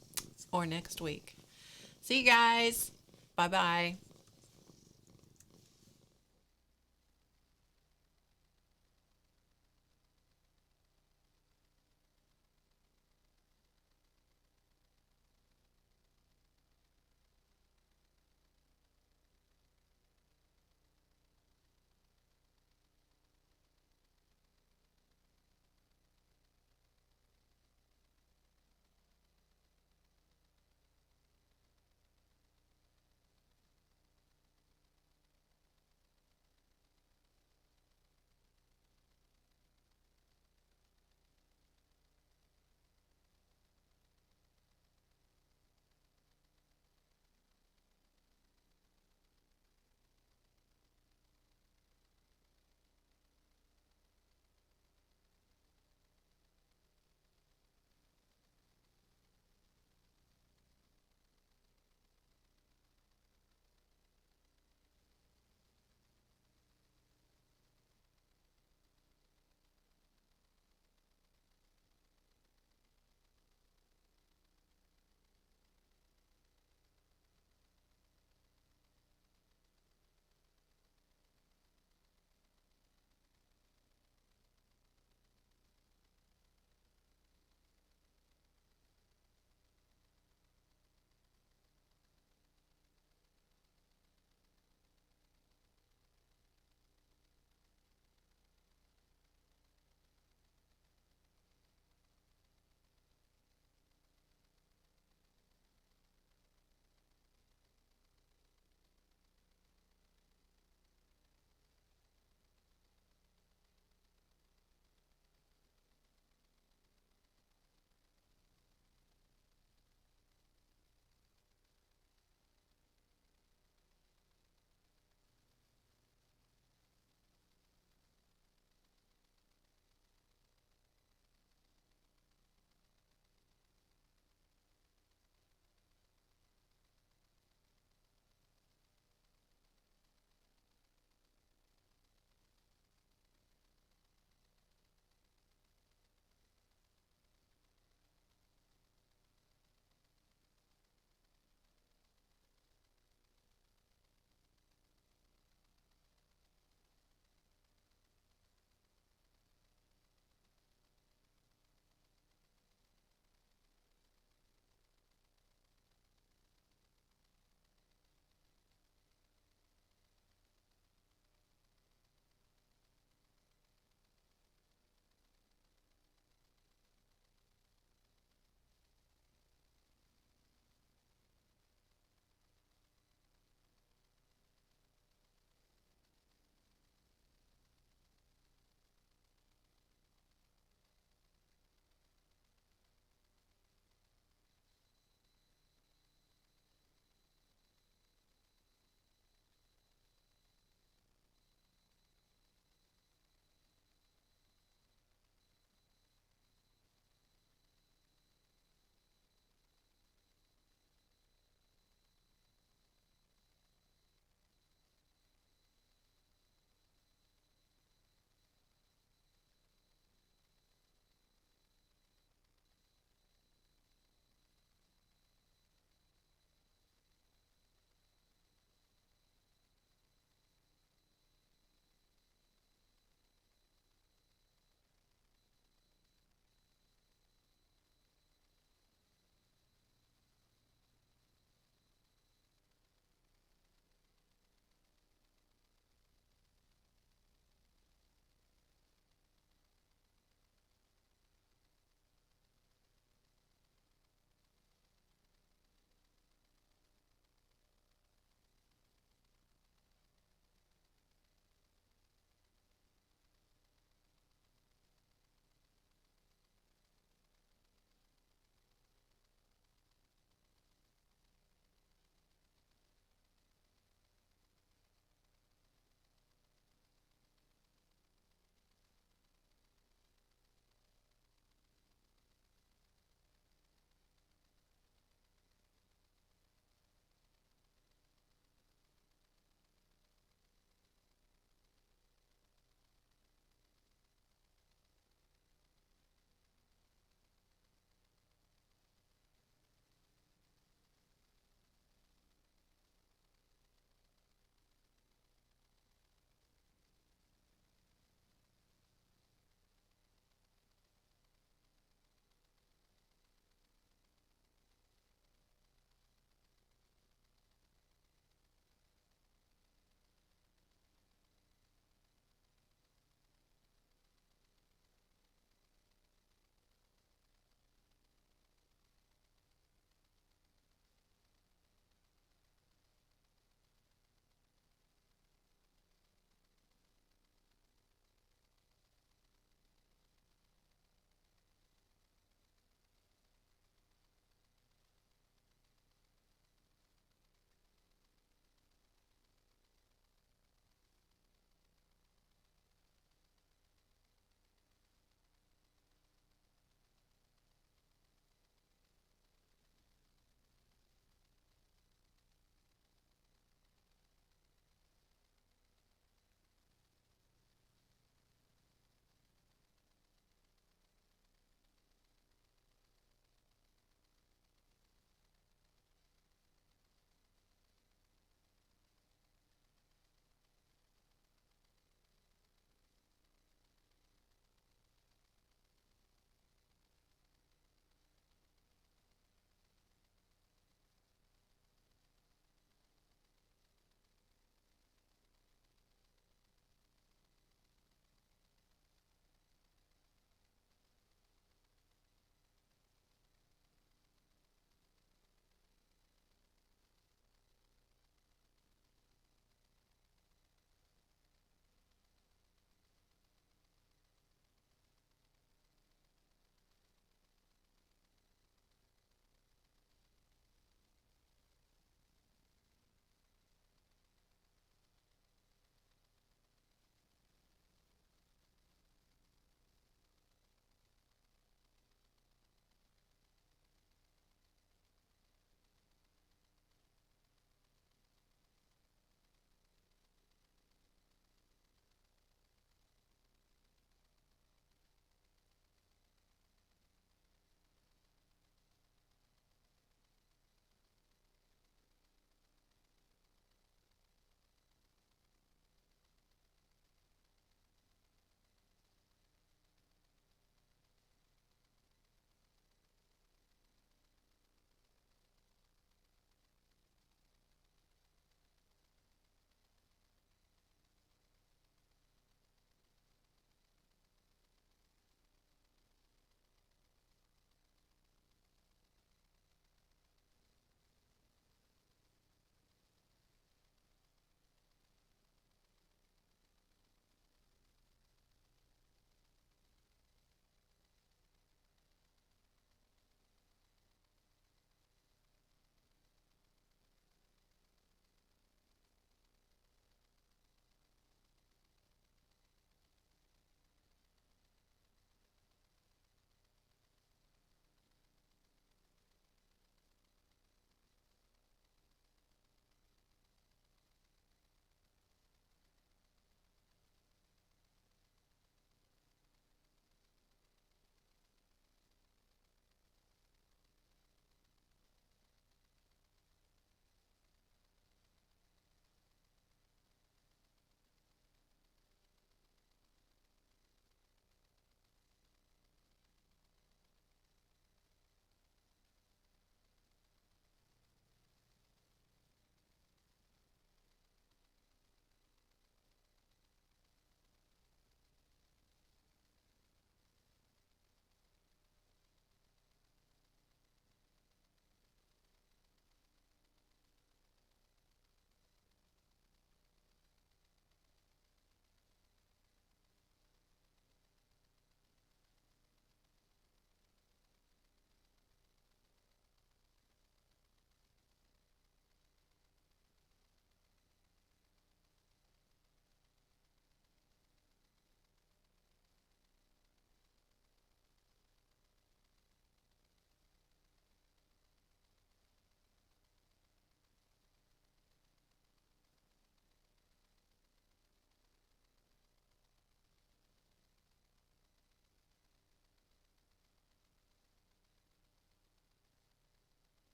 or next week. See you guys. Bye-bye.